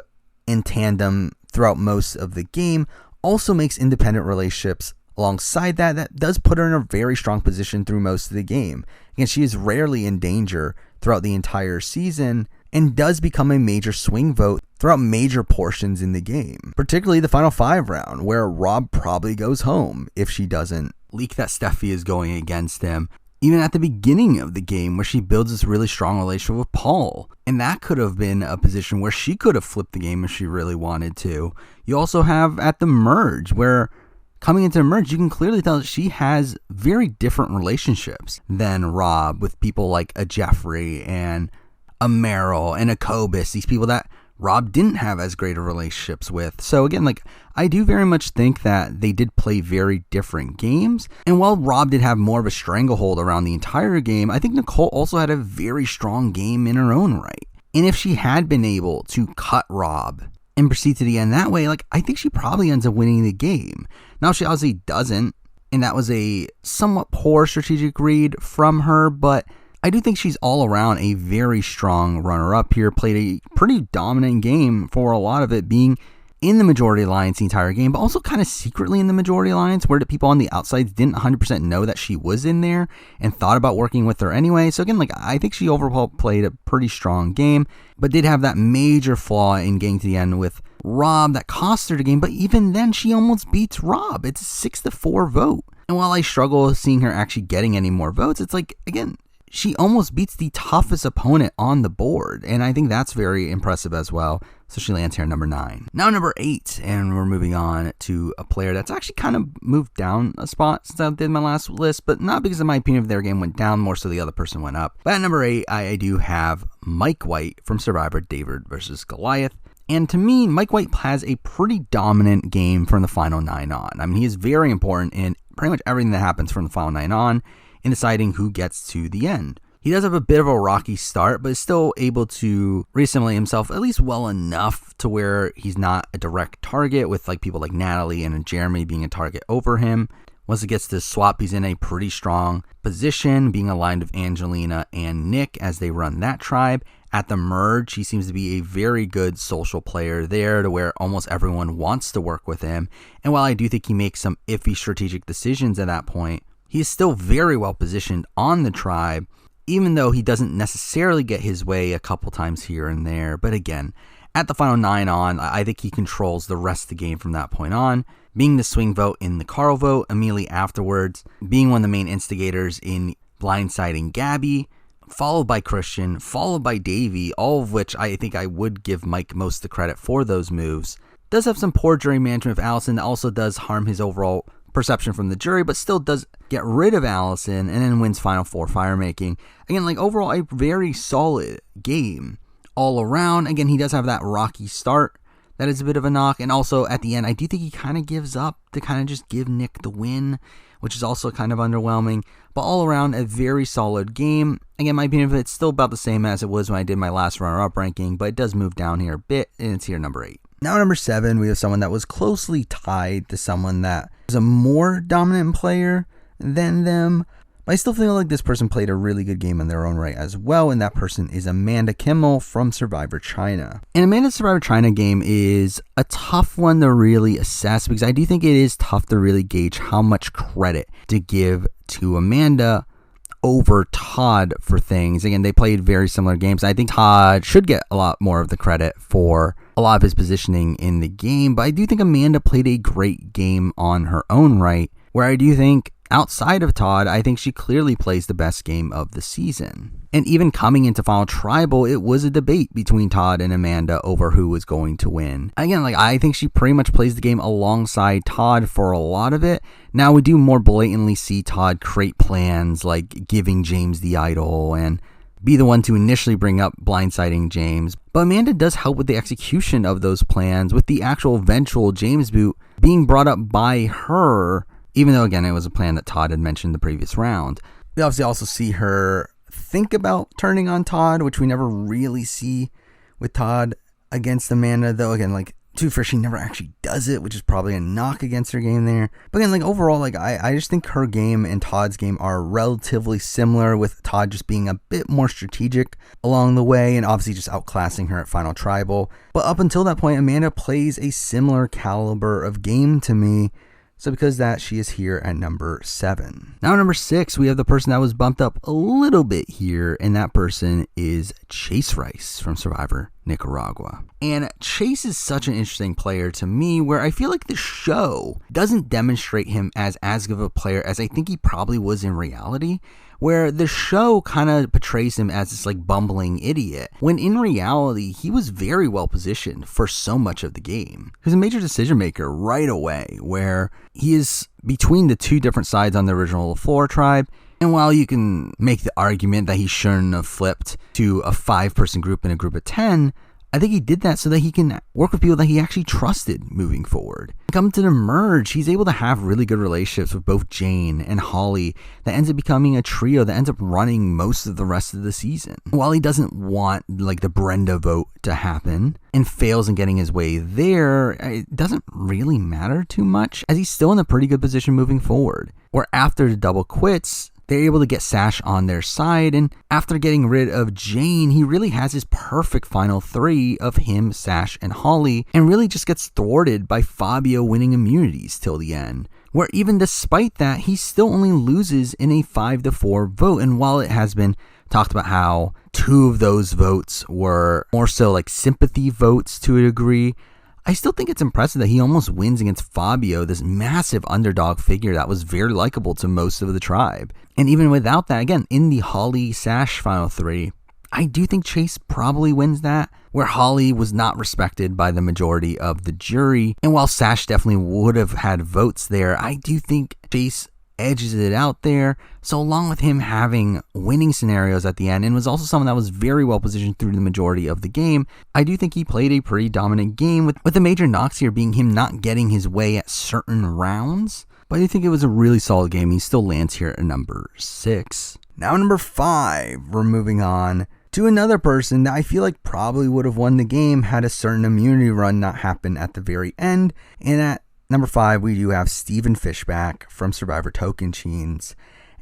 in tandem throughout most of the game, also makes independent relationships alongside that does put her in a very strong position through most of the game. Again, she is rarely in danger throughout the entire season and does become a major swing vote throughout major portions in the game, particularly the final 5 round where Rob probably goes home if she doesn't leak that Steffi is going against him. Even at the beginning of the game where she builds this really strong relationship with Paul. And that could have been a position where she could have flipped the game if she really wanted to. You also have at the merge where coming into the merge, you can clearly tell that she has very different relationships than Rob with people like a Jeffrey and a Meryl and a Cobus, these people that Rob didn't have as great of relationships with. So again, I do very much think that they did play very different games. And while Rob did have more of a stranglehold around the entire game, I think Nicole also had a very strong game in her own right. And if she had been able to cut Rob and proceed to the end that way, I think she probably ends up winning the game. Now, she obviously doesn't, and that was a somewhat poor strategic read from her, but I do think she's all around a very strong runner-up here, played a pretty dominant game for a lot of it, being in the majority alliance the entire game, but also kind of secretly in the majority alliance where the people on the outside didn't 100% know that she was in there and thought about working with her anyway. So again, I think she overall played a pretty strong game, but did have that major flaw in getting to the end with Rob that cost her the game. But even then, she almost beats Rob. It's a 6-4 vote. And while I struggle seeing her actually getting any more votes, it's again, she almost beats the toughest opponent on the board. And I think that's very impressive as well. So she lands here number 9. Now number 8, and we're moving on to a player that's actually kind of moved down a spot since I did my last list, but not because in my opinion their game went down, more so the other person went up. But at number 8, I do have Mike White from Survivor David vs. Goliath. And to me, Mike White has a pretty dominant game from the final 9 on. I mean, he is very important in pretty much everything that happens from the final 9 on in deciding who gets to the end. He does have a bit of a rocky start, but is still able to reassimilate himself at least well enough to where he's not a direct target with people like Natalie and Jeremy being a target over him. Once it gets to swap, he's in a pretty strong position, being aligned with Angelina and Nick as they run that tribe. At the merge, he seems to be a very good social player there to where almost everyone wants to work with him. And while I do think he makes some iffy strategic decisions at that point, he is still very well positioned on the tribe, even though he doesn't necessarily get his way a couple times here and there. But again, at the final 9 on, I think he controls the rest of the game from that point on, being the swing vote in the Carl vote immediately afterwards, being one of the main instigators in blindsiding Gabby, followed by Christian, followed by Davey, all of which I think I would give Mike most of the credit for those moves. Does have some poor jury management of Allison that also does harm his overall perception from the jury, but still does get rid of Allison and then wins Final 4 firemaking. Again, overall a very solid game all around. Again, he does have that rocky start that is a bit of a knock, and also at the end I do think he kind of gives up to kind of just give Nick the win, which is also kind of underwhelming. But all around a very solid game. Again, my opinion of it's still about the same as it was when I did my last runner-up ranking, but it does move down here a bit, and it's here number 8. Now number 7, we have someone that was closely tied to someone that was a more dominant player than them. But I still feel like this person played a really good game in their own right as well, and that person is Amanda Kimmel from Survivor China. And Amanda's Survivor China game is a tough one to really assess because I do think it is tough to really gauge how much credit to give to Amanda over Todd for things. Again, they played very similar games. I think Todd should get a lot more of the credit for a lot of his positioning in the game, but I do think Amanda played a great game on her own right, where I do think outside of Todd, I think she clearly plays the best game of the season. And even coming into Final Tribal, it was a debate between Todd and Amanda over who was going to win. Again, I think she pretty much plays the game alongside Todd for a lot of it. Now, we do more blatantly see Todd create plans like giving James the idol and be the one to initially bring up blindsiding James. But Amanda does help with the execution of those plans, with the actual eventual James boot being brought up by her, even though, again, it was a plan that Todd had mentioned the previous round. We obviously also see her think about turning on Todd, which we never really see with Todd against Amanda, though, again, to be fair, she never actually does it, which is probably a knock against her game there. But again, overall, I just think her game and Todd's game are relatively similar, with Todd just being a bit more strategic along the way and obviously just outclassing her at Final Tribal. But up until that point, Amanda plays a similar caliber of game to me. So because of that, she is here at number 7. Now number 6, we have the person that was bumped up a little bit here, and that person is Chase Rice from Survivor Nicaragua. And Chase is such an interesting player to me, where I feel like the show doesn't demonstrate him as good of a player as I think he probably was in reality, where the show kind of portrays him as this bumbling idiot, when in reality, he was very well positioned for so much of the game. He's a major decision maker right away, where he is between the two different sides on the original LaFleur tribe. And while you can make the argument that he shouldn't have flipped to a 5-person group and a group of 10, I think he did that so that he can work with people that he actually trusted moving forward. Come to the merge, he's able to have really good relationships with both Jane and Holly that ends up becoming a trio that ends up running most of the rest of the season. While he doesn't want the Brenda vote to happen and fails in getting his way there, it doesn't really matter too much, as he's still in a pretty good position moving forward. Where after the double quits, they're able to get Sash on their side, and after getting rid of Jane, he really has his perfect final 3 of him, Sash, and Holly, and really just gets thwarted by Fabio winning immunities till the end, where even despite that, he still only loses in a 5-4 vote. And while it has been talked about how 2 of those votes were more so sympathy votes to a degree, I still think it's impressive that he almost wins against Fabio, this massive underdog figure that was very likable to most of the tribe. And even without that, again, in the Holly Sash final 3, I do think Chase probably wins that, where Holly was not respected by the majority of the jury. And while Sash definitely would have had votes there, I do think Chase edges it out there. So along with him having winning scenarios at the end, and was also someone that was very well positioned through the majority of the game, I do think he played a pretty dominant game, with the major knocks here being him not getting his way at certain rounds. But I do think it was a really solid game. He still lands here at number 6. Now number 5, we're moving on to another person that I feel like probably would have won the game had a certain immunity run not happen at the very end. And at number 5, we do have Stephen Fishback from Survivor Tocantins.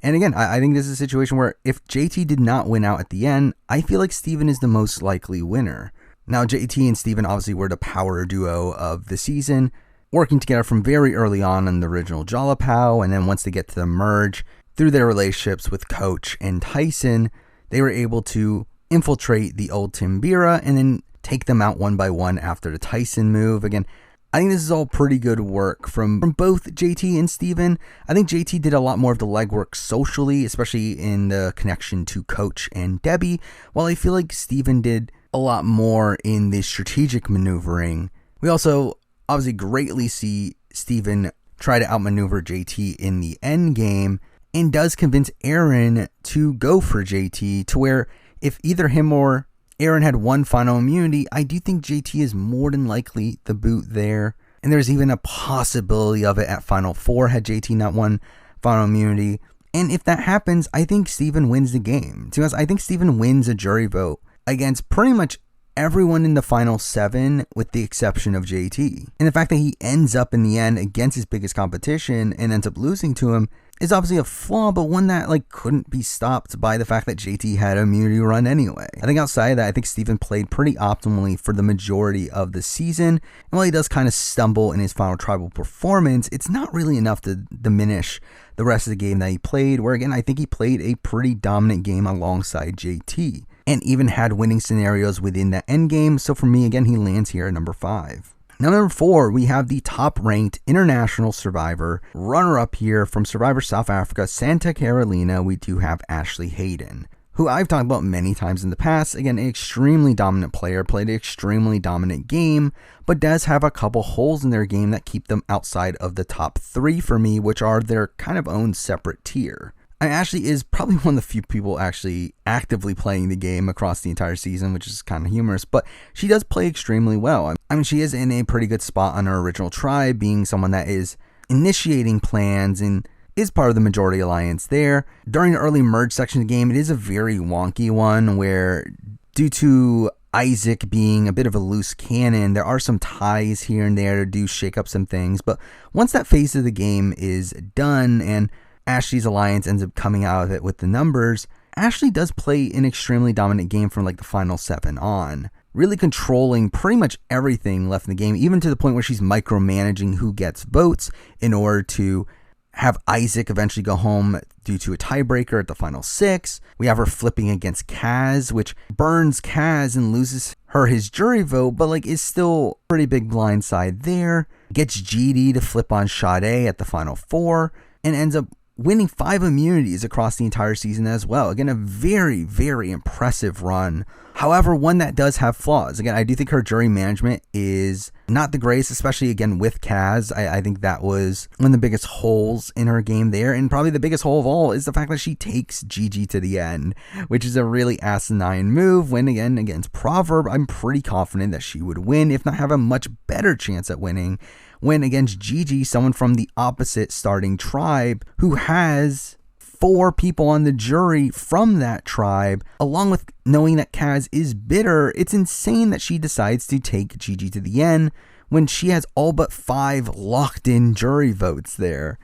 And again, I think this is a situation where if JT did not win out at the end, I feel like Stephen is the most likely winner. Now, JT and Stephen obviously were the power duo of the season, working together from very early on in the original Jalapao, and then once they get to the merge, through their relationships with Coach and Tyson, they were able to infiltrate the old Timbira and then take them out one by one after the Tyson move. Again, I think this is all pretty good work from both JT and Steven. I think JT did a lot more of the legwork socially, especially in the connection to Coach and Debbie, while I feel like Steven did a lot more in the strategic maneuvering. We also obviously greatly see Steven try to outmaneuver JT in the end game, and does convince Aaron to go for JT, to where if either him or Aaron had one final immunity, I do think JT is more than likely the boot there. And there's even a possibility of it at Final 4 had JT not won final immunity. And if that happens, I think Steven wins the game. To us, I think Steven wins a jury vote against pretty much everyone in the final 7 with the exception of JT. And the fact that he ends up in the end against his biggest competition and ends up losing to him is obviously a flaw, but one that couldn't be stopped by the fact that JT had an immunity run anyway. I think outside of that, I think Steven played pretty optimally for the majority of the season. And while he does kind of stumble in his final tribal performance, it's not really enough to diminish the rest of the game that he played, where again, I think he played a pretty dominant game alongside JT and even had winning scenarios within that end game. So for me, again, he lands here at number 5. Now, number 4, we have the top-ranked international survivor, runner-up here from Survivor South Africa, Santa Carolina. We do have Ashley Hayden, who I've talked about many times in the past. Again, an extremely dominant player, played an extremely dominant game, but does have a couple holes in their game that keep them outside of the top 3 for me, which are their kind of own separate tier. Ashley is probably one of the few people actually actively playing the game across the entire season, which is kind of humorous, but she does play extremely well. I mean, she is in a pretty good spot on her original tribe, being someone that is initiating plans and is part of the majority alliance there. During the early merge section of the game, it is a very wonky one where, due to Isaac being a bit of a loose cannon, there are some ties here and there to do shake up some things, but once that phase of the game is done and Ashley's alliance ends up coming out of it with the numbers, Ashley does play an extremely dominant game from the final 7 on, really controlling pretty much everything left in the game, even to the point where she's micromanaging who gets votes in order to have Isaac eventually go home due to a tiebreaker at the final 6. We have her flipping against Kaz, which burns Kaz and loses her his jury vote, but is still pretty big blindside there. Gets GD to flip on Sade at the final 4 and ends up winning 5 immunities across the entire season as well. Again, a very, very impressive run. However, one that does have flaws. Again, I do think her jury management is not the greatest, especially again with Kaz. I think that was one of the biggest holes in her game there. And probably the biggest hole of all is the fact that she takes Gigi to the end, which is a really asinine move when, again, against Proverb, I'm pretty confident that she would win, if not have a much better chance at winning. When against Gigi, someone from the opposite starting tribe who has 4 people on the jury from that tribe, along with knowing that Kaz is bitter, it's insane that she decides to take Gigi to the end when she has all but 5 locked in jury votes there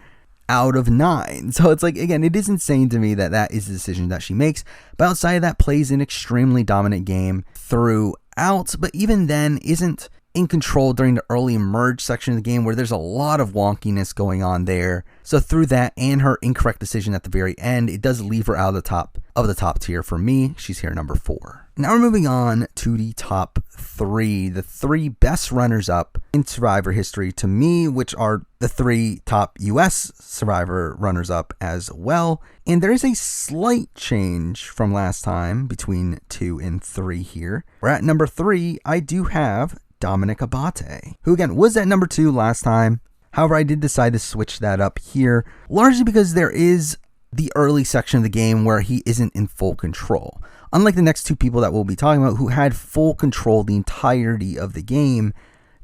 out of 9. So it's again, it is insane to me that that is the decision that she makes. But outside of that, plays an extremely dominant game throughout, but even then isn't in control during the early merge section of the game, where there's a lot of wonkiness going on there. So through that and her incorrect decision at the very end, it does leave her out of the top tier for me. She's here number 4. Now we're moving on to the top 3, the 3 best runners up in Survivor history to me, which are the 3 top US Survivor runners up as well. And there is a slight change from last time between 2 and 3 here. We're at number 3. I do have Dominic Abate, who again was at number 2 last time. However, I did decide to switch that up here, largely because there is the early section of the game where he isn't in full control. Unlike the next 2 people that we'll be talking about who had full control the entirety of the game,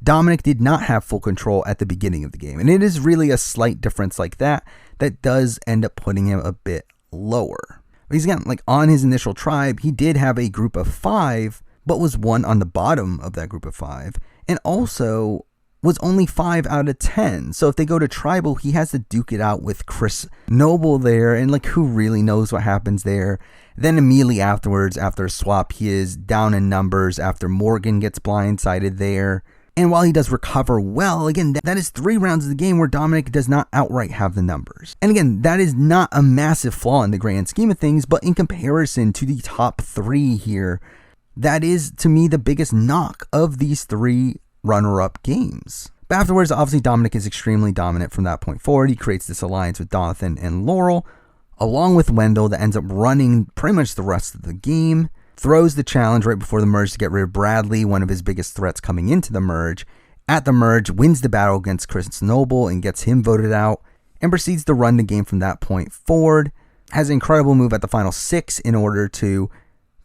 Dominic did not have full control at the beginning of the game. And it is really a slight difference like that that does end up putting him a bit lower. Because again, on his initial tribe, he did have a group of 5, but was 1 on the bottom of that group of 5, and also was only 5 out of 10. So if they go to tribal, he has to duke it out with Chris Noble there, and who really knows what happens there. Then immediately afterwards, after a swap, he is down in numbers after Morgan gets blindsided there. And while he does recover well, again, that is 3 rounds of the game where Dominic does not outright have the numbers. And again, that is not a massive flaw in the grand scheme of things, but in comparison to the top 3 here, that is, to me, the biggest knock of these 3 runner-up games. But afterwards, obviously, Dominic is extremely dominant from that point forward. He creates this alliance with Jonathan and Laurel, along with Wendell, that ends up running pretty much the rest of the game. Throws the challenge right before the merge to get rid of Bradley, one of his biggest threats coming into the merge. At the merge, wins the battle against Chris Noble and gets him voted out, and proceeds to run the game from that point forward. Has an incredible move at the final 6 in order to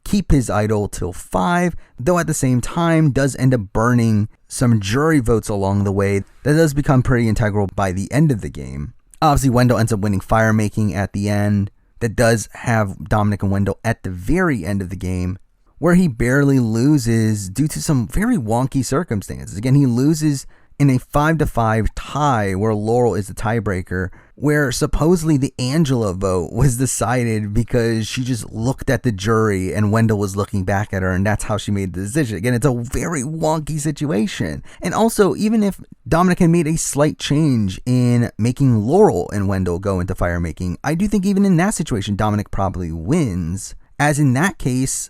keep his idol till 5, though at the same time does end up burning some jury votes along the way. That does become pretty integral by the end of the game. Obviously, Wendell ends up winning fire making at the end. That does have Dominic and Wendell at the very end of the game where he barely loses due to some very wonky circumstances. Again, he loses in a 5-5 tie where Laurel is the tiebreaker, where supposedly the Angela vote was decided because she just looked at the jury and Wendell was looking back at her, and that's how she made the decision. Again, it's a very wonky situation. And also, even if Dominic had made a slight change in making Laurel and Wendell go into fire making, I do think even in that situation, Dominic probably wins, as in that case,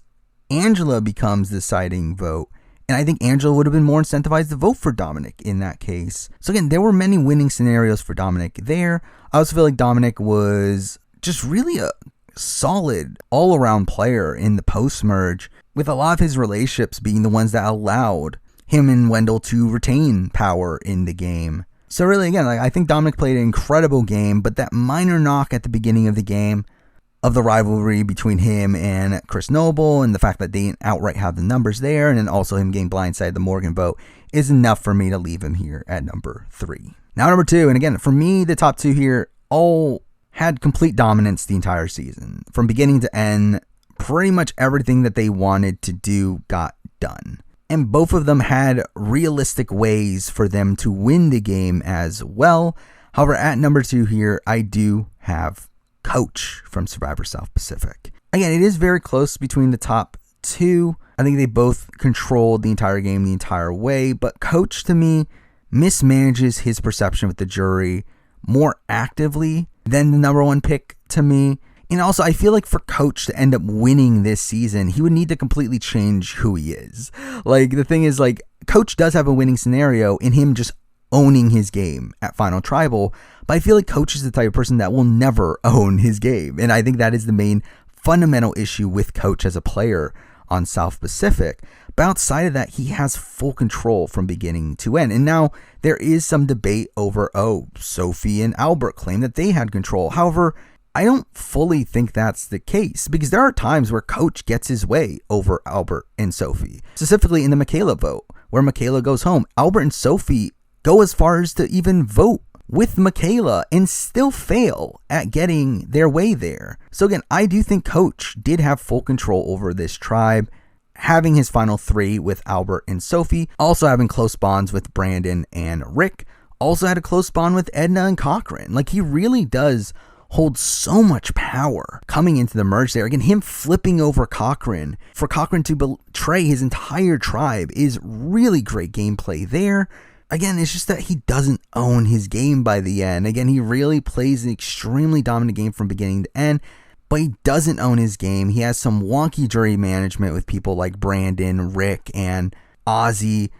Angela becomes the deciding vote. And I think Angela would have been more incentivized to vote for Dominic in that case. So again, there were many winning scenarios for Dominic there. I also feel like Dominic was just really a solid all-around player in the post-merge, with a lot of his relationships being the ones that allowed him and Wendell to retain power in the game. So really, again, I think Dominic played an incredible game, but that minor knock at the beginning of the game of the rivalry between him and Chris Noble, and the fact that they didn't outright have the numbers there, and then also him getting blindsided the Morgan vote, is enough for me to leave him here at number 3. Now number 2, and again, for me, the top 2 here all had complete dominance the entire season. From beginning to end, pretty much everything that they wanted to do got done. And both of them had realistic ways for them to win the game as well. However, at number 2 here, I do have Coach from Survivor South Pacific. Again, it is very close between the top 2. I think they both controlled the entire game the entire way, but Coach to me mismanages his perception with the jury more actively than the number 1 pick to me. And also, I feel like for Coach to end up winning this season, he would need to completely change who he is. Like, the thing is, like, Coach does have a winning scenario in him just owning his game at Final Tribal, but I feel like Coach is the type of person that will never own his game, and I think that is the main fundamental issue with Coach as a player on South Pacific. But outside of that, he has full control from beginning to end. And now there is some debate over, Sophie and Albert claim that they had control. However, I don't fully think that's the case, because there are times where Coach gets his way over Albert and Sophie, specifically in the Michaela vote, where Michaela goes home. Albert and Sophie go as far as to even vote with Michaela and still fail at getting their way there. So again, I do think Coach did have full control over this tribe, having his final 3 with Albert and Sophie, also having close bonds with Brandon and Rick, also had a close bond with Edna and Cochran. Like, he really does hold so much power coming into the merge there. Again, him flipping over Cochran for Cochran to betray his entire tribe is really great gameplay there. Again, it's just that he doesn't own his game by the end. Again, he really plays an extremely dominant game from beginning to end, but he doesn't own his game. He has some wonky jury management with people like Brandon, Rick, and Ozzy,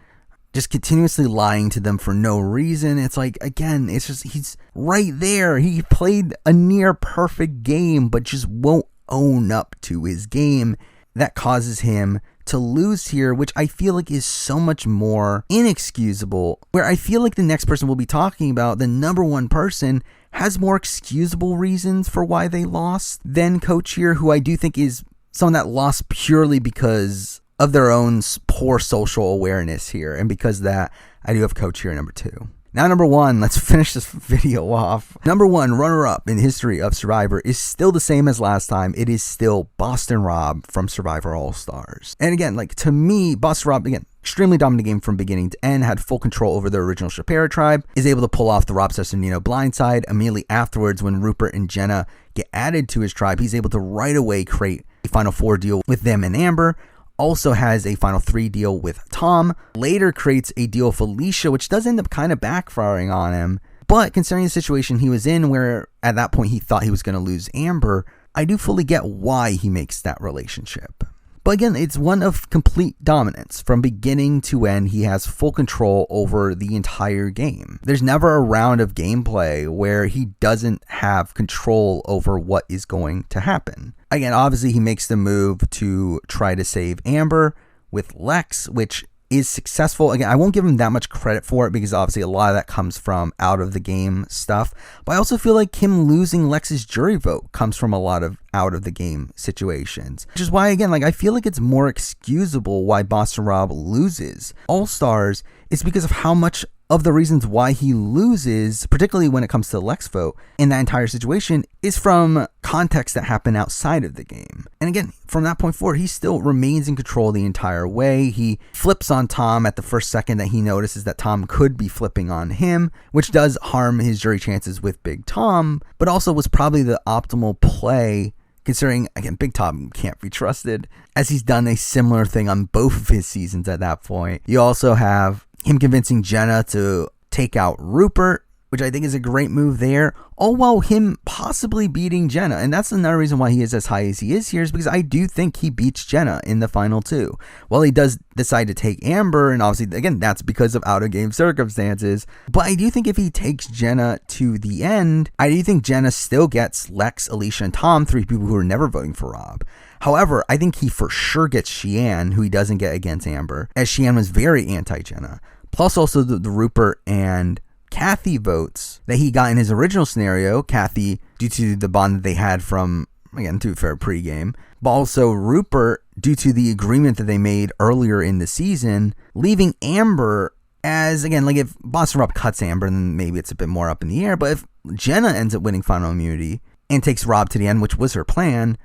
just continuously lying to them for no reason. It's like, again, it's just, he's right there. He played a near perfect game, but just won't own up to his game. That causes him to lose here, which I feel like is so much more inexcusable, where I feel like the next person we'll be talking about, the number 1 person, has more excusable reasons for why they lost than Coach here, who I do think is someone that lost purely because of their own poor social awareness here. And because of that, I do have Coach here at number 2. Now, number 1, let's finish this video off. Number 1, runner-up in the history of Survivor, is still the same as last time. It is still Boston Rob from Survivor All-Stars. And again, like, to me, Boston Rob, again, extremely dominant game from beginning to end, had full control over the original Shapira tribe, is able to pull off the Rob Cesternino blindside. Immediately afterwards, when Rupert and Jenna get added to his tribe, he's able to right away create a Final 4 deal with them and Amber. Also has a Final 3 deal with Tom. Later creates a deal with Felicia, which does end up kind of backfiring on him. But considering the situation he was in, where at that point he thought he was going to lose Amber, I do fully get why he makes that relationship. But again, it's one of complete dominance. From beginning to end, he has full control over the entire game. There's never a round of gameplay where he doesn't have control over what is going to happen. Again, obviously he makes the move to try to save Amber with Lex, which is successful. Again, I won't give him that much credit for it, because obviously a lot of that comes from out of the game stuff. But I also feel like him losing Lex's jury vote comes from a lot of out of the game situations, which is why, again, like, I feel like it's more excusable why Boston Rob loses All Stars is because of how much of the reasons why he loses, particularly when it comes to Lex vote in that entire situation, is from context that happened outside of the game. And again, from that point forward, he still remains in control the entire way. He flips on Tom at the first second that he notices that Tom could be flipping on him, which does harm his jury chances with Big Tom, but also was probably the optimal play considering, again, Big Tom can't be trusted, as he's done a similar thing on both of his seasons at that point. You also have him convincing Jenna to take out Rupert, which I think is a great move there, all while him possibly beating Jenna. And that's another reason why he is as high as he is here, is because I do think he beats Jenna in the final two. While he does decide to take Amber, and obviously, again, that's because of out-of-game circumstances, but I do think if he takes Jenna to the end, I do think Jenna still gets Lex, Alicia, and Tom, three people who are never voting for Rob. However, I think he for sure gets Sheehan, who he doesn't get against Amber, as Sheehan was very anti-Jenna. Plus also the Rupert and Kathy votes that he got in his original scenario. Kathy, due to the bond that they had from, again, to be fair, pregame, but also Rupert, due to the agreement that they made earlier in the season, leaving Amber as, again, like if Boston Rob cuts Amber, then maybe it's a bit more up in the air. But if Jenna ends up winning final immunity and takes Rob to the end, which was her plan,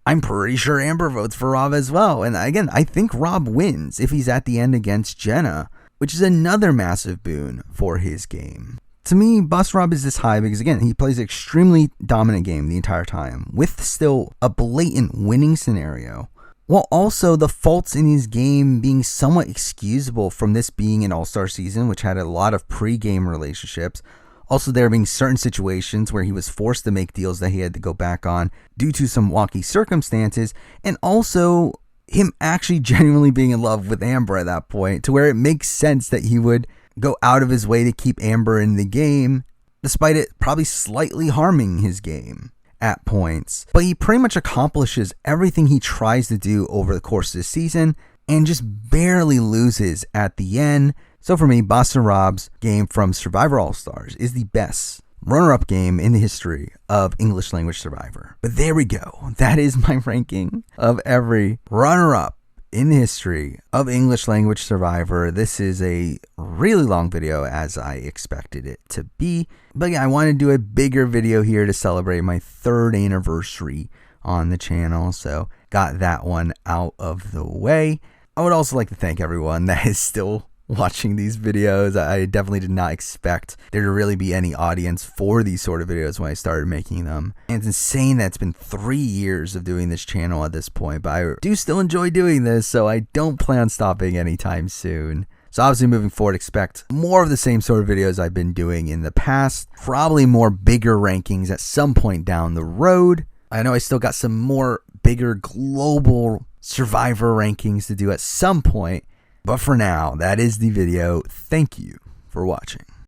I'm pretty sure Amber votes for Rob as well. And again, I think Rob wins if he's at the end against Jenna, which is another massive boon for his game. To me, Boston Rob is this high because, again, he plays an extremely dominant game the entire time, with still a blatant winning scenario, while also the faults in his game being somewhat excusable from this being an all-star season, which had a lot of pre-game relationships. Also, there being certain situations where he was forced to make deals that he had to go back on due to some wonky circumstances, and also him actually genuinely being in love with Amber at that point, to where it makes sense that he would go out of his way to keep Amber in the game, despite it probably slightly harming his game at points. But he pretty much accomplishes everything he tries to do over the course of the season and just barely loses at the end. So for me, Boston Rob's game from Survivor All-Stars is the best runner-up game in the history of English language Survivor. But there we go. That is my ranking of every runner-up in the history of English language Survivor. This is a really long video, as I expected it to be. But yeah, I want to do a bigger video here to celebrate my 3rd anniversary on the channel. So got that one out of the way. I would also like to thank everyone that is still watching these videos. I definitely did not expect there to really be any audience for these sort of videos when I started making them. And it's insane that it's been 3 years of doing this channel at this point, but I do still enjoy doing this, so I don't plan on stopping anytime soon. So obviously moving forward, expect more of the same sort of videos I've been doing in the past, probably more bigger rankings at some point down the road. I know I still got some more bigger global Survivor rankings to do at some point. But for now, that is the video. Thank you for watching.